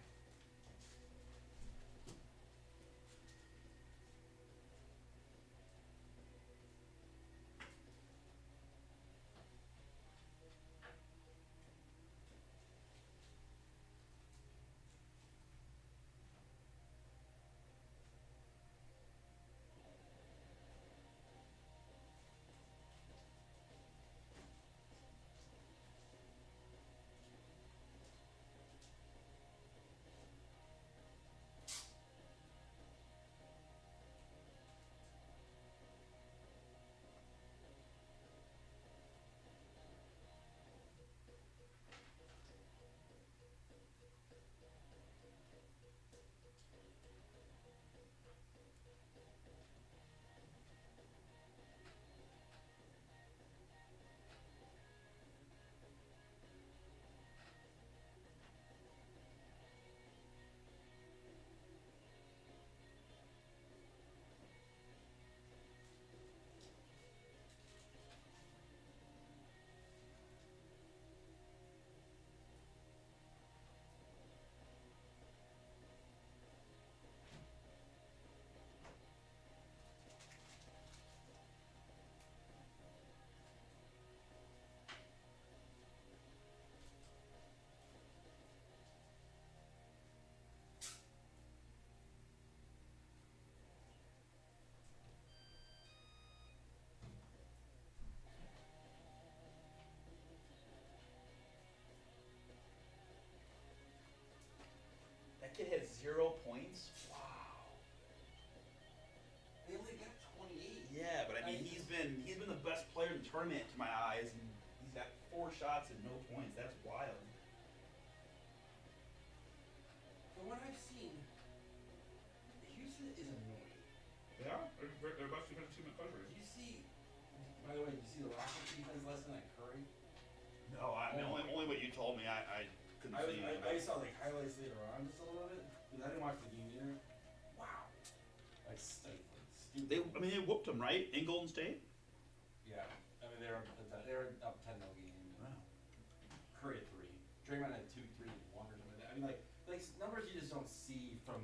Speaker 1: That kid had 0 points. Wow.
Speaker 3: They only got 28.
Speaker 1: Yeah, but I mean, he's been the best player in the tournament to my eyes, and he's got 4 shots and no points. That's wild.
Speaker 3: From what I've seen, Houston is annoying.
Speaker 1: They are. They're about to team in country.
Speaker 3: Do you see? By the way, did you see the Rockets defense last night, Curry?
Speaker 1: No, I mean, only what you told me. I couldn't see.
Speaker 3: I saw like highlights later on just a little bit. Because I didn't watch the game either. Wow. Like stupid.
Speaker 1: They whooped them, right? In Golden State.
Speaker 3: Yeah. I mean, they were up 10-0 game.
Speaker 1: Wow.
Speaker 3: Curry at 3. Draymond had 2, 3, 1 or something like that. I mean, like numbers you just don't see from.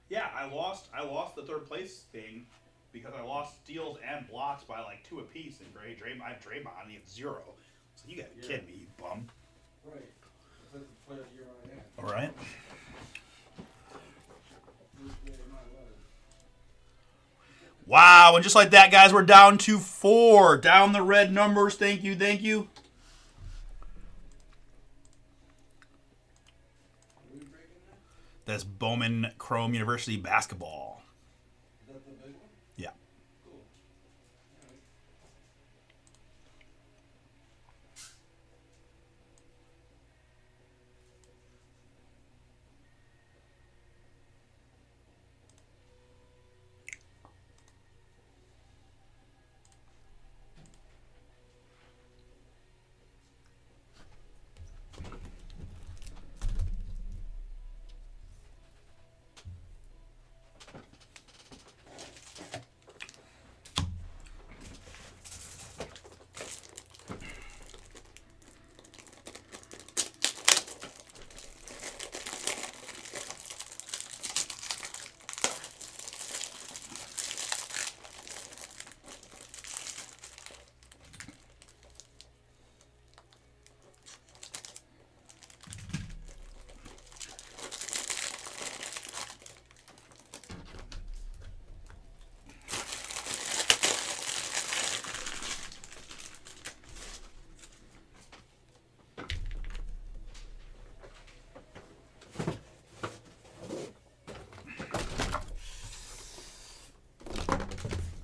Speaker 1: Yeah, I lost the third place thing because I lost steals and blocks by like 2 apiece. And I have Draymond, and he had 0. So you gotta be kidding me, you bum.
Speaker 3: Right. That's the player of the year on that.
Speaker 1: All right. Wow, and just like that, guys, we're down to 4. Down the red numbers. Thank you, thank you. That's Bowman Chrome University basketball.
Speaker 3: Is that the big one?
Speaker 1: Yeah.
Speaker 3: Cool.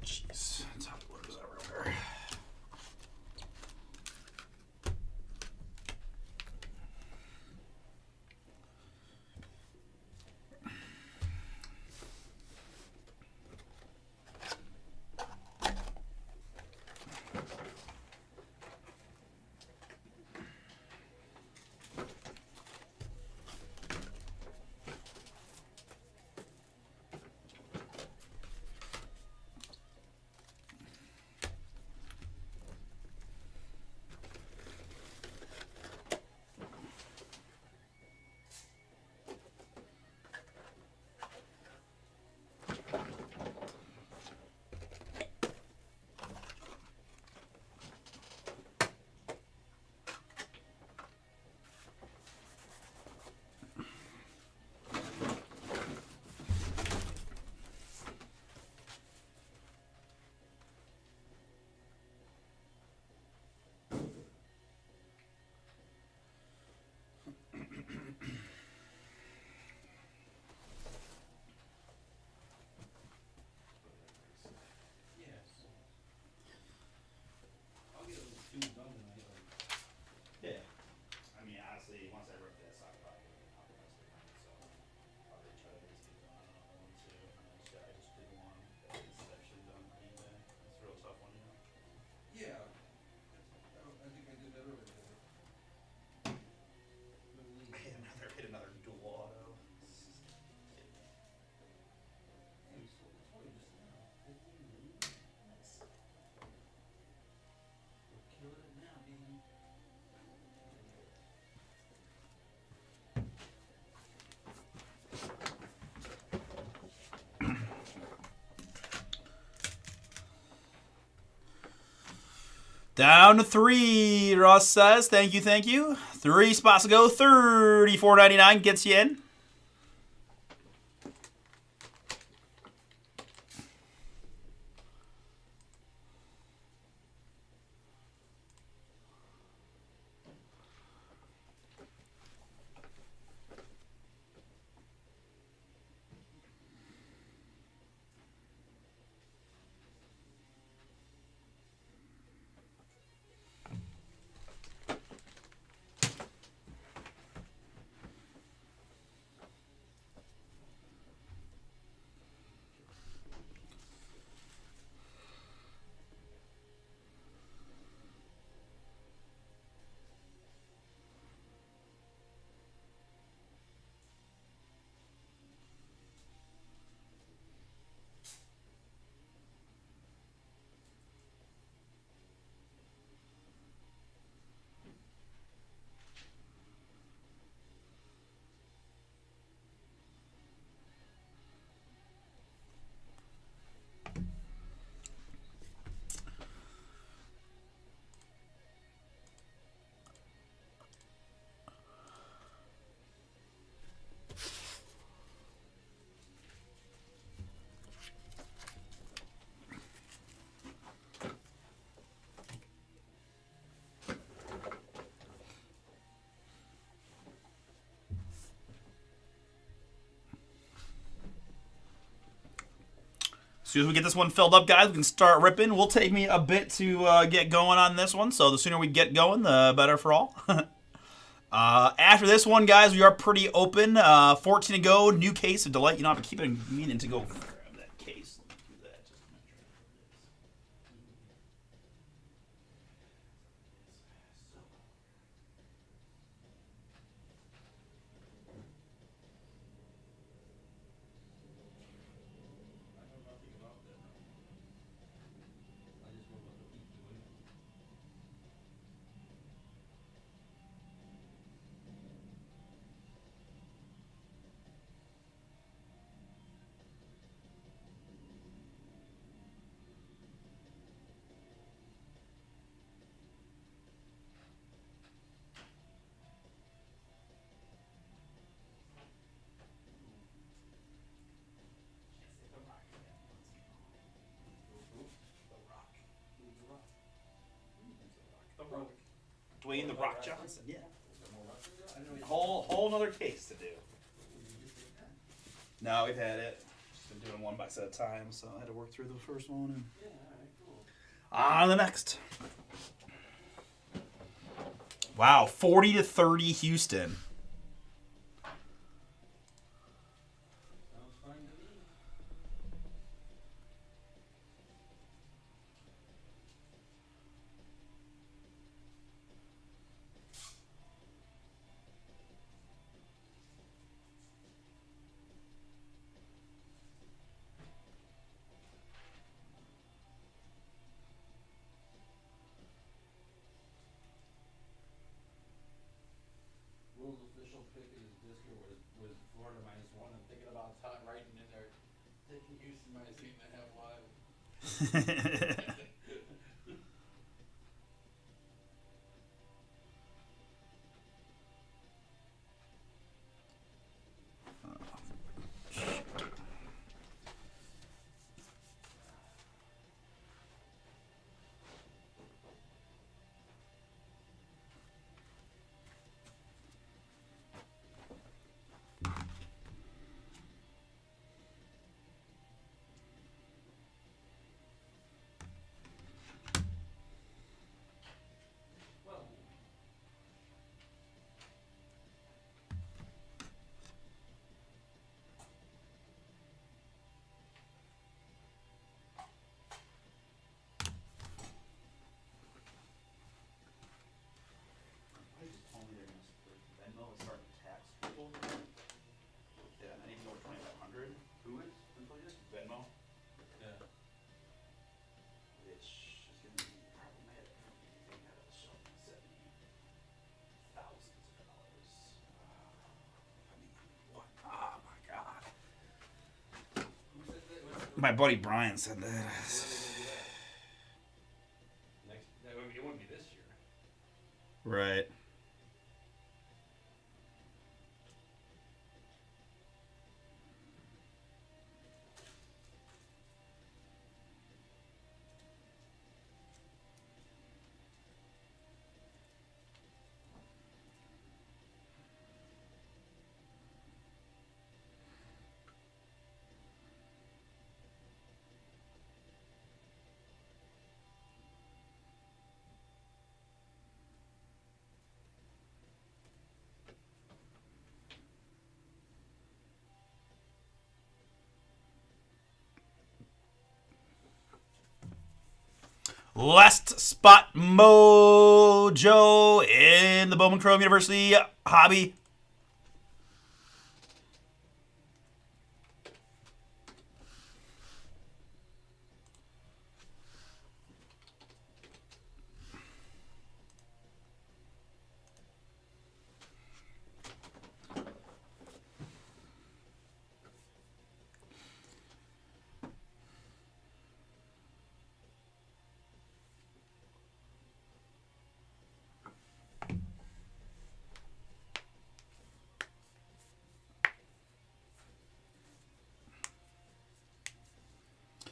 Speaker 1: Jeez, that's how it looks everywhere.
Speaker 3: Yes. I'll get those 2 done tonight.
Speaker 1: Yeah. I mean, honestly, once I rip this, I'll probably get an optimized tonight, so I'll really try to get these done on one too. I just did one that is actually done on eBay. It's a real tough one, you know.
Speaker 3: Yeah. I think I did that earlier.
Speaker 1: Hit another dual auto.
Speaker 3: Hey, we sold the toy just now. 15 million? Nice. We're killing it now, baby.
Speaker 1: Down to 3, Ross says. Thank you, thank you. 3 spots to go. $34.99 gets you in. soon as we get this one filled up, guys, we can start ripping. Will take me a bit to get going on this one, so the sooner we get going, the better for all. After this one, guys, we are pretty open. 14 to go. New case of Delight. You know, I've been keeping meaning to go grab that case. Let me do that. Just to make sure
Speaker 3: I know nothing about that. I just know what the people doing.
Speaker 1: The Rock. Dwayne The Rock Johnson. Yeah.
Speaker 3: I know you.
Speaker 1: Whole another case to do. No, we've had it. Just been doing one box at a time, so I had to work through the first one and
Speaker 3: Yeah, alright, cool.
Speaker 1: on to the next. Wow, 40 to 30 Houston.
Speaker 3: Sounds fine to me. Will's official pick of his district was Florida -1. I'm thinking about writing in there, taking Houston -8.5 live. Well,
Speaker 1: Venmo is starting to tax people. Yeah, and even over 2,500. Who is? Venmo.
Speaker 3: yeah.
Speaker 1: Which is going to be problematic for anything out of thousands of dollars. I mean, what? Oh my God.
Speaker 3: Who said that?
Speaker 1: My buddy Brian said that.
Speaker 3: When are they gonna do that? It wouldn't be this year.
Speaker 1: Right. Last spot mojo in the Bowman Chrome University hobby.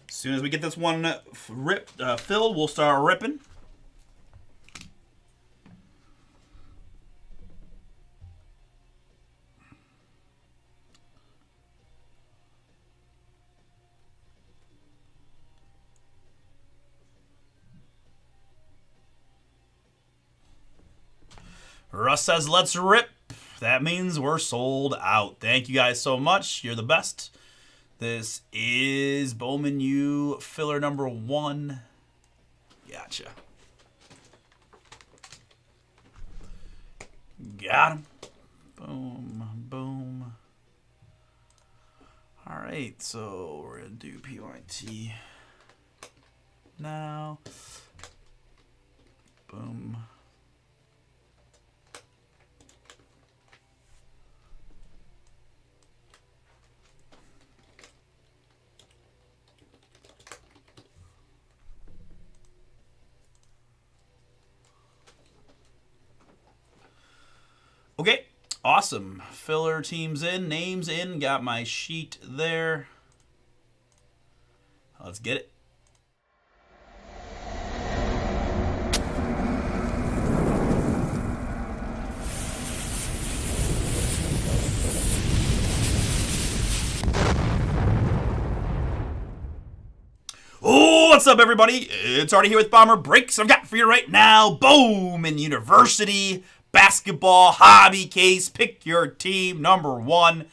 Speaker 1: As soon as we get this one filled, we'll start ripping. Russ says, let's rip. That means we're sold out. Thank you guys so much. You're the best. This is Bowman U filler number 1. Gotcha. Got him. Boom, boom. All right, so we're going to do PYT now. Boom. Okay, awesome. Filler teams in, names in, got my sheet there. Let's get it. Oh, what's up, everybody? It's Artie here with BomberBreaks. I've got for you right now Bowman University basketball hobby case. Pick your team number 1.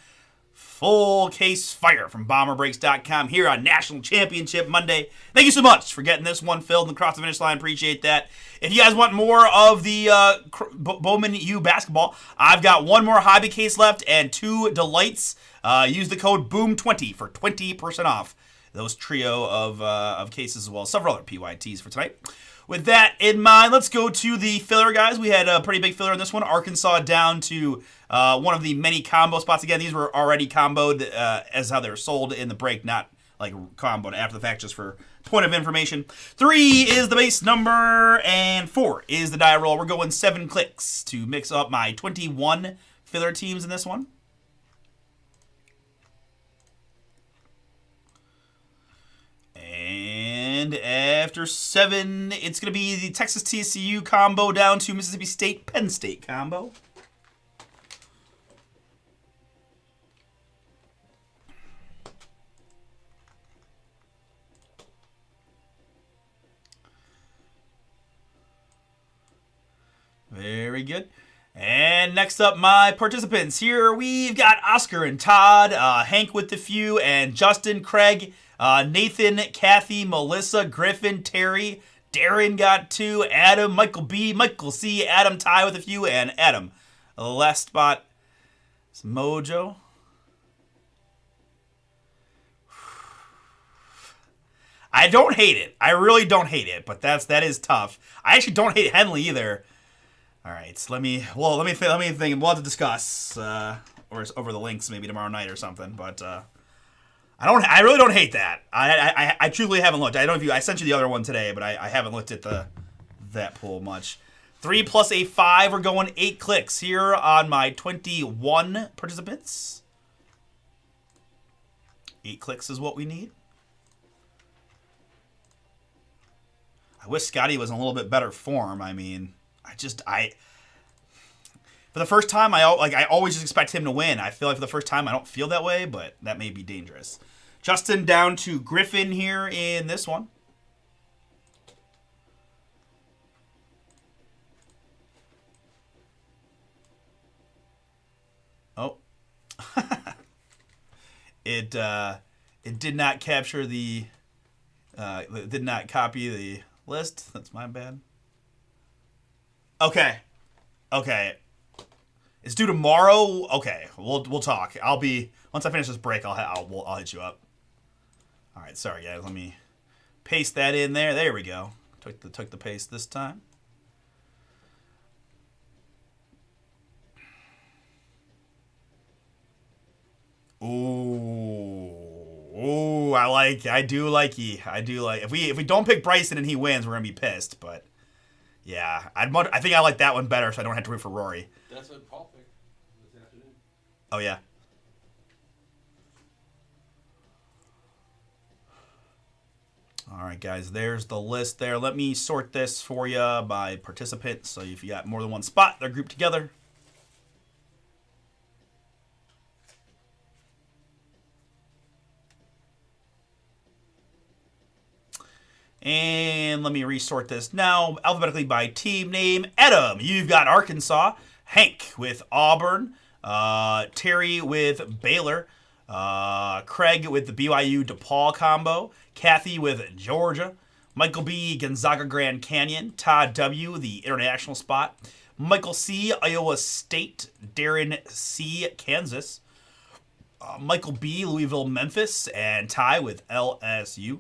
Speaker 1: Full case fire from BomberBreaks.com here on National Championship Monday. Thank you so much for getting this one filled and across the finish line. Appreciate that. If you guys want more of the Bowman U basketball, I've got one more hobby case left and 2 delights. Use the code BOOM20 for 20% off those trio of cases as well as several other PYTs for tonight. With that in mind, let's go to the filler, guys. We had a pretty big filler in this one. Arkansas down to one of the many combo spots. Again, these were already comboed as how they were sold in the break, not like comboed after the fact, just for point of information. 3 is the base number, and 4 is the die roll. We're going 7 clicks to mix up my 21 filler teams in this one. And after 7, it's going to be the Texas TCU combo down to Mississippi State Penn State combo. Very good. And next up, my participants. Here we've got Oscar and Todd, Hank with the few, and Justin, Craig, Nathan, Kathy, Melissa, Griffin, Terry, Darren got 2, Adam, Michael B, Michael C, Adam Ty with a few, and Adam. The last spot is Mojo. I don't hate it. I really don't hate it, but that is tough. I actually don't hate Henley either. All right, so let me think. We'll have to discuss or over the links maybe tomorrow night or something. But I really don't hate that. I truly haven't looked. I don't know if you. I sent you the other one today, but I haven't looked at that pool much. 3 plus a 5. We're going 8 clicks here on my 21 participants. 8 clicks is what we need. I wish Scotty was in a little bit better form. I mean, for the first time, I always just expect him to win. I feel like for the first time, I don't feel that way, but that may be dangerous. Justin down to Griffin here in this one. Oh, it did not capture the, it did not copy the list. That's my bad. Okay. It's due tomorrow. Okay, we'll talk. Once I finish this break, I'll hit you up. All right, sorry guys. Let me paste that in there. There we go. Took the paste this time. Ooh, I do like. If we don't pick Bryson and he wins, we're gonna be pissed. But yeah, I think I like that one better, so I don't have to root for Rory.
Speaker 3: That's what Paul picked this afternoon.
Speaker 1: Oh yeah. All right, guys. There's the list there. Let me sort this for you by participant. So if you got more than one spot, they're grouped together. And let me resort this now alphabetically by team name. Adam, you've got Arkansas. Hank with Auburn. Terry with Baylor. Craig with the BYU DePaul combo. Kathy with Georgia. Michael B, Gonzaga Grand Canyon. Todd W, the international spot. Michael C, Iowa State. Darren C, Kansas. Michael B, Louisville, Memphis. And Ty with LSU.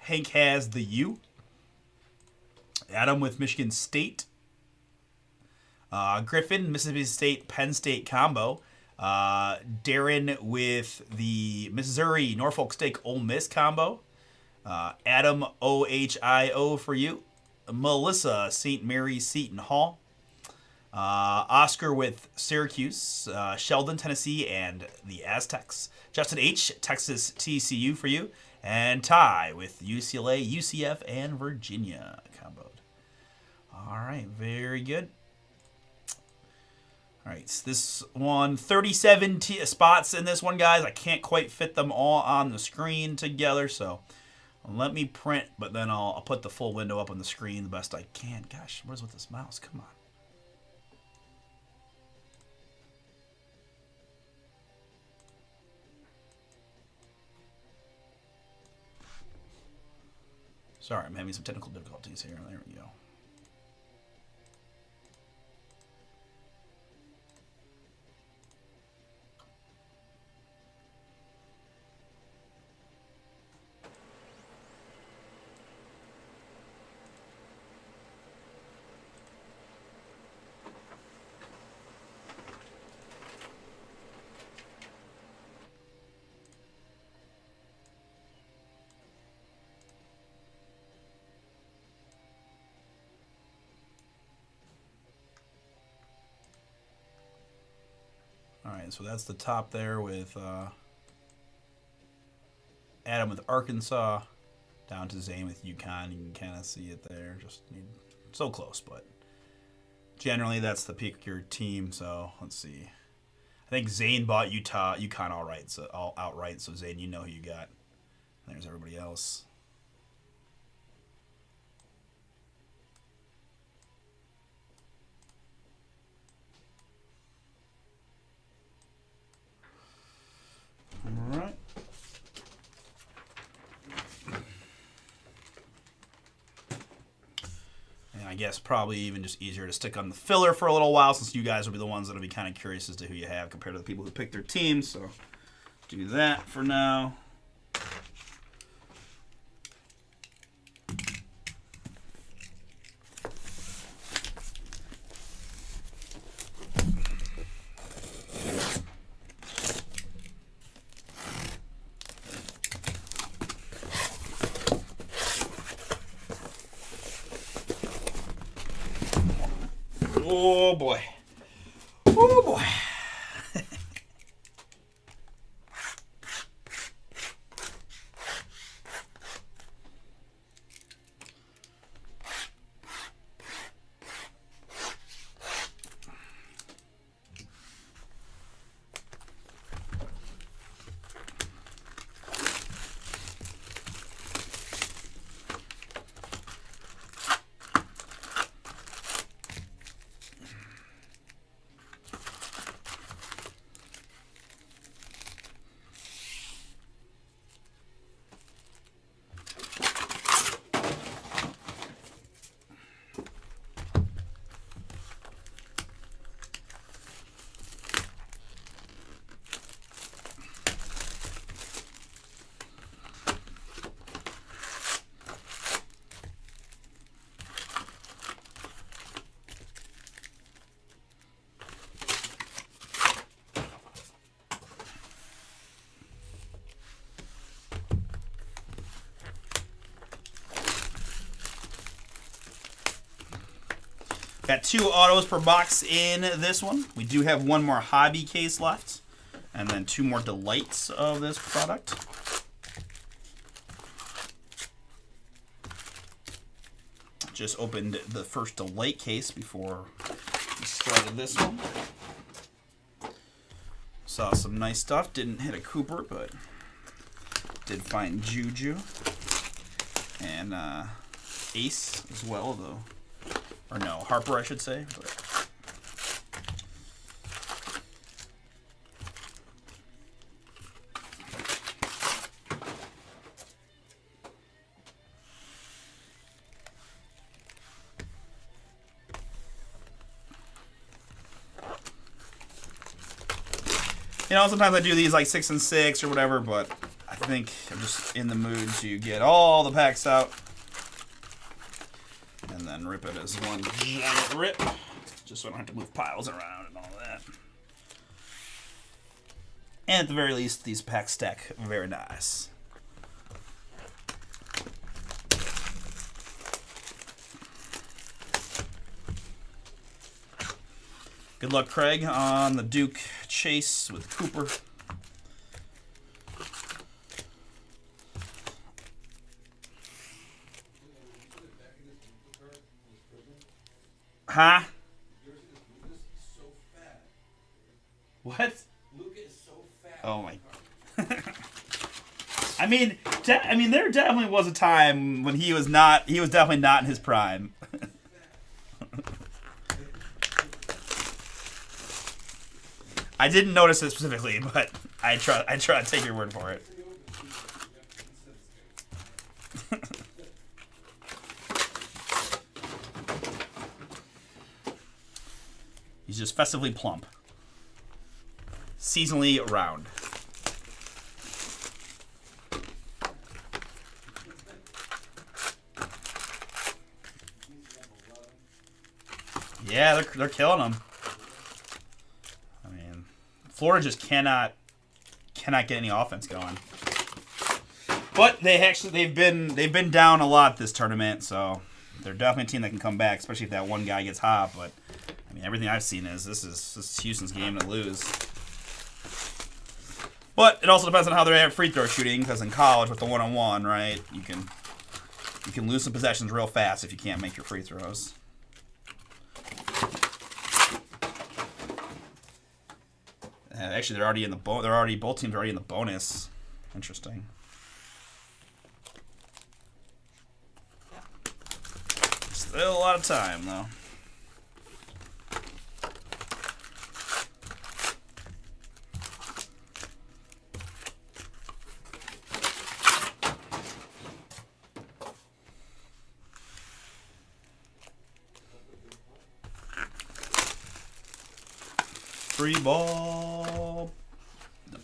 Speaker 1: Hank has the U. Adam with Michigan State. Griffin, Mississippi State, Penn State combo. Darren with the Missouri, Norfolk State, Ole Miss combo. Adam, OHIO for you. Melissa, St. Mary's, Seton Hall. Oscar with Syracuse, Sheldon, Tennessee, and the Aztecs. Justin H, Texas, TCU for you. And Ty with UCLA, UCF, and Virginia comboed. All right, very good. All right, so this one, 37 spots in this one, guys. I can't quite fit them all on the screen together, so let me print, but then I'll put the full window up on the screen the best I can. Gosh, what is with this mouse? Come on. Sorry, I'm having some technical difficulties here. There we go. Alright, so that's the top there with Adam with Arkansas, down to Zane with UConn. You can kind of see it there. Just so close, but generally that's the peak of your team. So let's see. I think Zane bought UConn all outright. So Zane, you know who you got. There's everybody else. All right. And I guess probably even just easier to stick on the filler for a little while, since you guys will be the ones that will be kind of curious as to who you have compared to the people who pick their teams. So do that for now. Oh boy. Oh boy. Got 2 autos per box in this one. We do have one more hobby case left, and then 2 more delights of this product. Just opened the first delight case before we started this one. Saw some nice stuff. Didn't hit a Cooper, but did find Juju. And Ace as well, though. Or no, Harper, I should say. But. You know, sometimes I do these like 6 and 6 or whatever, but I think I'm just in the mood to get all the packs out and then rip it as one giant rip, just so I don't have to move piles around and all that. And at the very least, these packs stack very nice. Good luck, Craig, on the Duke Chase with Cooper. Huh? What?
Speaker 3: Luka is so fat.
Speaker 1: Oh my. I mean, there definitely was a time when he was definitely not in his prime. I didn't notice it specifically, but I try to take your word for it. He's just festively plump. Seasonally round. Yeah, they're killing him. I mean, Florida just cannot get any offense going. But they've been down a lot this tournament, so they're definitely a team that can come back, especially if that one guy gets hot. But I mean, everything I've seen is this is Houston's game to lose. But it also depends on how they're at free throw shooting, because in college with the one-on-one, right, you can lose some possessions real fast if you can't make your free throws. Actually, they're already in the both teams are already in the bonus. Interesting. Still a lot of time though. Free ball. No.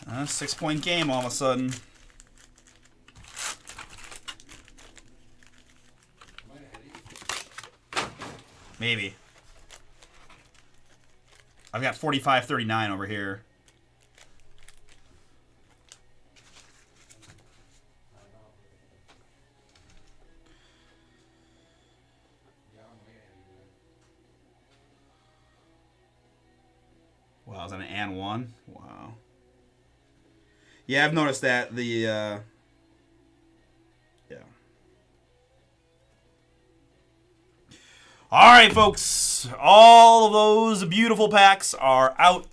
Speaker 1: A 6-point game all of a sudden. Maybe. I've got 45-39 over here. Wow, is that an and one? Wow. Yeah, I've noticed that. Yeah. All right, folks. All of those beautiful packs are out.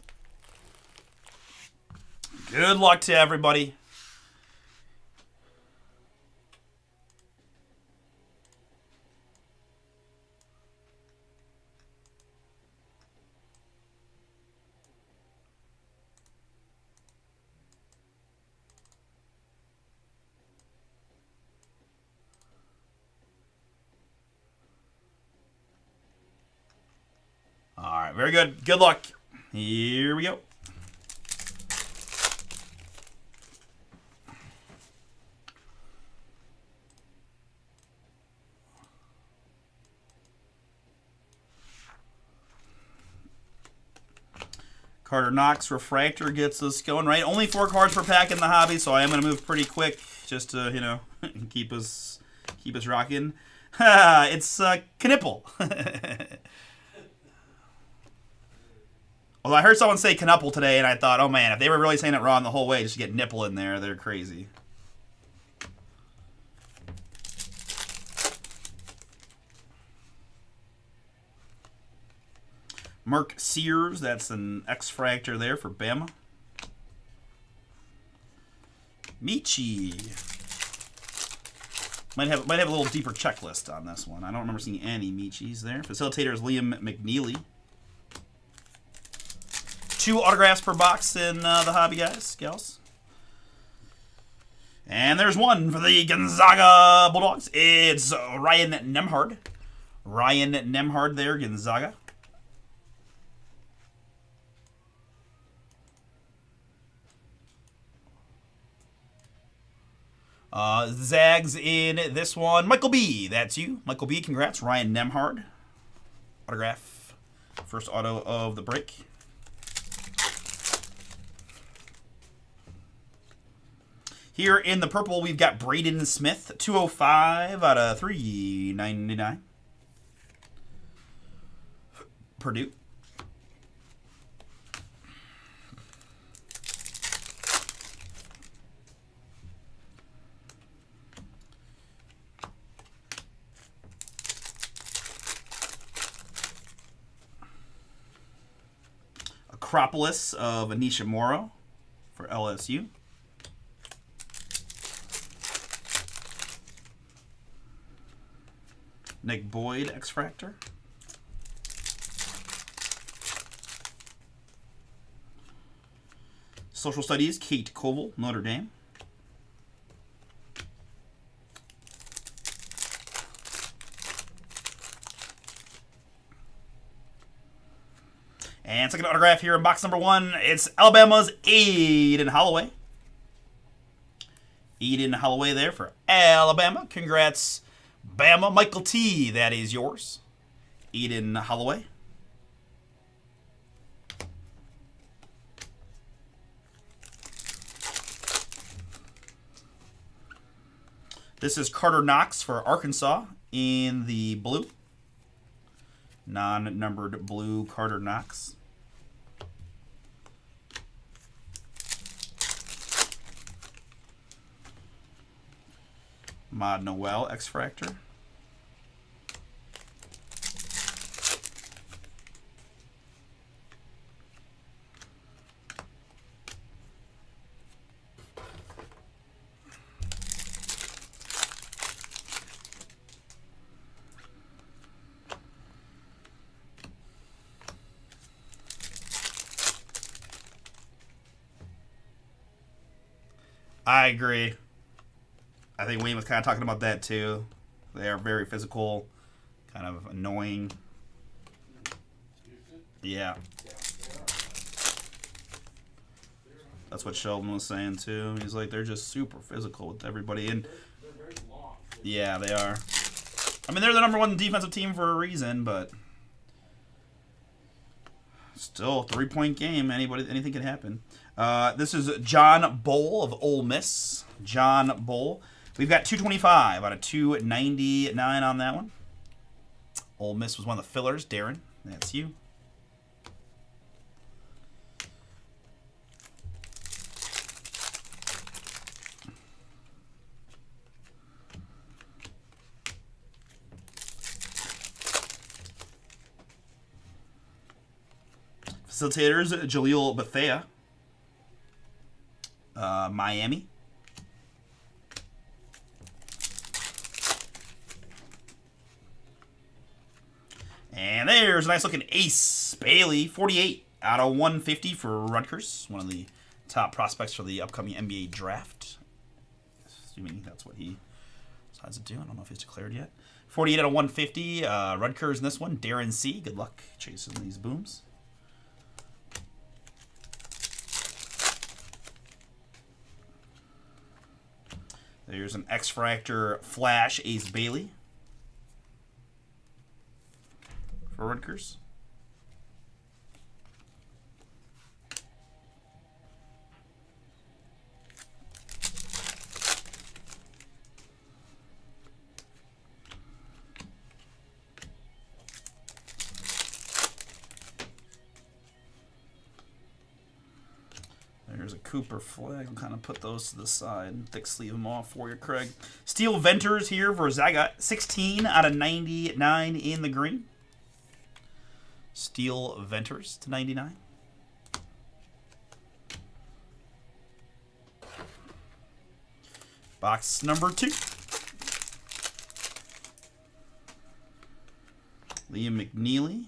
Speaker 1: Good luck to everybody. All right, very good. Good luck. Here we go. Carter Knox Refractor gets us going, right? Only 4 cards per pack in the hobby, so I am going to move pretty quick just to, keep us rocking. It's Knipple. Although I heard someone say Knuckle today, and I thought, oh man, if they were really saying it wrong the whole way, just to get nipple in there, they're crazy. Mark Sears, that's an X-Fractor there for Bama. Michi. Might have a little deeper checklist on this one. I don't remember seeing any Michis there. Facilitator is Liam McNeely. 2 autographs per box in the hobby, guys, gals. And there's one for the Gonzaga Bulldogs. It's Ryan Nembhard. Ryan Nembhard there, Gonzaga. Zags in this one. Michael B. That's you. Michael B. Congrats. Ryan Nembhard. Autograph. First auto of the break. Here in the purple, we've got Braden Smith. 205 out of 399. Purdue. Acropolis of Anisha Morrow for LSU. Nick Boyd, X-Fractor. Social Studies, Kate Koval, Notre Dame. And second autograph here in box number 1, it's Alabama's Aiden Holloway. Aiden Holloway there for Alabama. Congrats, Bama. Michael T., that is yours. Aiden Holloway. This is Carter Knox for Arkansas in the blue. Non-numbered blue Carter Knox. Mod Noel, X-Fractor. I agree. I think Wayne was kind of talking about that too. They are very physical, kind of annoying. Yeah. That's what Sheldon was saying too. He's like, they're just super physical with everybody. And yeah, they are. I mean, they're the #1 defensive team for a reason, but still, 3-point game. Anything can happen. This is John Bowl of Ole Miss. John Bowl. We've got 225 out of 299 on that one. Ole Miss was one of the fillers. Darren, that's you. Facilitators, Jaleel Bethea. Miami. And there's a nice looking Ace Bailey, 48 out of 150 for Rutgers. One of the top prospects for the upcoming NBA draft. Assuming that's what he decides to do. I don't know if he's declared yet. 48 out of 150. Rutgers in this one. Darren C. Good luck chasing these booms. There's an X-Fractor Flash Ace Bailey for Rutgers. Cooper flag. I'll kind of put those to the side and thick sleeve them off for you, Craig. Steel Venters here for Zaga. 16 out of 99 in the green. Steel Venters to 99. Box number 2. Liam McNeely.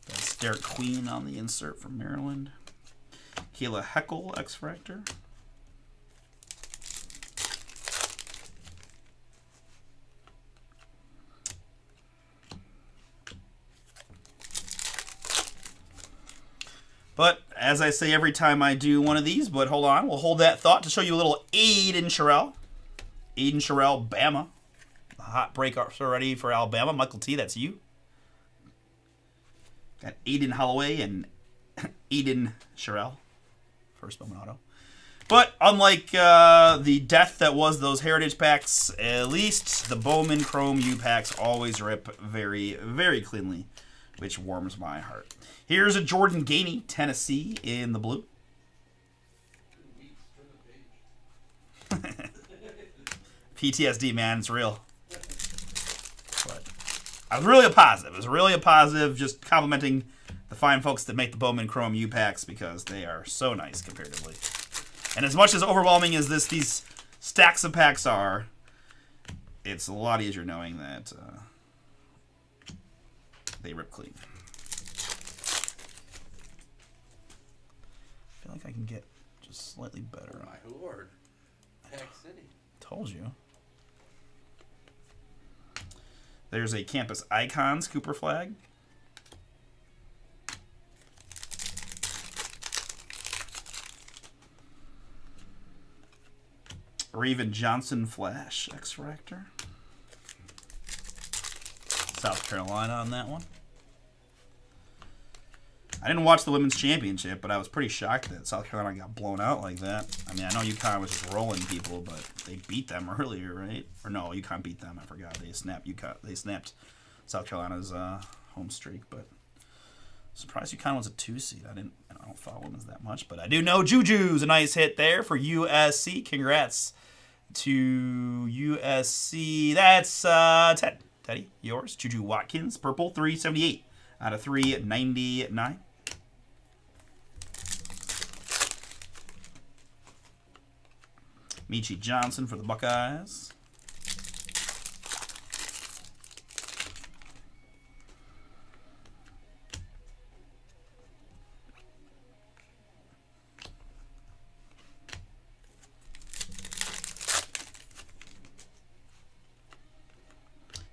Speaker 1: That's Derek Queen on the insert from Maryland. Kayla Heckel, X-Fractor. But, as I say every time I do one of these, but hold on, we'll hold that thought to show you a little Aiden Sherrill. Aiden Sherrill, Bama. A hot break already for Alabama. Michael T., that's you. Got Aiden Holloway and Aiden Sherrill. First Bowman auto. But, unlike the death that was those Heritage packs, at least the Bowman Chrome U packs always rip very, very cleanly, which warms my heart. Here's a Jordan Gainey, Tennessee, in the blue. PTSD, man, it's real. But I was really a positive. It was really a positive, just complimenting the fine folks that make the Bowman Chrome U packs because they are so nice comparatively. And as much as overwhelming as these stacks of packs are, it's a lot easier knowing that they rip clean. I feel like I can get just slightly better.
Speaker 3: Oh my lord. Pack City.
Speaker 1: Told you. There's a Campus Icons Cooper flag. Raven Johnson Flash X-Fractor. South Carolina on that one. I didn't watch the Women's Championship, but I was pretty shocked that South Carolina got blown out like that. I mean, I know UConn was just rolling people, but they beat them earlier, right? Or no, UConn beat them. I forgot. They snapped South Carolina's home streak, but surprised UConn was a 2 seed. I don't follow women's that much, but I do know Juju's a nice hit there for USC. Congrats to USC. That's Ted. Teddy, yours. Juju Watkins, purple, 378 out of 399. Michi Johnson for the Buckeyes.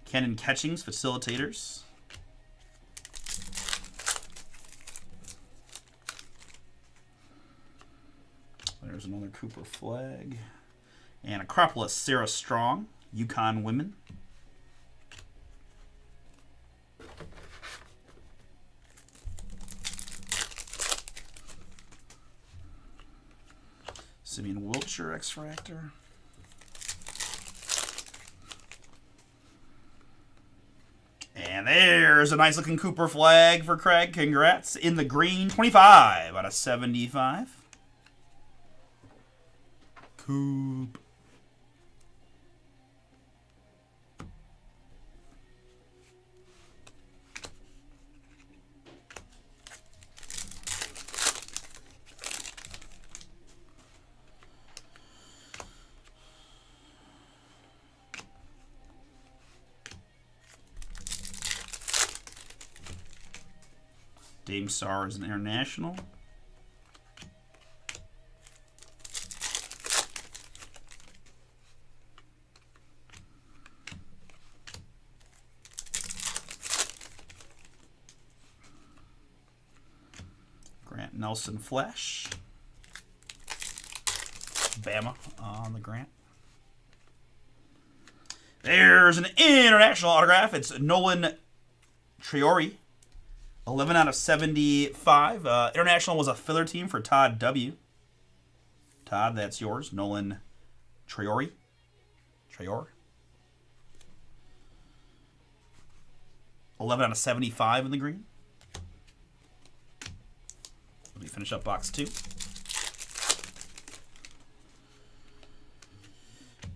Speaker 1: Kenan Catchings, facilitators. There's another Cooper flag. And Acropolis, Sarah Strong, UConn women. Simeon Wiltshire, X-Fractor. And there's a nice looking Cooper flag for Craig. Congrats. In the green, 25 out of 75. Coop. Dame Star is an international. Grant Nelson Flash. Bama on the Grant. There's an international autograph. It's Nolan Triori. 11 out of 75. International was a filler team for Todd W. Todd, that's yours. Nolan Traore. 11 out of 75 in the green. Let me finish up box 2.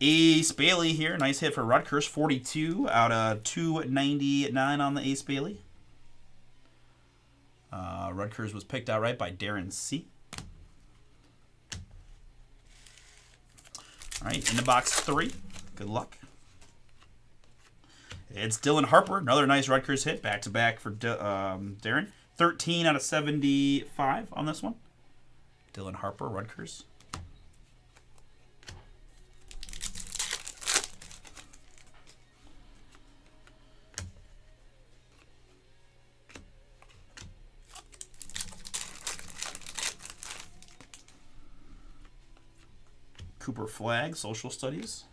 Speaker 1: Ace Bailey here. Nice hit for Rutgers. 42 out of 299 on the Ace Bailey. Rutgers was picked outright by Darren C. All right, into box 3. Good luck. It's Dylan Harper. Another nice Rutgers hit. Back-to-back for Darren. 13 out of 75 on this one. Dylan Harper, Rutgers. Cooper Flag, Social Studies.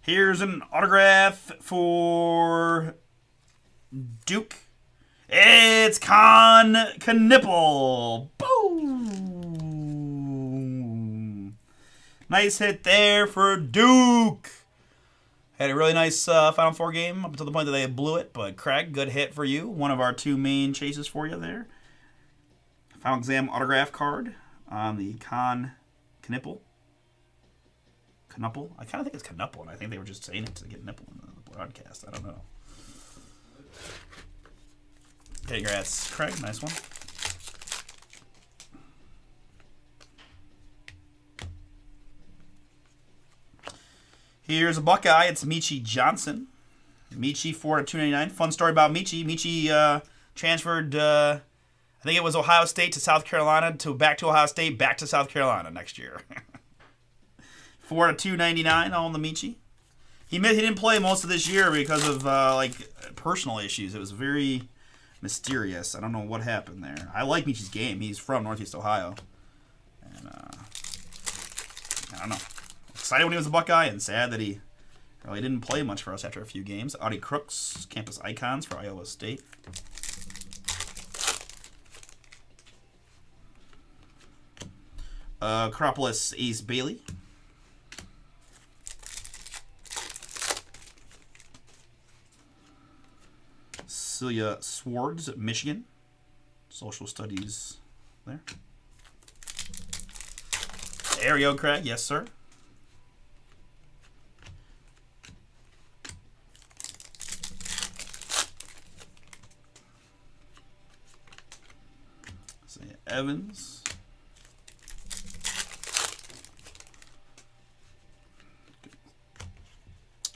Speaker 1: Here's an autograph for Duke. It's Con Knipple. Boom! Nice hit there for Duke. Had a really nice Final Four game up until the point that they blew it. But Craig, good hit for you. One of our 2 main chases for you there. Final exam autograph card on the Con Knipple. Knuppel? I kind of think it's Knuppel, and I think they were just saying it to get nipple in the broadcast. I don't know. Okay, congrats, Craig. Nice one. Here's a Buckeye. It's Michi Johnson. Michi 4 out of 299. Fun story about Michi. Michi transferred, I think it was Ohio State to South Carolina, back to Ohio State, back to South Carolina next year. 4 out of 299 on the Michi. He didn't play most of this year because of personal issues. It was very mysterious. I don't know what happened there. I like Michi's game. He's from Northeast Ohio. And I don't know. Excited when he was a Buckeye and sad that he really didn't play much for us after a few games. Audie Crooks, Campus Icons for Iowa State. Acropolis Ace Bailey. Celia Swords, Michigan. Social Studies there. There you go, Craig. Yes, sir. Evans.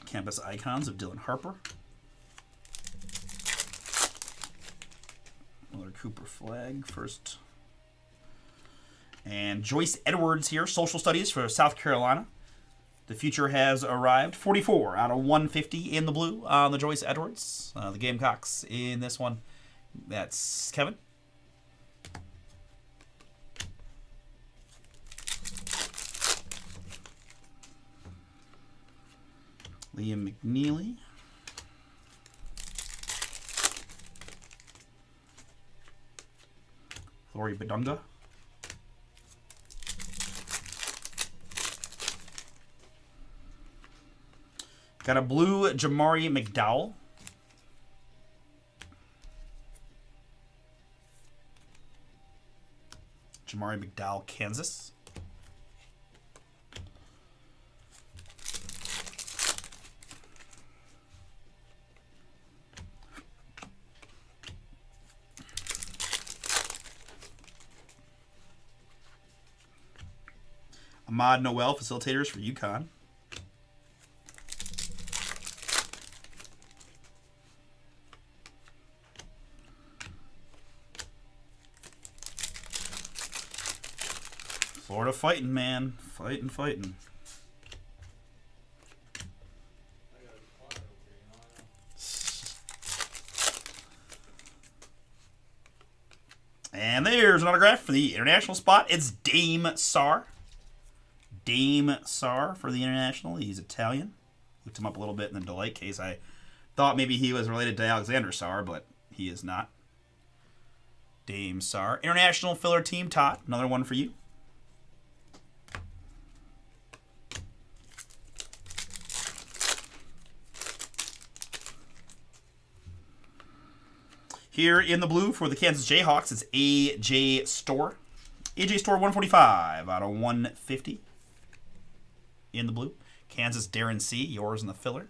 Speaker 1: Campus Icons of Dylan Harper. Another Cooper Flag first. And Joyce Edwards here, Social Studies for South Carolina. The future has arrived. 44 out of 150 in the blue on the Joyce Edwards. The Gamecocks in this one. That's Kevin. Liam McNeely. Lori Badunga. Got a blue Jamari McDowell. Jamari McDowell, Kansas. Ahmad Noel, facilitators for UConn. Florida fighting, man. Fighting. And there's version autograph for the international spot. It's Dame Sarr. Dame Sarr for the international. He's Italian. Looked him up a little bit in the delay case. I thought maybe he was related to Alexander Sarr, but he is not. Dame Sarr. International filler team, Todd. Another one for you. Here in the blue for the Kansas Jayhawks, it's A.J. Storr. A.J. Storr 145 out of 150 in the blue. Kansas Darren C. Yours in the filler.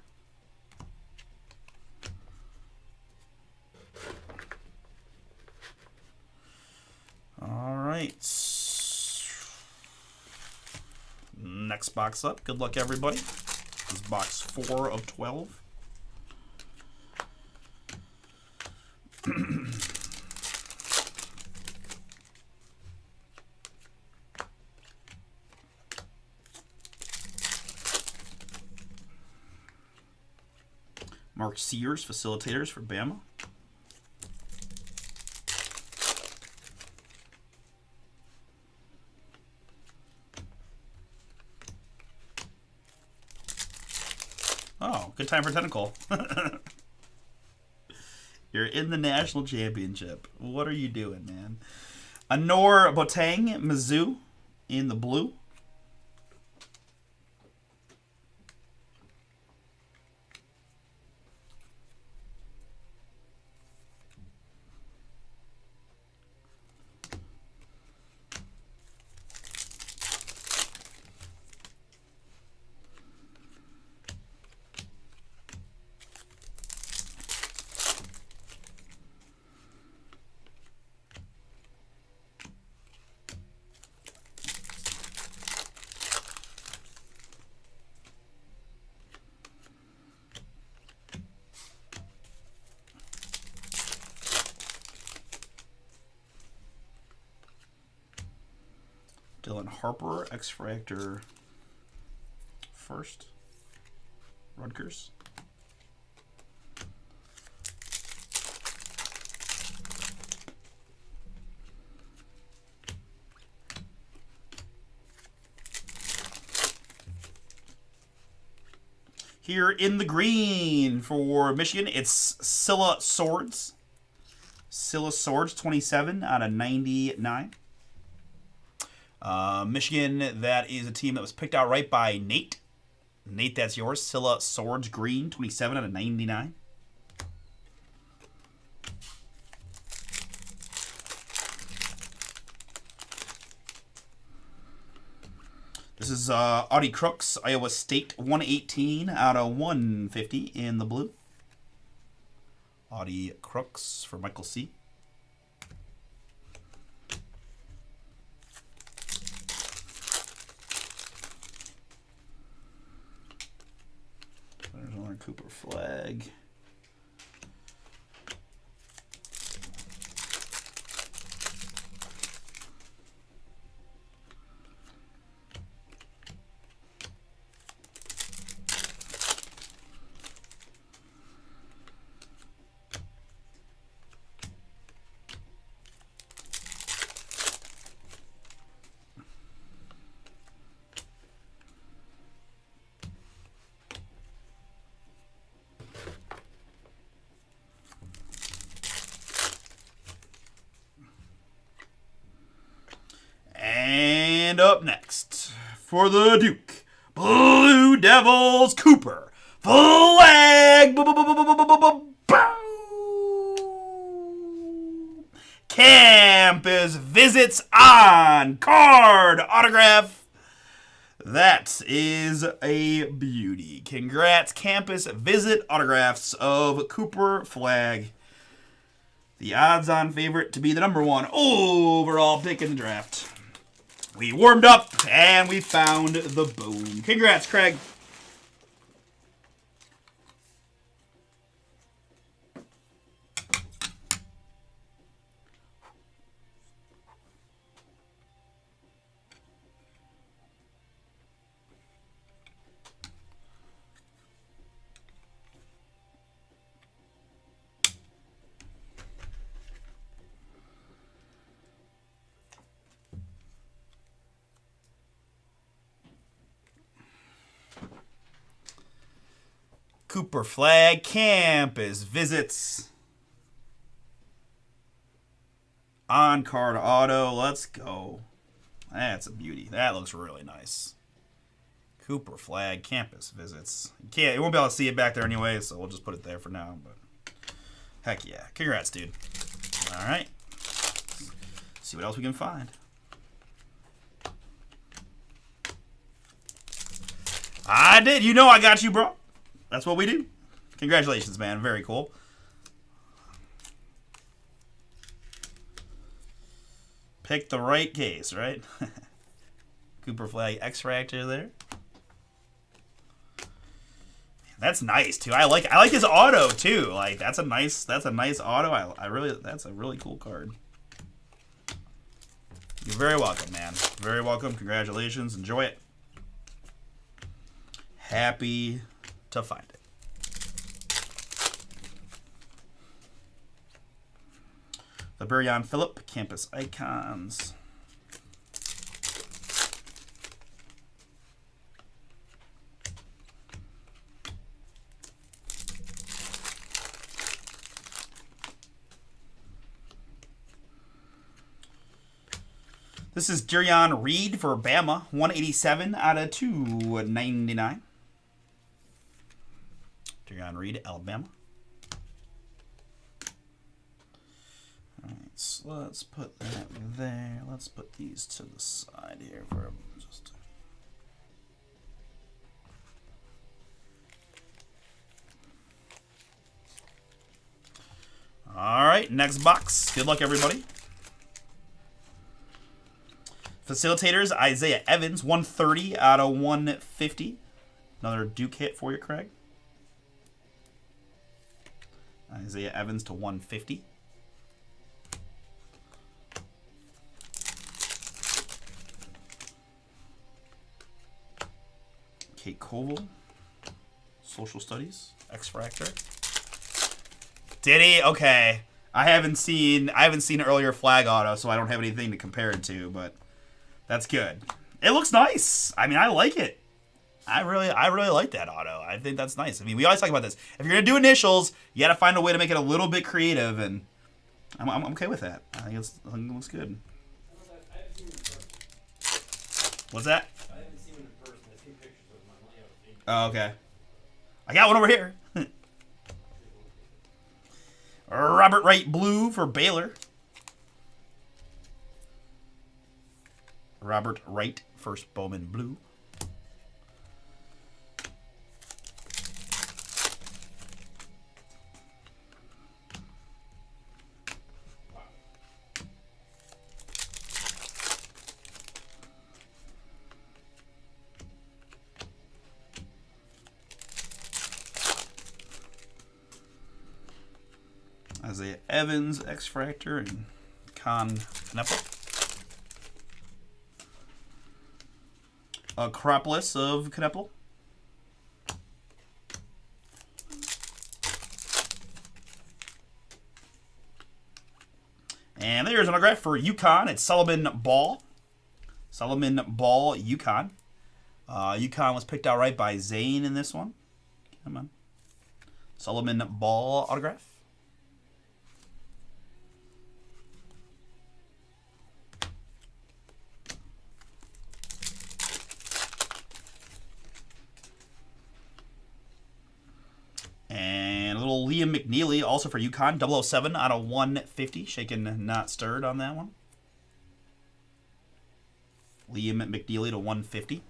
Speaker 1: All right. Next box up. Good luck, everybody. This is box 4 of 12. Mark Sears, facilitators for Bama. Oh, good time for technical. You're in the national championship. What are you doing, man? Anor Boateng, Mizzou, in the blue. Dylan Harper, X-Fractor first. Rutgers. Here in the green for Michigan, it's Scylla Swords. Scylla Swords, 27 out of 99. Michigan, that is a team that was picked out right by Nate. Nate, that's yours. Scylla Swords green, 27 out of 99. This is Audie Crooks, Iowa State, 118 out of 150 in the blue. Audie Crooks for Michael C. There's another Cooper flag. And up next, for the Duke, Blue Devils, Cooper flag. Campus visits on card autograph. That is a beauty. Congrats, Campus visit autographs of Cooper flag. The odds-on favorite to be the #1 overall pick in the draft. We warmed up, and we found the boom. Congrats, Craig. Cooper Flag Campus visits. On card auto. Let's go. That's a beauty. That looks really nice. Cooper Flag Campus visits. You won't be able to see it back there anyway, so we'll just put it there for now. But heck yeah. Congrats, dude. All right. See what else we can find. I did. You know I got you, bro. That's what we do. Congratulations, man. Very cool. Pick the right case, right? Cooper Flag X-Fractor there. That's nice too. I like his auto too. Like that's a nice auto. That's a really cool card. You're very welcome, man. Very welcome. Congratulations. Enjoy it. Happy to find it. The Burion Phillip Campus Icons. This is Durion Reed for Bama, 187 out of 299. Durion Reed, Alabama. All right, so let's put that there. Let's put these to the side here for just. All right, next box. Good luck, everybody. Facilitators, Isaiah Evans, 130 out of 150. Another Duke hit for you, Craig. Isaiah Evans to 150. Kate Koval, Social Studies, X-Fractor. Did he? Okay. I haven't seen earlier flag auto, so I don't have anything to compare it to, but that's good. It looks nice. I mean, I like it. I really like that auto. I think that's nice. I mean, we always talk about this. If you're gonna do initials, you gotta find a way to make it a little bit creative, and I'm okay with that. I think it looks good. What's that?
Speaker 3: I haven't seen him in person. I've seen pictures of him.
Speaker 1: Oh, okay. I got one over here. Robert Wright Blue for Baylor. Robert Wright, first Bowman Blue. Isaiah Evans, X-Fractor, and Kneppel. Acropolis of Kneppel. And there's an autograph for UConn. It's Solomon Ball. Solomon Ball, UConn. UConn was picked out right by Zane in this one. Come on. Solomon Ball autograph. And a little Liam McNeely, also for UConn, 007 out of 150. Shaken, not stirred on that one. Liam McNeely to 150.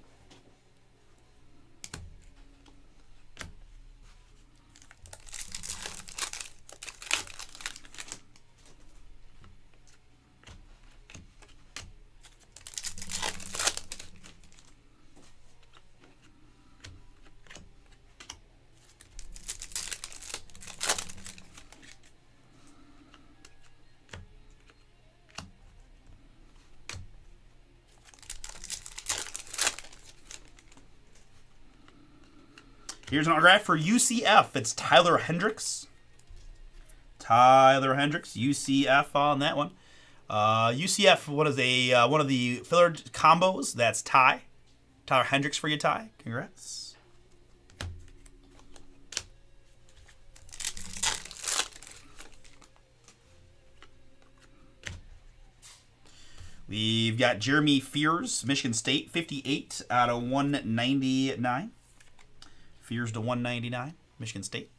Speaker 1: Here's an autograph for UCF. It's Tyler Hendricks. Tyler Hendricks, UCF on that one. UCF, one of the filler combos. That's Ty. Tyler Hendricks for you, Ty. Congrats. We've got Jeremy Fears, Michigan State, 58 out of 199. Fears to 199, Michigan State.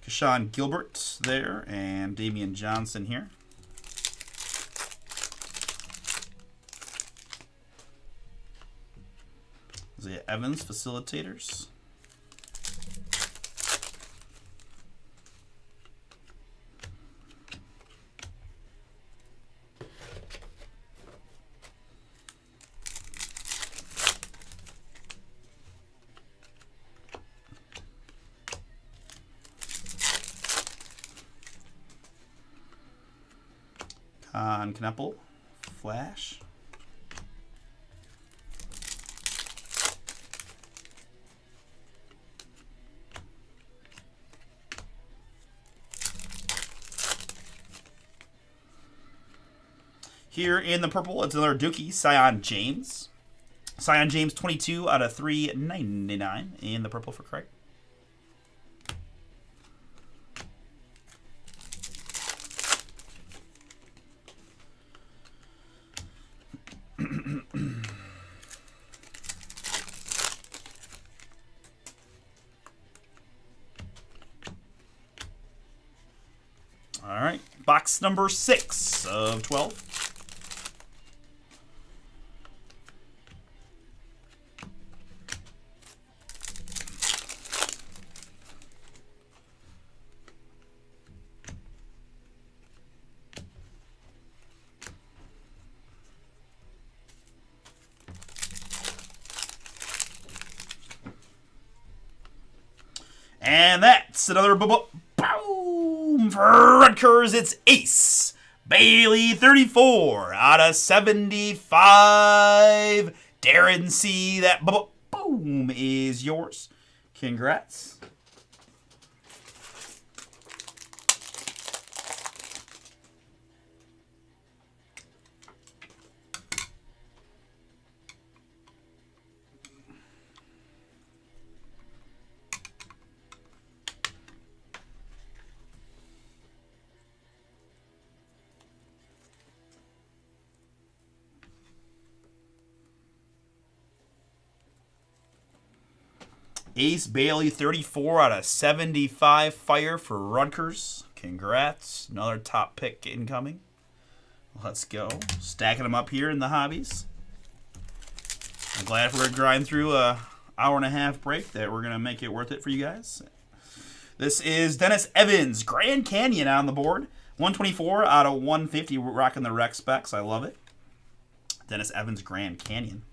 Speaker 1: Keshawn Gilbert there, and Damian Johnson here. Isaiah Evans, facilitators. Con Kneppel, Flash. Here in the purple, it's another Dookie, Sion James. Sion James, 22 out of 399 in the purple for Craig. All right, box number 6 of 12. And that's another boom for Rutgers. It's Ace Bailey, 34 out of 75. Darren C. That boom is yours. Congrats. Ace Bailey, 34 out of 75 fire for Rutgers. Congrats. Another top pick incoming. Let's go. Stacking them up here in the hobbies. I'm glad if we're going to grind through a hour-and-a-half break that we're going to make it worth it for you guys. This is Dennis Evans, Grand Canyon on the board. 124 out of 150. We're rocking the rec specs. I love it. Dennis Evans, Grand Canyon.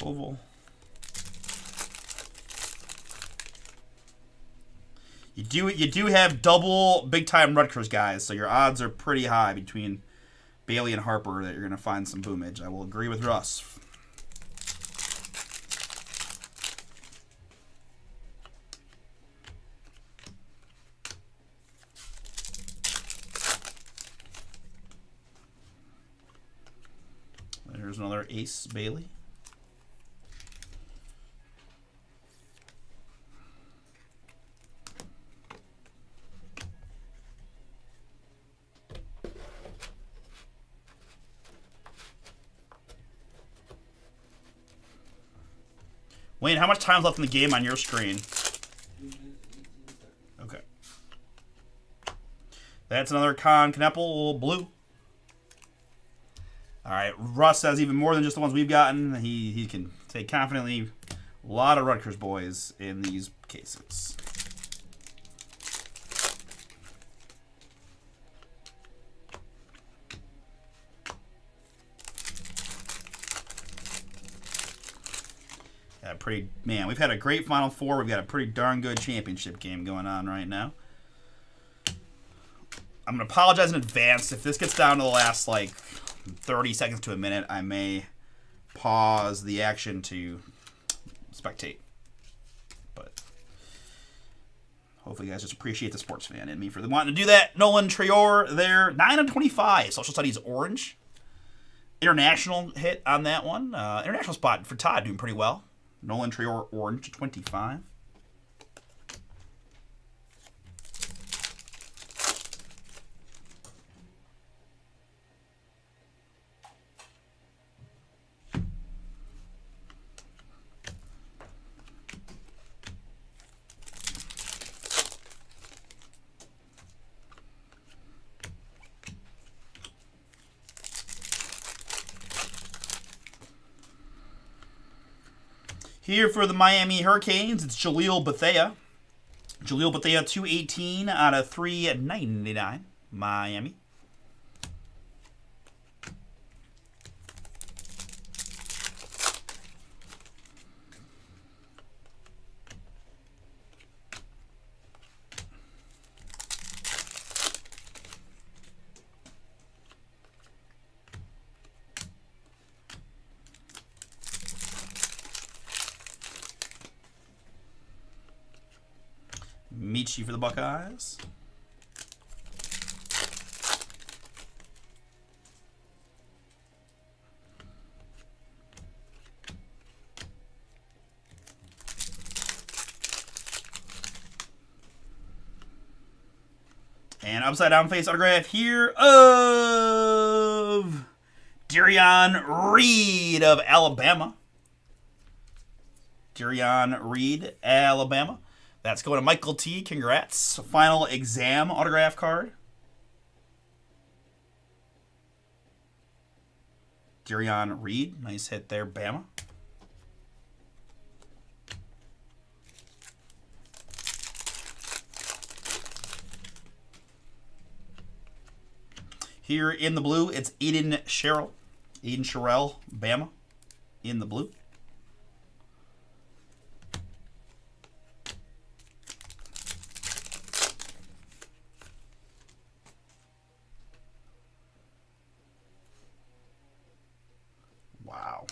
Speaker 1: Koval. You do have double big time Rutgers guys, so your odds are pretty high between Bailey and Harper that you're going to find some boomage. I will agree with Russ. There's another Ace Bailey. Wayne, how much time's left in the game on your screen? Okay. That's another Con Kneppel blue. All right, Russ has even more than just the ones we've gotten. He can say confidently a lot of Rutgers boys in these cases. We've had a great Final Four. We've got a pretty darn good championship game going on right now. I'm going to apologize in advance. If this gets down to the last, 30 seconds to a minute, I may pause the action to spectate. But hopefully you guys just appreciate the sports fan in me for wanting to do that. Nolan Traore there, 9/25. Social Studies Orange. International hit on that one. International spot for Todd doing pretty well. Nolan Traore Orange 25. Here for the Miami Hurricanes, it's Jaleel Bethea. Jaleel Bethea, 218 out of 399. Miami. Michi for the Buckeyes. And upside down face autograph here of Darian Reed of Alabama. Darian Reed, Alabama. That's going to Michael T. Congrats. Final exam autograph card. Darian Reed. Nice hit there, Bama. Here in the blue, it's Aiden Sherrill. Aiden Sherrill, Bama, in the blue. Wow.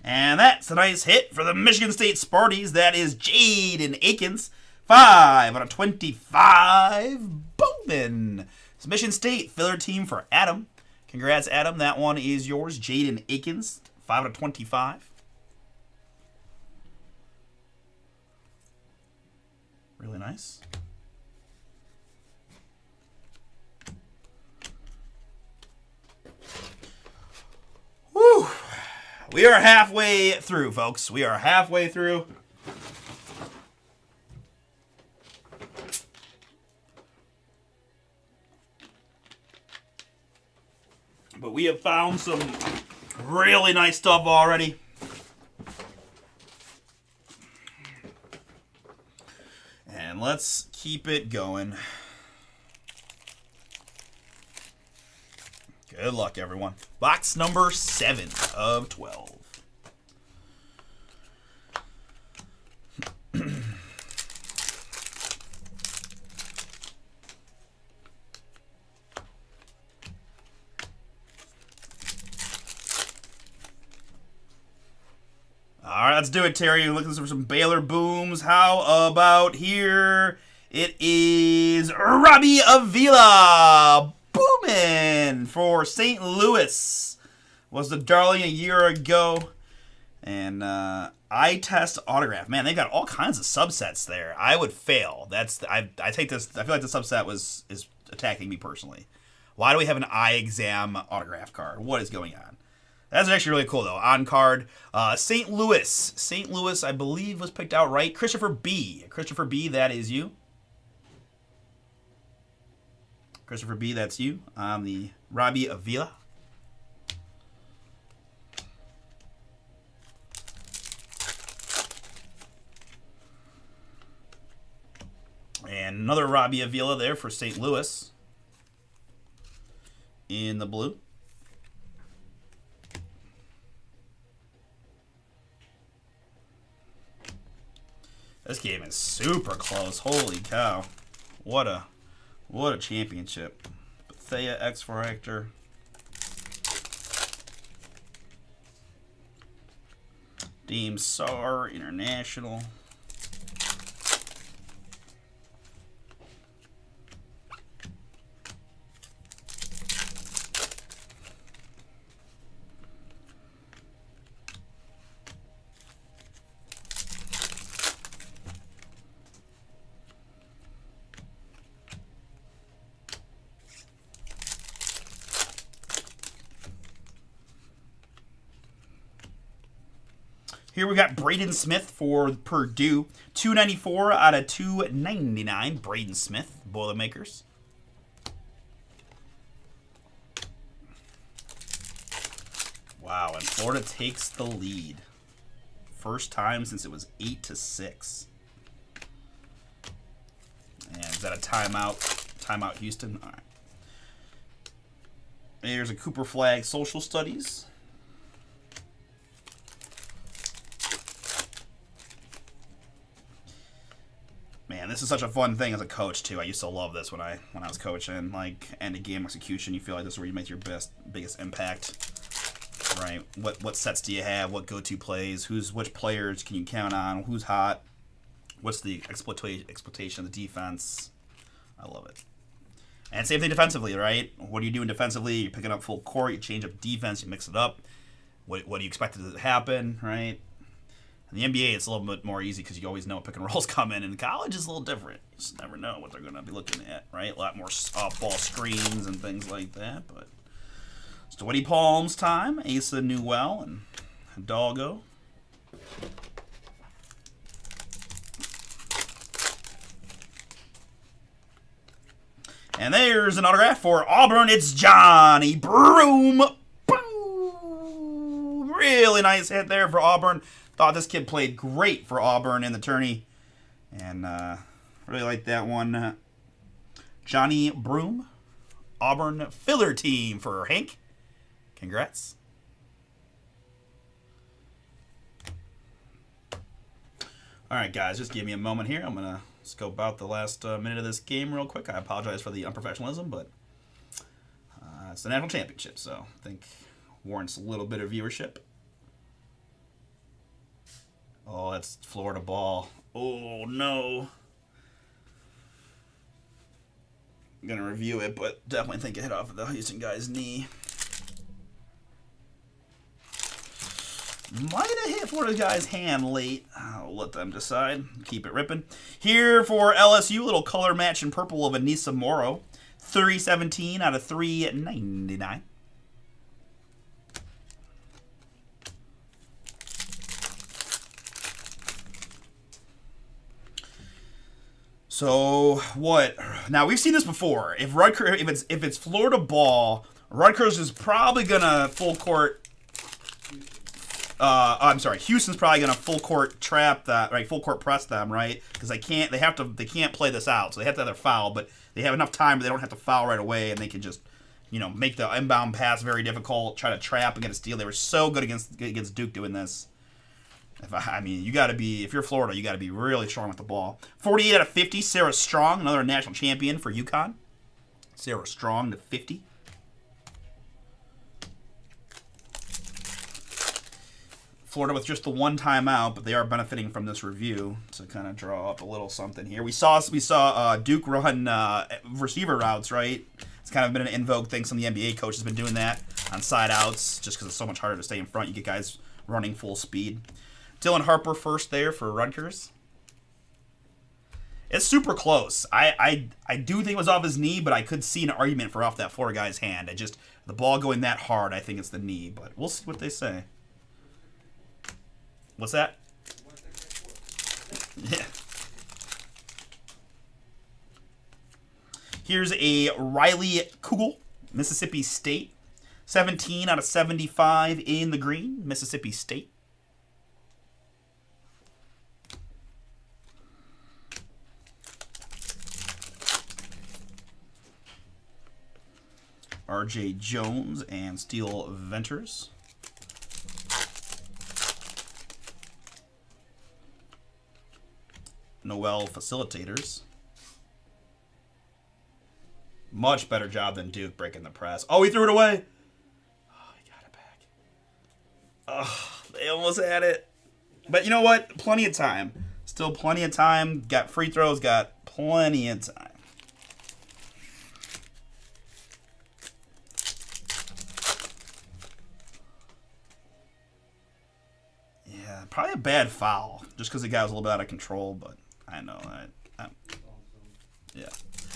Speaker 1: And that's a nice hit for the Michigan State Sparties. That is Jaden Akins. 5 out of 25. Bowman. It's Michigan State filler team for Adam. Congrats, Adam. That one is yours. Jaden Akins. 5 out of 25. Really nice. Woo! We are halfway through, folks. We are halfway through. But we have found some really nice stuff already. And let's keep it going. Good luck, everyone. Box number 7 of 12. All right, let's do it, Terry. You're looking for some Baylor booms. How about here? It is Robbie Avila. Bowman for St. Louis. Was the darling a year ago. And eye test autograph. Man, they got all kinds of subsets there. I would fail. I take this. I feel like the subset is attacking me personally. Why do we have an eye exam autograph card? What is going on? That's actually really cool, though. On card, St. Louis. St. Louis, I believe, was picked out right. Christopher B. Christopher B, that is you. Christopher B, that's you. On the Robbie Avila. And another Robbie Avila there for St. Louis. In the blue. This game is super close. Holy cow. What a championship. Bethea X Factor. Deem SAR International. Here we got Braden Smith for Purdue. 294 out of 299. Braden Smith, Boilermakers. Wow, and Florida takes the lead. First time since it was 8-6. And is that a timeout? Timeout, Houston? All right. Here's a Cooper Flag Social Studies. Man, this is such a fun thing as a coach too. I used to love this when I was coaching. Like end of game execution, you feel like this is where you make your biggest impact. Right? What sets do you have? What go-to plays? Which players can you count on? Who's hot? What's the exploitation of the defense? I love it. And same thing defensively, right? What are you doing defensively? You're picking up full court. You change up defense. You mix it up. What do you expect to happen? Right? In the NBA, it's a little bit more easy because you always know what pick and rolls come in. In college, it's a little different. You just never know what they're going to be looking at, right? A lot more off-ball screens and things like that. But Sweaty Palms time. Asa Newell and Hidalgo. And there's an autograph for Auburn. It's Johnny Broom. Boom! Really nice hit there for Auburn. Thought this kid played great for Auburn in the tourney. And really like that one. Johnny Broom. Auburn filler team for Hank. Congrats. All right, guys, just give me a moment here. I'm going to scope out the last minute of this game real quick. I apologize for the unprofessionalism, but it's the national championship, so I think warrants a little bit of viewership. Oh, that's Florida ball. Oh, no. I'm going to review it, but definitely think it hit off of the Houston guy's knee. Might have hit Florida guy's hand late. I'll let them decide. Keep it ripping. Here for LSU, little color match in purple of Anissa Morrow. 317 out of 399. So what? Now we've seen this before. If Rutgers, if it's Florida ball, Rutgers is probably gonna full court. I'm sorry. Houston's probably gonna full court trap that, right? Full court press them, right? Because they can't play this out, so they have to have their foul, but they have enough time, but they don't have to foul right away, and they can just, make the inbound pass very difficult, try to trap and get a steal. They were so good against Duke doing this. You got to be, if you're Florida, you got to be really strong with the ball. 48 out of 50. Sarah Strong, another national champion for UConn. Sarah Strong to 50. Florida with just the one timeout, but they are benefiting from this review to kind of draw up a little something here. We saw Duke run receiver routes, right? It's kind of been an in vogue thing. Some of the NBA coaches have been doing that on side outs just because it's so much harder to stay in front. You get guys running full speed. Dylan Harper first there for Rutgers. It's super close. I do think it was off his knee, but I could see an argument for off that Florida guy's hand. The ball going that hard, I think it's the knee, but we'll see what they say. What's that? Yeah. Here's a Riley Kugel, Mississippi State. 17 out of 75 in the green, Mississippi State. R.J. Jones and Steel Venters. Noel Facilitators. Much better job than Duke breaking the press. Oh, he threw it away. Oh, he got it back. Oh, they almost had it. But you know what? Plenty of time. Still plenty of time. Got free throws. Got plenty of time. Yeah, probably a bad foul. Just because the guy was a little bit out of control. But I know. Yeah.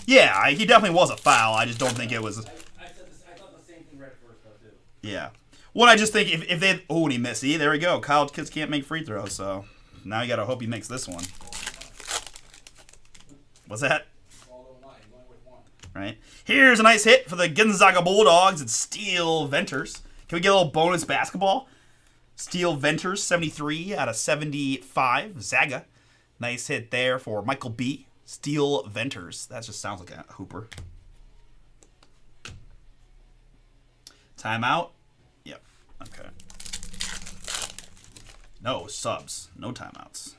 Speaker 1: Yeah, he definitely was a foul. I just don't think it was.
Speaker 3: I thought the same thing right first, though, too.
Speaker 1: Yeah. Well, I just think if they. Oh, and he missed. See, there we go. College kids can't make free throws, so now you got to hope he makes this one. What's that? Right. Here's a nice hit for the Gonzaga Bulldogs. It's Steel Venters. Can we get a little bonus basketball? Steel Venters, 73 out of 75. Zaga. Nice hit there for Michael B. Steel Venters. That just sounds like a hooper. Timeout. Yep. Okay. No subs. No timeouts.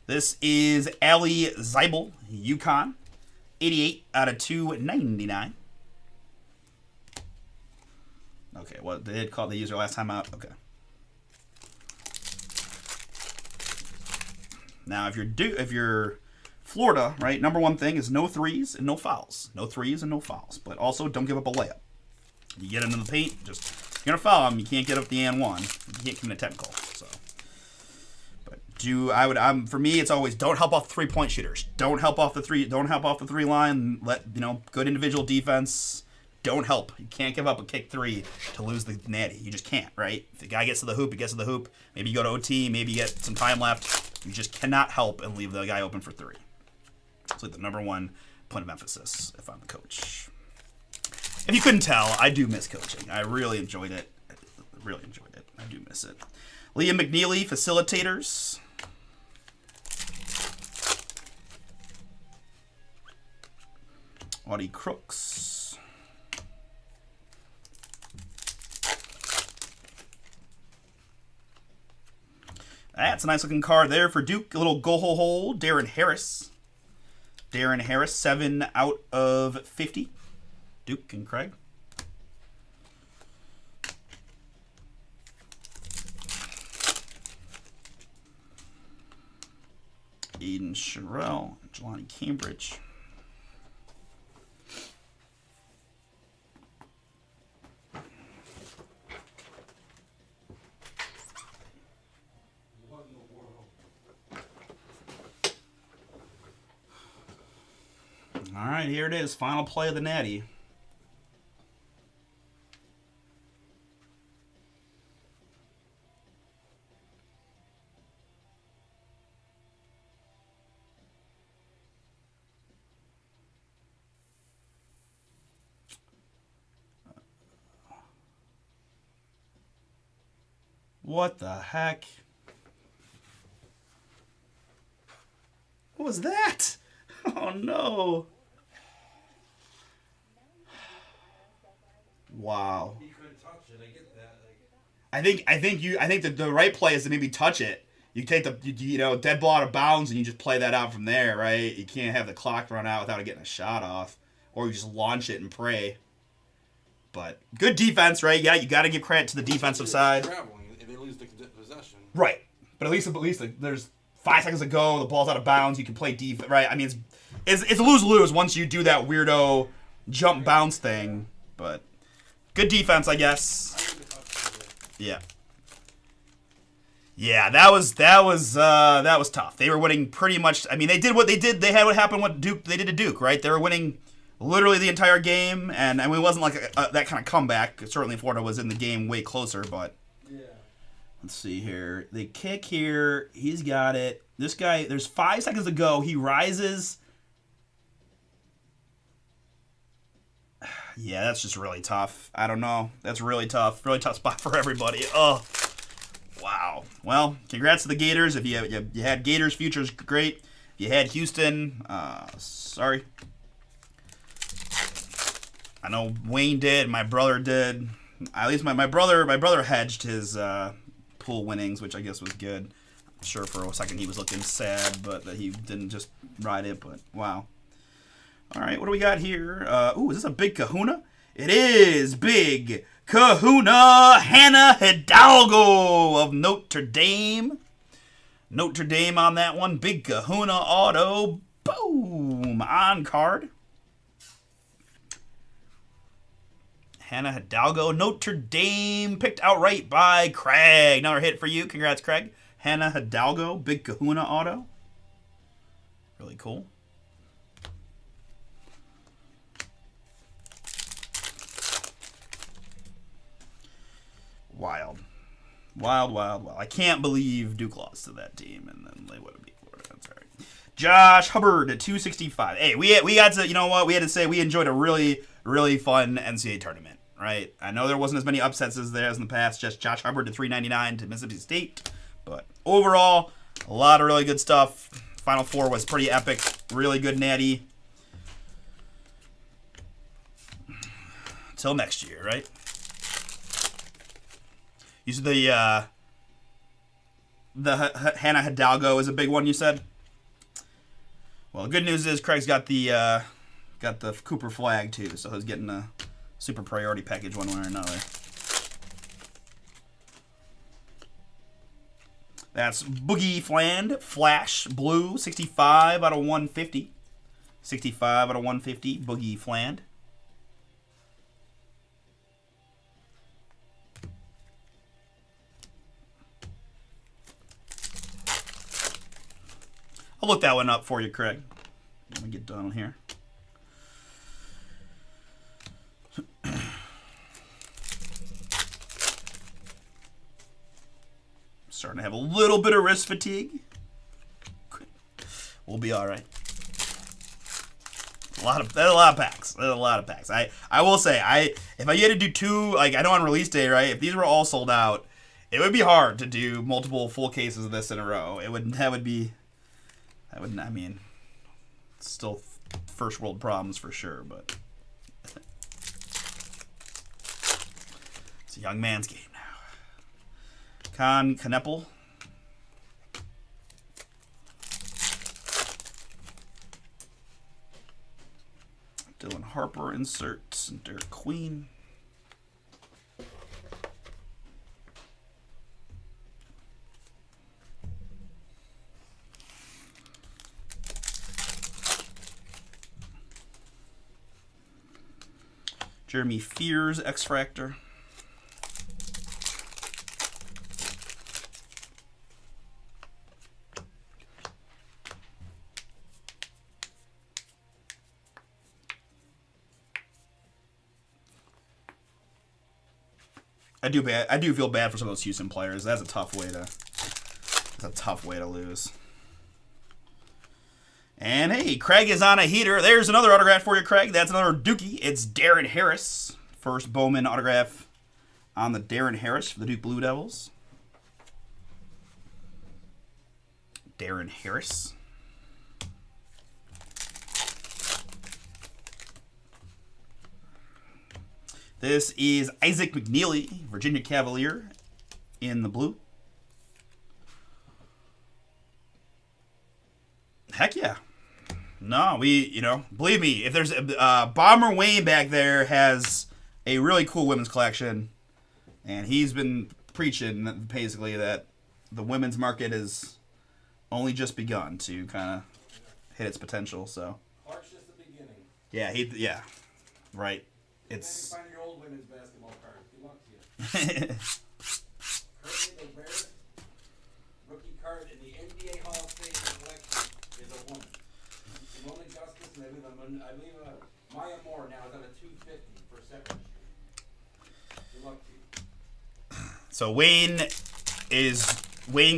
Speaker 1: This is Ali Zeibel, UConn. 88 out of 299. Okay, what they had called the user last time out. Okay. Now, if you're Florida, right? Number one thing is no threes and no fouls. No threes and no fouls. But also, don't give up a layup. You get into the paint, just you're gonna foul them. You can't get up the and one. You can't commit a technical. So, but for me, it's always don't help off 3-point shooters. Don't help off the three. Don't help off the 3 line. Let good individual defense. Don't help. You can't give up a kick 3 to lose the natty. You just can't, right? If the guy gets to the hoop, he gets to the hoop. Maybe you go to OT. Maybe you get some time left. You just cannot help and leave the guy open for 3. It's like the number one point of emphasis if I'm the coach. If you couldn't tell, I do miss coaching. I really enjoyed it. I do miss it. Liam McNeely, Facilitators. Audie Crooks. That's a nice looking card there for Duke. A little go hole. Darren Harris. 7 out of 50. Duke and Craig. Aiden Sherrill, Jelani Cambridge. All right, here it is. Final play of the Natty. What the heck? What was that? Oh no. Wow.
Speaker 3: He couldn't touch it. I get that.
Speaker 1: I think that the right play is to maybe touch it. You take the dead ball out of bounds and you just play that out from there, right? You can't have the clock run out without it getting a shot off, or you just launch it and pray. But good defense, right? Yeah, you got to give credit to the defensive side.
Speaker 3: Traveling, and they lose the possession.
Speaker 1: Right, but at least there's 5 seconds to go. The ball's out of bounds. You can play defense, right? I mean, it's a lose-lose once you do that weirdo jump bounce thing. But good defense, I guess. Yeah. Yeah, that was tough. They were winning pretty much. I mean, they did what they did. They had what happened. What they did to Duke, right? They were winning literally the entire game, and I mean, it wasn't like that kind of comeback. Certainly, Florida was in the game way closer, but.
Speaker 3: Yeah.
Speaker 1: Let's see here. They kick here. He's got it. This guy, there's 5 seconds to go. He rises. Yeah, that's just really tough. I don't know. That's really tough. Really tough spot for everybody. Oh, wow. Well, congrats to the Gators. If you had Gators, future's great. If you had Houston, sorry. I know Wayne did. My brother did. At least my brother hedged his pool winnings, which I guess was good. Sure, for a second he was looking sad, but that he didn't just ride it. But wow. All right, what do we got here? Ooh, is this a Big Kahuna? It is Big Kahuna Hannah Hidalgo of Notre Dame. Notre Dame on that one. Big Kahuna auto. Boom. On card. Hannah Hidalgo. Notre Dame picked outright by Craig. Another hit for you. Congrats, Craig. Hannah Hidalgo. Big Kahuna auto. Really cool. Wild. Wild, wild, wild. I can't believe Duke lost to that team, and then they would have beat Florida. That's all right. Josh Hubbard at 265. Hey, we got to, you know what? We had to say we enjoyed a really, really fun NCAA tournament, right? I know there wasn't as many upsets as there as in the past. Just Josh Hubbard at 399 to Mississippi State. But overall, a lot of really good stuff. Final Four was pretty epic. Really good natty. Till next year, right? You said the Hannah Hidalgo is a big one, you said? Well, the good news is Craig's got the Cooper flag, too, so he's getting a super priority package one way or another. That's Boogie Flash Blue, 65 out of 150. 65 out of 150, Boogie Fland. I'll look that one up for you, Craig. Let me get done here. Starting to have a little bit of wrist fatigue. We'll be all right. A lot of packs. There's a lot of packs. I will say, if I had to do two, like I know on release day, right? If these were all sold out, it would be hard to do multiple full cases of this in a row. I mean, still first world problems for sure, but it's a young man's game now. Con Kneppel. Dylan Harper inserts. Derek Queen. Jeremy Fears, X-Fractor. I do feel bad for some of those Houston players. That's a tough way to lose. And hey, Craig is on a heater. There's another autograph for you, Craig. That's another Dookie. It's Darren Harris. First Bowman autograph on the Darren Harris for the Duke Blue Devils. Darren Harris. This is Isaac McNeely, Virginia Cavalier, in the blue. Heck yeah. No, believe me, if there's Bomber Wayne back there has a really cool women's collection, and he's been preaching basically that the women's market has only just begun to kind of hit its potential. So
Speaker 3: Clark's just the beginning.
Speaker 1: Yeah, right. It's
Speaker 3: find your old women's basketball card. Good luck to you. Currently, the rarest rookie card in the NBA Hall of Fame collection is a woman. Simone Augustus, and I believe Maya Moore now is at a 250 for set registry. Good luck to you.
Speaker 1: So Wayne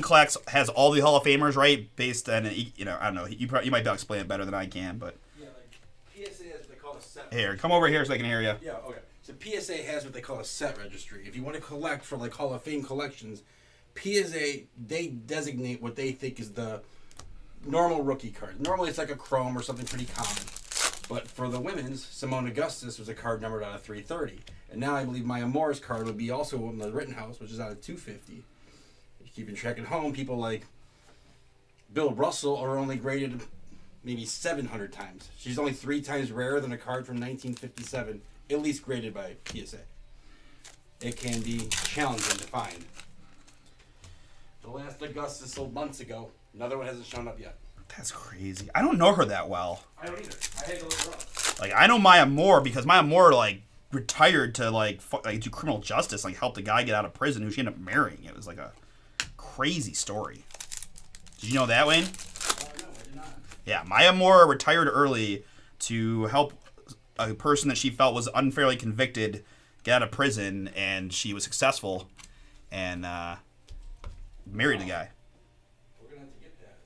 Speaker 1: collects has all the Hall of Famers, right? Based on I don't know. You might be able to explain it better than I can, but
Speaker 3: Yeah, like PSA has what they call a set.
Speaker 1: here, come over here so I can hear you.
Speaker 3: Yeah, okay. So PSA has what they call a set registry. If you want to collect for like Hall of Fame collections, PSA, they designate what they think is the normal rookie card. Normally it's like a chrome or something pretty common. But for the women's, Simone Augustus was a card numbered out of 330. And now I believe Maya Moore's card would be also in the Rittenhouse, which is out of 250. If you're keeping track at home, people like Bill Russell are only graded maybe 700 times. She's only 3 times rarer than a card from 1957, at least graded by PSA. It can be challenging to find. The last Augustus sold months ago. Another one hasn't shown up yet.
Speaker 1: That's crazy. I don't know her that well.
Speaker 3: I don't either. I had to look her up.
Speaker 1: Like, I know Maya Moore because Maya Moore, like, retired to, like do criminal justice, like, helped a guy get out of prison who she ended up marrying. It was, like, a crazy story. Did you know that, Wayne?
Speaker 3: No, I did not.
Speaker 1: Yeah, Maya Moore retired early to help a person that she felt was unfairly convicted get out of prison, and she was successful and married the guy.
Speaker 3: We're going to have to get that.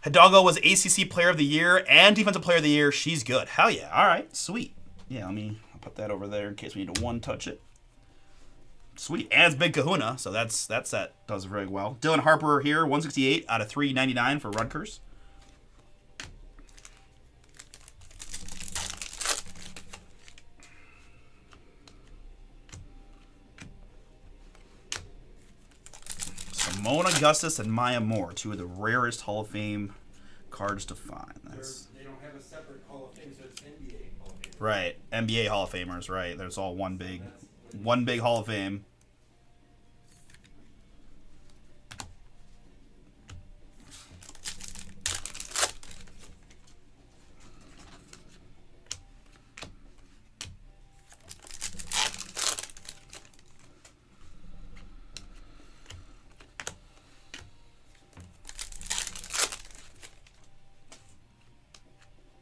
Speaker 1: Hidalgo was ACC Player of the Year and Defensive Player of the Year. She's good. Hell yeah. All right. Sweet. Yeah, I'll put that over there in case we need to one-touch it. Sweet. And it's Big Kahuna, so that set does very well. Dylan Harper here, 168 out of 399 for Rutgers. Simone Augustus and Maya Moore, two of the rarest Hall of Fame cards to find.
Speaker 3: They don't have a separate Hall of Fame, so it's NBA Hall of Fame.
Speaker 1: Right, NBA Hall of Famers. Right, there's all one big Hall of Fame.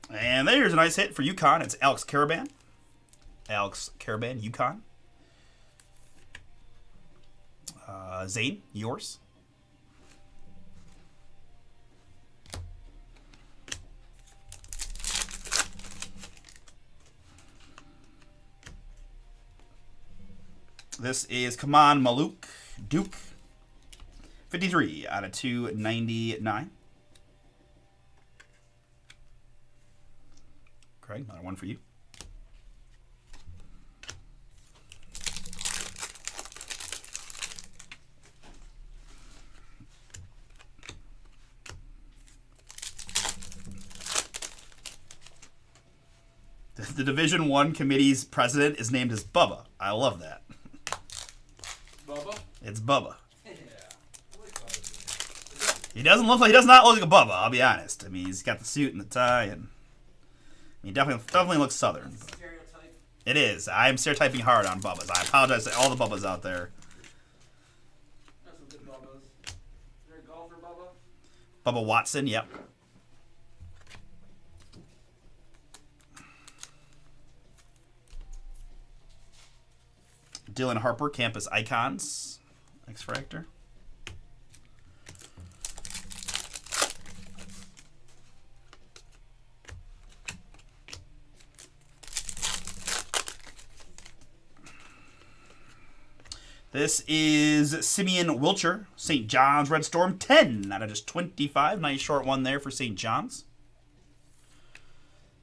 Speaker 1: And there's a nice hit for UConn. It's Alex Caraban. UConn. Zane, yours. This is Kaman Maluk, Duke. 53 out of 299. Craig, another one for you. The Division I committee's president is named as Bubba. I love that.
Speaker 3: Bubba?
Speaker 1: It's Bubba.
Speaker 3: Yeah. I like Bubba.
Speaker 1: He does not look like a Bubba, I'll be honest. I mean, he's got the suit and the tie, and he definitely looks Southern.
Speaker 3: That's a stereotype.
Speaker 1: It is. I'm stereotyping hard on Bubbas. I apologize to all the Bubbas out there.
Speaker 3: That's some good Bubbas. Is there a golfer, Bubba?
Speaker 1: Bubba Watson, yep. Dylan Harper, Campus Icons, X-Fractor. This is Simeon Wilcher, St. John's Red Storm, 10 out of just 25. Nice short one there for St. John's.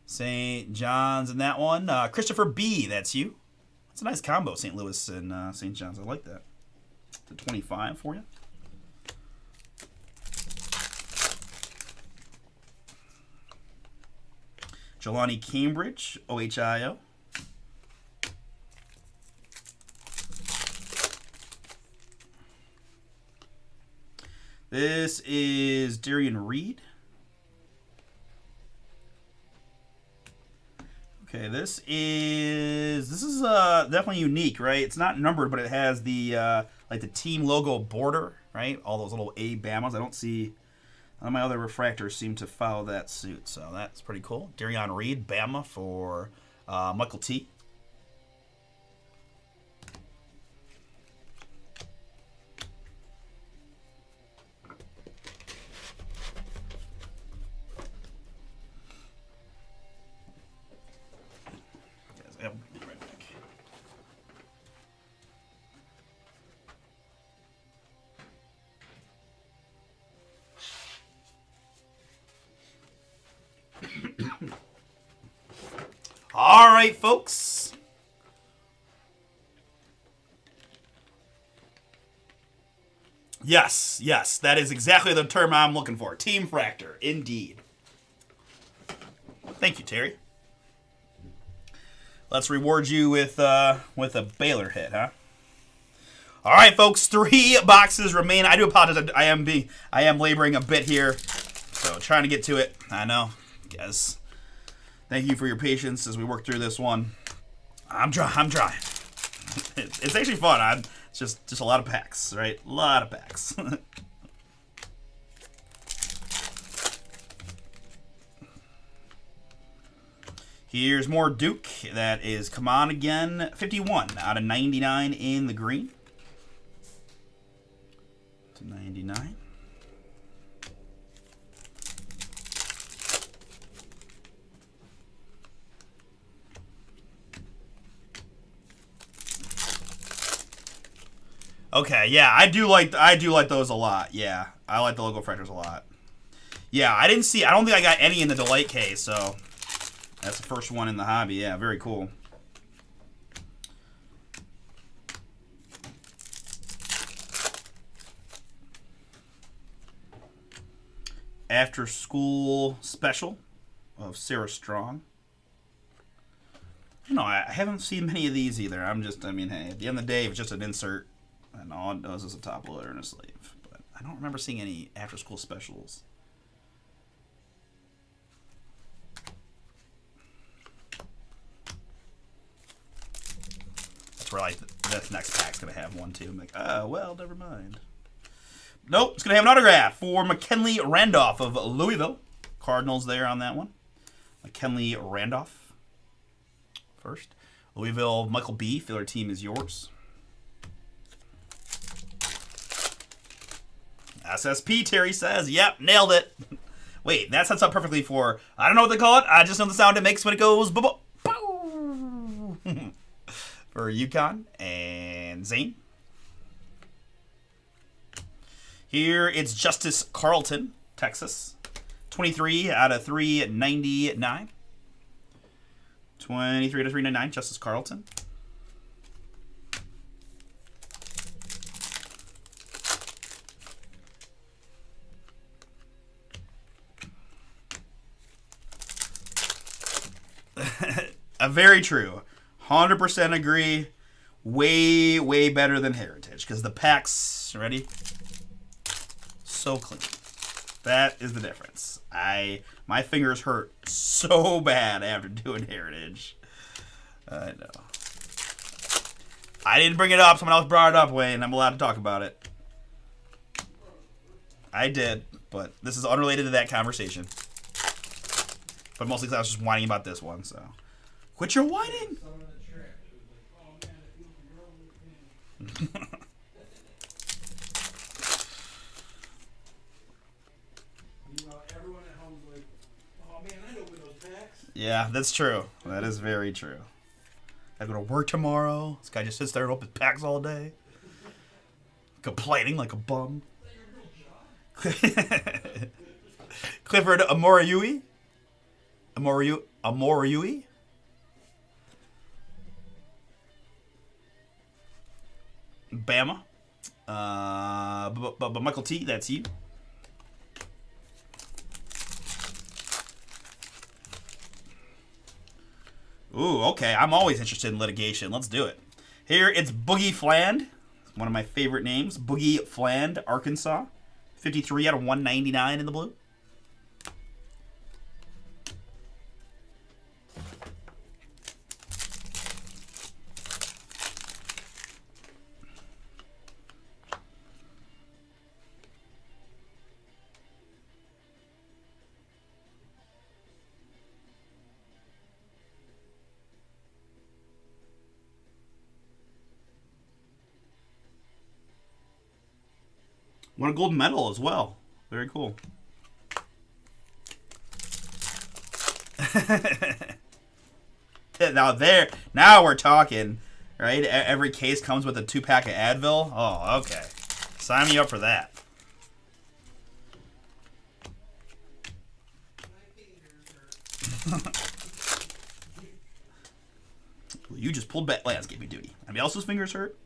Speaker 1: St. John's in that one. Christopher B., that's you. That's a nice combo, St. Louis and St. John's. I like that. The 25 for you. Jelani Cambridge, OHIO. This is Darian Reed. Okay, this is definitely unique, right? It's not numbered, but it has the like the team logo border, right? All those little A Bamas. I don't see none of my other refractors seem to follow that suit, so that's pretty cool. Darian Reed, Bama for Michael T. Yep, be right back. All right, folks. Yes, yes, that is exactly the term I'm looking for. Team Fractor, indeed. Thank you, Terry. Let's reward you with a Baylor hit, huh? All right, folks, 3 boxes remain. I do apologize. I am laboring a bit here, so trying to get to it. I know, guys. Thank you for your patience as we work through this one. I'm trying. It's actually fun. It's just a lot of packs, right? A lot of packs. Here's more Duke. That is come on again. 51 out of 99 in the green. To 99. Okay, yeah, I do like those a lot. Yeah, I like the logo fractors a lot. Yeah, I don't think I got any in the Delight case, so that's the first one in the hobby. Yeah, very cool. After School Special of Sarah Strong. No, I haven't seen many of these either. I mean, hey, at the end of the day, it's just an insert. And all it does is a top loader and a sleeve. But I don't remember seeing any after-school specials. That's where, like, this next pack's going to have one, too. I'm like, oh, well, never mind. Nope, it's going to have an autograph for McKinley Randolph of Louisville. Cardinals there on that one. McKinley Randolph first. Louisville, Michael B. Filler team is yours. SSP, Terry says. Yep, nailed it. Wait, that sets up perfectly for, I don't know what they call it. I just know the sound it makes when it goes boom. For Yukon and Zane. Here it's Justice Carlton, Texas. 23 out of 399. 23 out of 399, Justice Carlton. Very true. 100% agree. Way, way better than Heritage. Because the packs, ready? So clean. That is the difference. My fingers hurt so bad after doing Heritage. I know. I didn't bring it up. Someone else brought it up, Wayne. I'm allowed to talk about it. I did, but this is unrelated to that conversation. But mostly because I was just whining about this one, so. Quit your whining! Yeah, that's true. That is very true. I go to work tomorrow. This guy just sits there and opens packs all day. Complaining like a bum. Clifford Amoriui. Amoriui. Bama. But Michael T, that's you. Ooh, okay. I'm always interested in litigation. Let's do it. Here, it's Boogie Fland. One of my favorite names. Boogie Fland, Arkansas. 53 out of 199 in the blue. Won a gold medal as well. Very cool. Now we're talking, right? Every case comes with a 2-pack of Advil. Oh, okay. Sign me up for that. You just pulled back landscaping duty. Anybody else's fingers hurt?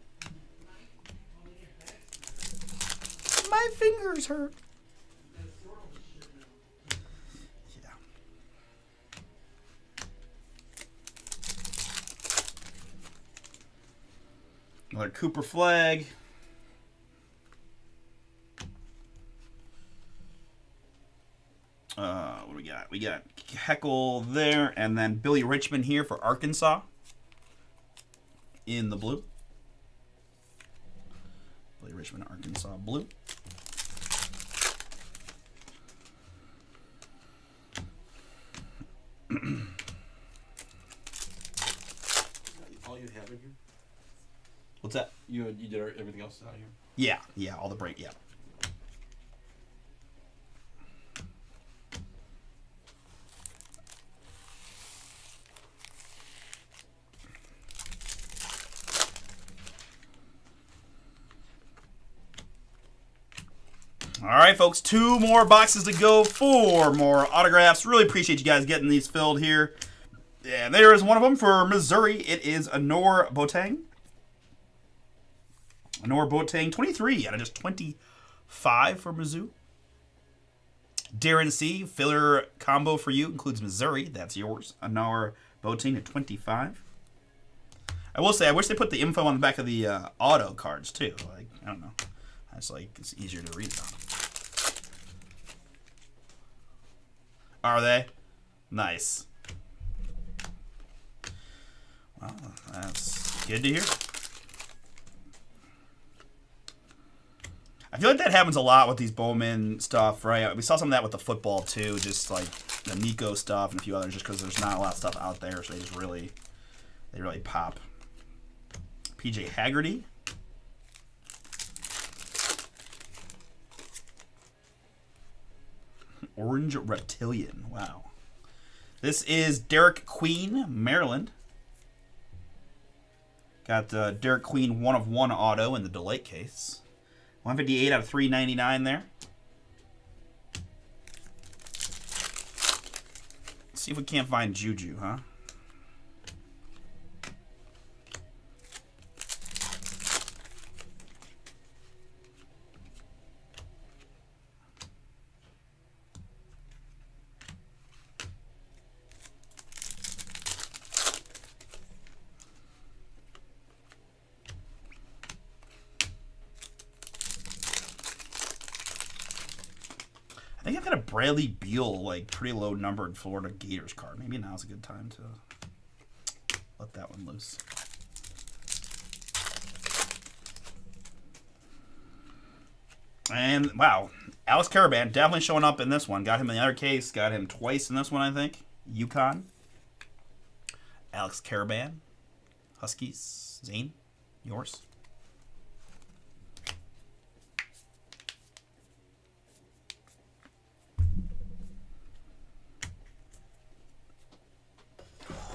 Speaker 1: fingers hurt. Yeah. Another Cooper flag. What do we got? We got Heckle there, and then Billy Richmond here for Arkansas in the blue. Billy Richmond, Arkansas blue.
Speaker 3: All you have in here?
Speaker 1: What's that?
Speaker 3: You did everything else out here?
Speaker 1: Yeah, all the break, yeah. All right, folks, 2 more boxes to go, 4 more autographs. Really appreciate you guys getting these filled here. And there is one of them for Missouri. It is Anor Boateng. Anor Boateng, 23 out of just 25 for Mizzou. Darren C., filler combo for you, includes Missouri. That's yours. Anor Boateng at 25. I will say, I wish they put the info on the back of the auto cards, too. Like, I don't know. It's easier to read about. Are they? Nice. Well, that's good to hear. I feel like that happens a lot with these Bowman stuff, right? We saw some of that with the football, too. Just like the Nico stuff and a few others, just because there's not a lot of stuff out there, so they really pop. PJ Haggerty. Orange Reptilian. Wow. This is Derek Queen, Maryland. Got Derek Queen 1/1 auto in the Delight case. 158 out of 399 there. Let's see if we can't find Juju, huh? I think I've got a Bradley Beal, like, pretty low numbered Florida Gators card. Maybe now's a good time to let that one loose. And, wow, Alex Caravan definitely showing up in this one. Got him in the other case. Got him twice in this one, I think. UConn. Alex Caravan. Huskies. Zane, yours.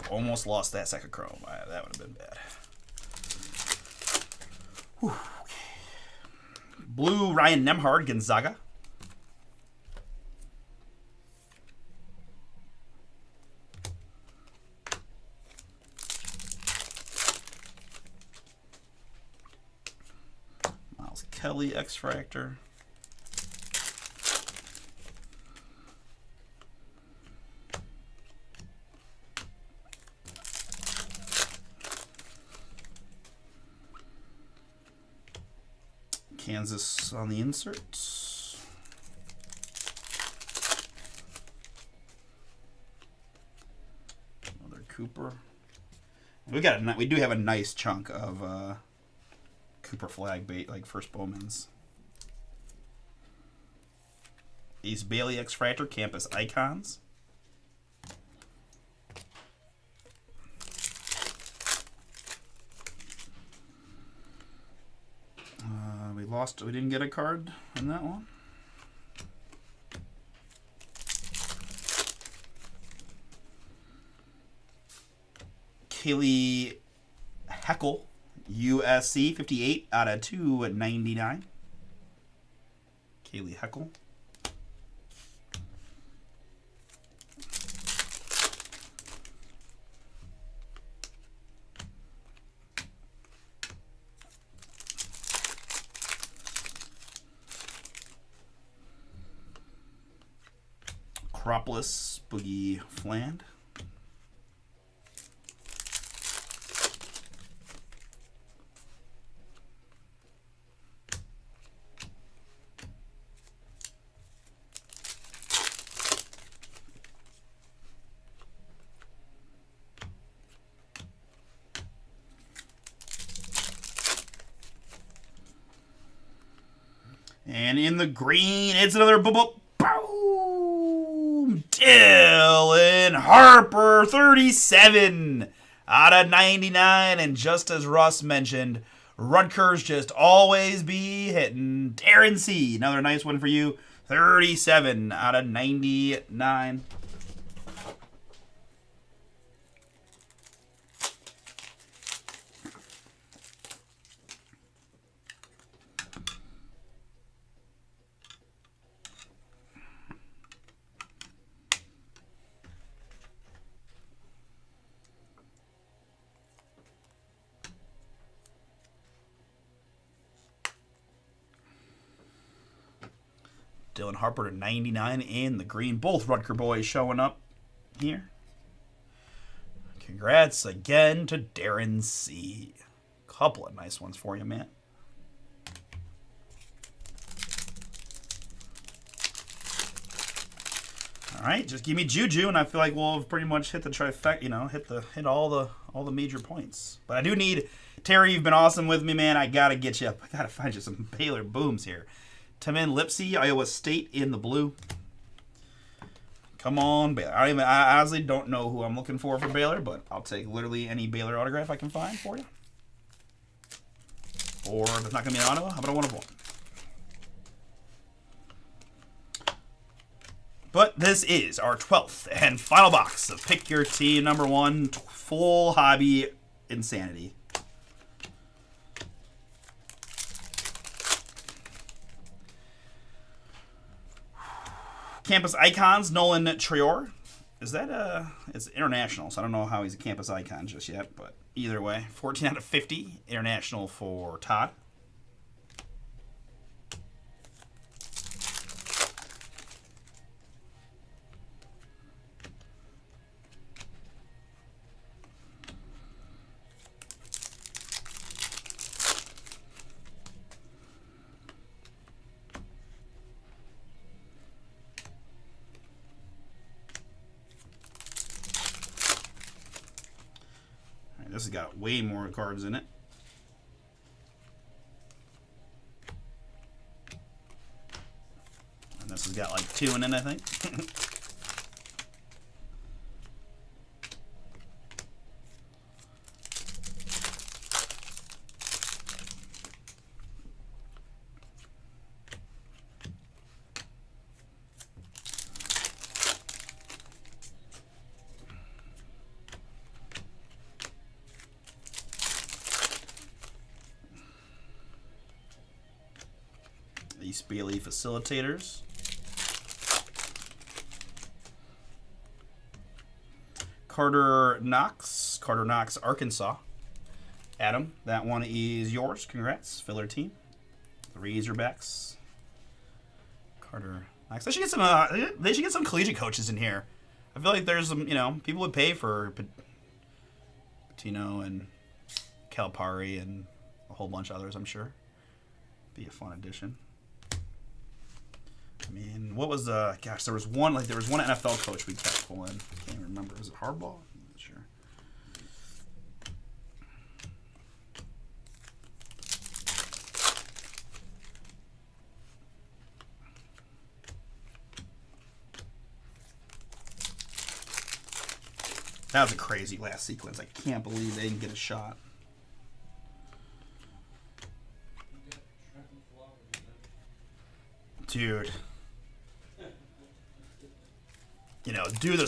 Speaker 1: Almost lost that second chrome. That would have been bad. Whew, okay. Blue Ryan Nemhard, Gonzaga. Miles Kelly, X-Fractor. Kansas on the inserts. Another Cooper. We do have a nice chunk of Cooper flag bait, like first Bowman's. Ace Bailey X-Fractor, Campus Icons. We didn't get a card in that one. Kaylee Heckle, USC, 58 out of 299. Kaylee Heckle. Propolis Boogie Fland. And in the green, it's another boom. Dylan Harper, 37 out of 99. And just as Russ mentioned, Rutgers just always be hitting. Darren C., another nice one for you. 37 out of 99. Dylan Harper to 99 in the green. Both Rutger boys showing up here. Congrats again to Darren C. Couple of nice ones for you, man. All right, just give me Juju, and I feel like we'll have pretty much hit the trifecta. You know, hit all the major points. But I do need Terry. You've been awesome with me, man. I gotta get you up. I gotta find you some Baylor booms here. Tamin Lipsey, Iowa State in the blue. Come on, Baylor. I honestly don't know who I'm looking for Baylor, but I'll take literally any Baylor autograph I can find for you. Or if it's not going to be an auto, how about a 1 of 1? But this is our 12th and final box of Pick Your Team number 1, full hobby insanity. Campus Icons, Nolan Trior. Is that it's international, so I don't know how he's a campus icon just yet, but either way, 14 out of 50, international for Todd. This has got way more cards in it. And this has got like 2 in it, I think. East Bailey Facilitators. Carter Knox, Arkansas. Adam, that one is yours. Congrats, filler team. The Razorbacks. Carter Knox. They should get some collegiate coaches in here. I feel like there's some, people would pay for Patino and Calipari and a whole bunch of others, I'm sure. Be a fun addition. I mean, what was gosh, there was one NFL coach we kept pulling. I can't remember. Was it Harbaugh? I'm not sure. That was a crazy last sequence. I can't believe they didn't get a shot. Dude. Do the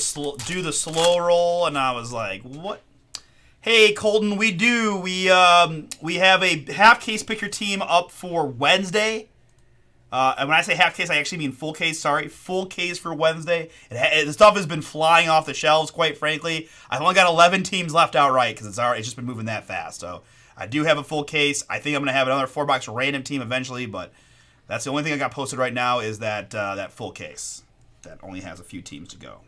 Speaker 1: slow roll, and I was like, what? Hey, Colton, we have a half case Pick Your Team up for Wednesday. And when I say half case, I actually mean full case. Sorry, full case for Wednesday. The stuff has been flying off the shelves, quite frankly. I've only got 11 teams left outright because it's just been moving that fast. So I do have a full case. I think I'm going to have another 4-box random team eventually, but that's the only thing I got posted right now is that full case. that only has a few teams to go.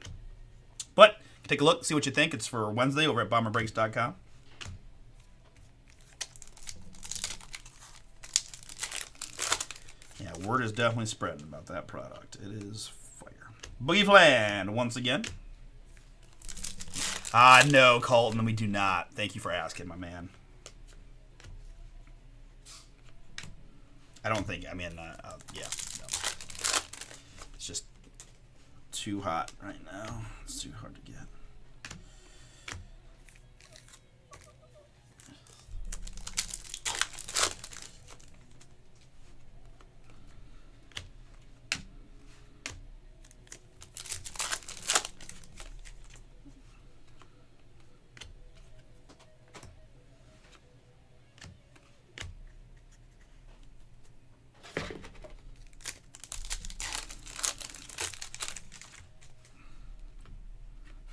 Speaker 1: But take a look, see what you think. It's for Wednesday over at BomberBreaks.com. Yeah, word is definitely spreading about that product. It is fire. Boogie Flan, once again. No, Colton, we do not. Thank you for asking, my man. I don't think, yeah, no. It's just too hot right now. It's too hard to get.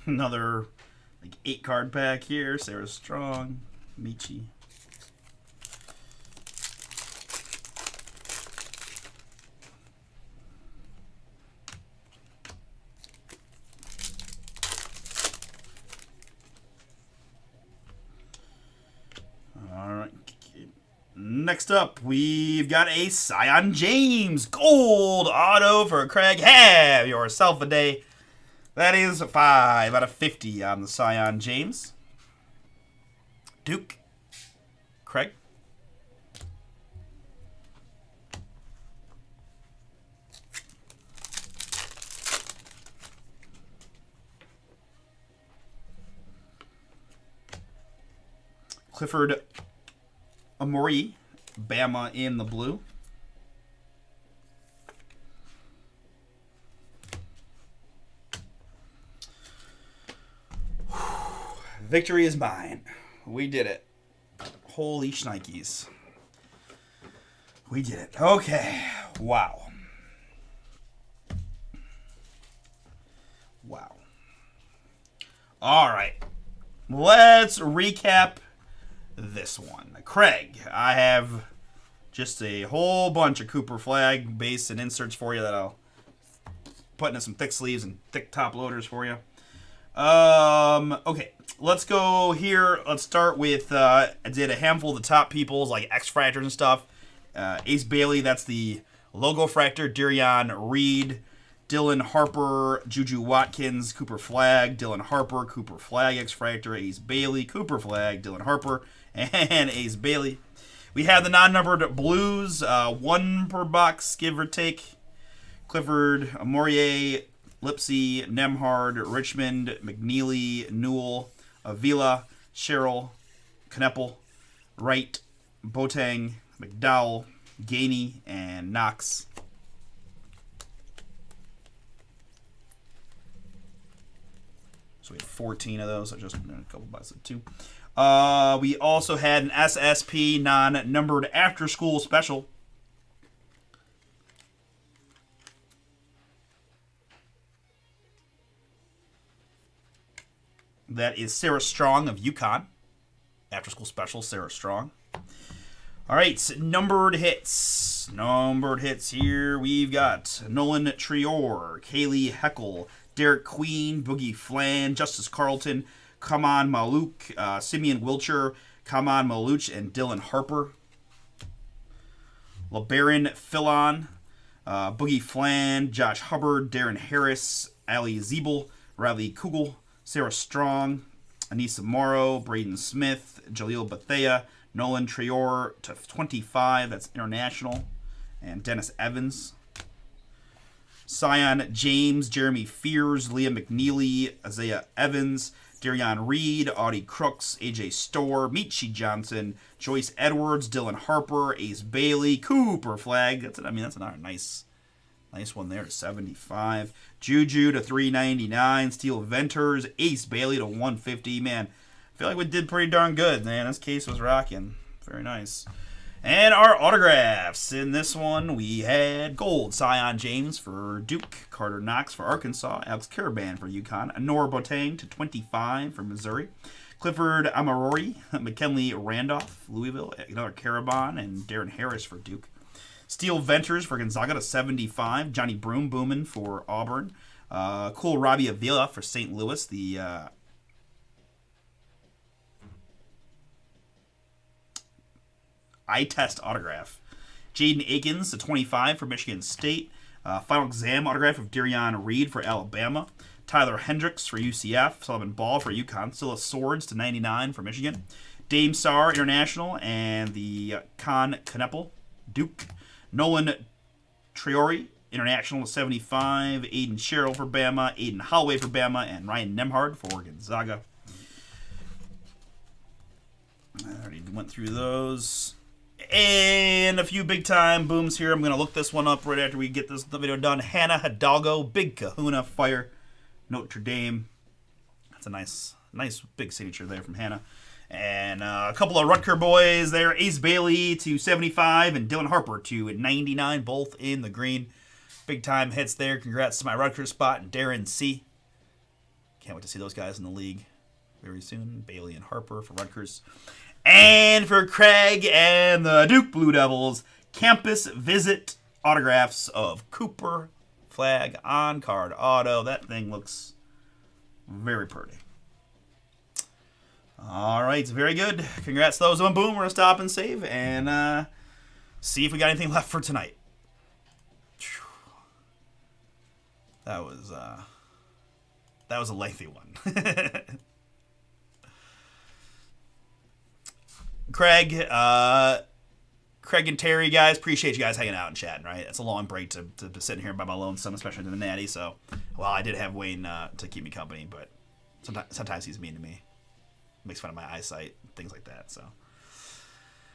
Speaker 1: Another like 8-card pack here. Sarah Strong, Michi. All right. Next up, we've got a Sion James gold auto for Craig. Have yourself a day. That is 5 out of 50 on the Sion James. Duke. Craig. Clifford Amori. Bama in the blue. Victory is mine. We did it. Holy shnikes. We did it. Okay. Wow. Wow. All right. Let's recap this one. Craig, I have just a whole bunch of Cooper Flag base and inserts for you that I'll put into some thick sleeves and thick top loaders for you. Okay, let's go here. Let's start with, I did a handful of the top peoples, like X-Fractors and stuff. Ace Bailey, that's the logo fractor. Darion Reed, Dylan Harper, Juju Watkins, Cooper Flag, Dylan Harper, Cooper Flag, X-Fractor, Ace Bailey, Cooper Flag, Dylan Harper, and Ace Bailey. We have the non-numbered blues, 1 per box, give or take. Clifford, Amorier, Lipsy, Nemhard, Richmond, McNeely, Newell, Avila, Sherrill, Kneppel, Wright, Boateng, McDowell, Gainey, and Knox. So we had 14 of those. I just a couple bucks of 2. We also had an SSP non-numbered after-school special. That is Sarah Strong of UConn. After school special, Sarah Strong. All right, numbered hits. Numbered hits here. We've got Nolan Trior, Kaylee Heckel, Derek Queen, Boogie Flan, Justice Carlton, Kaman Maluk, Simeon Wilcher, Kaman Maluch, and Dylan Harper. LeBaron Fillon, Boogie Flan, Josh Hubbard, Darren Harris, Ali Ziebel, Riley Kugel, Sarah Strong, Anissa Morrow, Braden Smith, Jaleel Bethea, Nolan Trior to 25, that's international, and Dennis Evans. Sion James, Jeremy Fears, Leah McNeely, Isaiah Evans, Darion Reed, Audie Crooks, AJ Storr, Michi Johnson, Joyce Edwards, Dylan Harper, Ace Bailey, Cooper Flag. That's another nice one there to 75. Juju to 399. Steel Venters. Ace Bailey to 150. Man, I feel like we did pretty darn good, man. This case was rocking. Very nice. And our autographs. In this one, we had gold Sion James for Duke, Carter Knox for Arkansas, Alex Caravan for UConn, Honora Boateng to 25 for Missouri, Clifford Amarori, McKinley Randolph, Louisville, another Caravan, and Darren Harris for Duke. Steel Venters for Gonzaga to 75. Johnny Bowman for Auburn. Cool Robbie Avila for St. Louis. The eye test autograph. Jaden Akins to 25 for Michigan State. Final exam autograph of Darion Reed for Alabama. Tyler Hendricks for UCF. Sullivan Ball for UConn. Scylla Swords to 99 for Michigan. Dame Sarr International and the Con Kneppel Duke. Nolan Traore International to 75. Aiden Sherrill for Bama. Aiden Holloway for Bama. And Ryan Nemhard for Gonzaga. I already went through those. And a few big time booms here. I'm going to look this one up right after we get this video done. Hannah Hidalgo, Big Kahuna Fire, Notre Dame. That's a nice big signature there from Hannah. And a couple of Rutger boys there. Ace Bailey to 75 and Dylan Harper to 99, both in the green. Big time hits there. Congrats to my Rutgers spot and Darren C. Can't wait to see those guys in the league very soon. Bailey and Harper for Rutgers. And for Craig and the Duke Blue Devils, campus visit autographs of Cooper Flag on card auto. That thing looks very pretty. All right, very good. Congrats to those of them. Boom, we're going to stop and save and see if we got anything left for tonight. That was a lengthy one. Craig and Terry, guys, appreciate you guys hanging out and chatting, right? It's a long break to be sitting here by my lonesome, especially in the Natty. So, well, I did have Wayne to keep me company, but sometimes he's mean to me. Makes fun of my eyesight, things like that. So,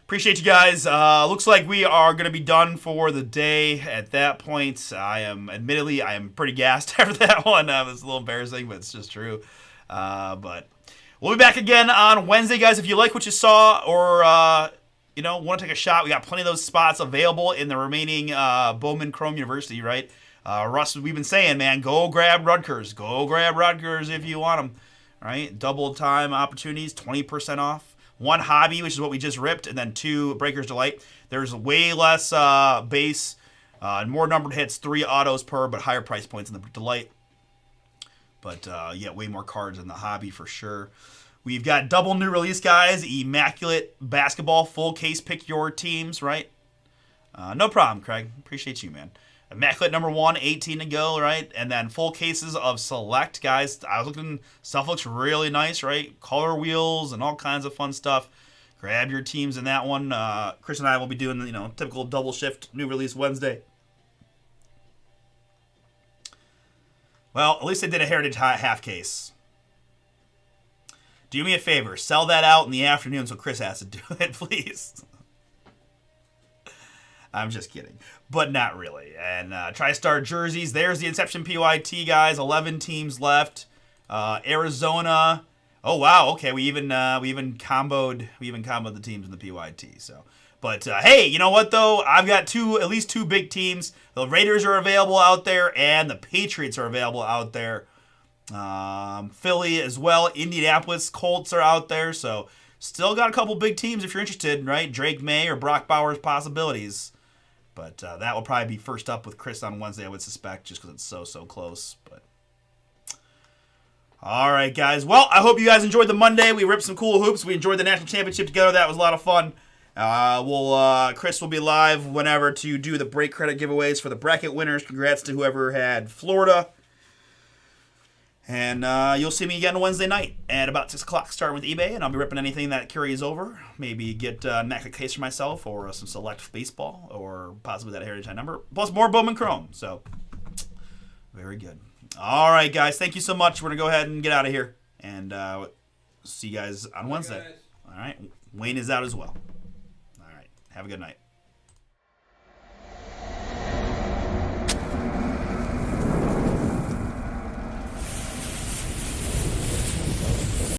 Speaker 1: appreciate you guys. Looks like we are going to be done for the day at that point. I am pretty gassed after that one. It's a little embarrassing, but it's just true. But we'll be back again on Wednesday, guys. If you like what you saw or, want to take a shot, we got plenty of those spots available in the remaining Bowman Chrome University, right? Russ, we've been saying, man, go grab Rutgers. Go grab Rutgers if you want them, right? Double time opportunities, 20% off. 1 hobby, which is what we just ripped, and then 2 Breaker's Delight. There's way less base, more numbered hits, 3 autos per, but higher price points in the Delight. But, way more cards in the hobby for sure. We've got double new release, guys. Immaculate Basketball, full case, pick your teams, right? No problem, Craig. Appreciate you, man. Immaculate number 1, 18 to go, right? And then full cases of Select, guys. I was looking, stuff looks really nice, right? Color wheels and all kinds of fun stuff. Grab your teams in that one. Chris and I will be doing, typical double shift new release Wednesday. Well, at least they did a Heritage half case. Do me a favor. Sell that out in the afternoon so Chris has to do it, please. I'm just kidding. But not really. And TriStar jerseys. There's the Inception PYT, guys. 11 teams left. Arizona. Oh, wow. Okay, we even comboed the teams in the PYT. So, but hey, you know what though? I've got at least two big teams. The Raiders are available out there, and the Patriots are available out there. Philly as well. Indianapolis Colts are out there. So, still got a couple big teams if you're interested, right? Drake May or Brock Bowers possibilities. But that will probably be first up with Chris on Wednesday, I would suspect, just because it's so close. But all right, guys. Well, I hope you guys enjoyed the Monday. We ripped some cool hoops. We enjoyed the national championship together. That was a lot of fun. Chris will be live whenever to do the break credit giveaways for the bracket winners. Congrats to whoever had Florida. And you'll see me again Wednesday night at about 6 o'clock, starting with eBay, and I'll be ripping anything that carries over. Maybe get a NACA case for myself, or some Select baseball, or possibly that Heritage High number, plus more Bowman Chrome. So, very good. All right, guys, thank you so much. We're going to go ahead and get out of here, and see you guys on Wednesday. All right, Wayne is out as well. All right, have a good night.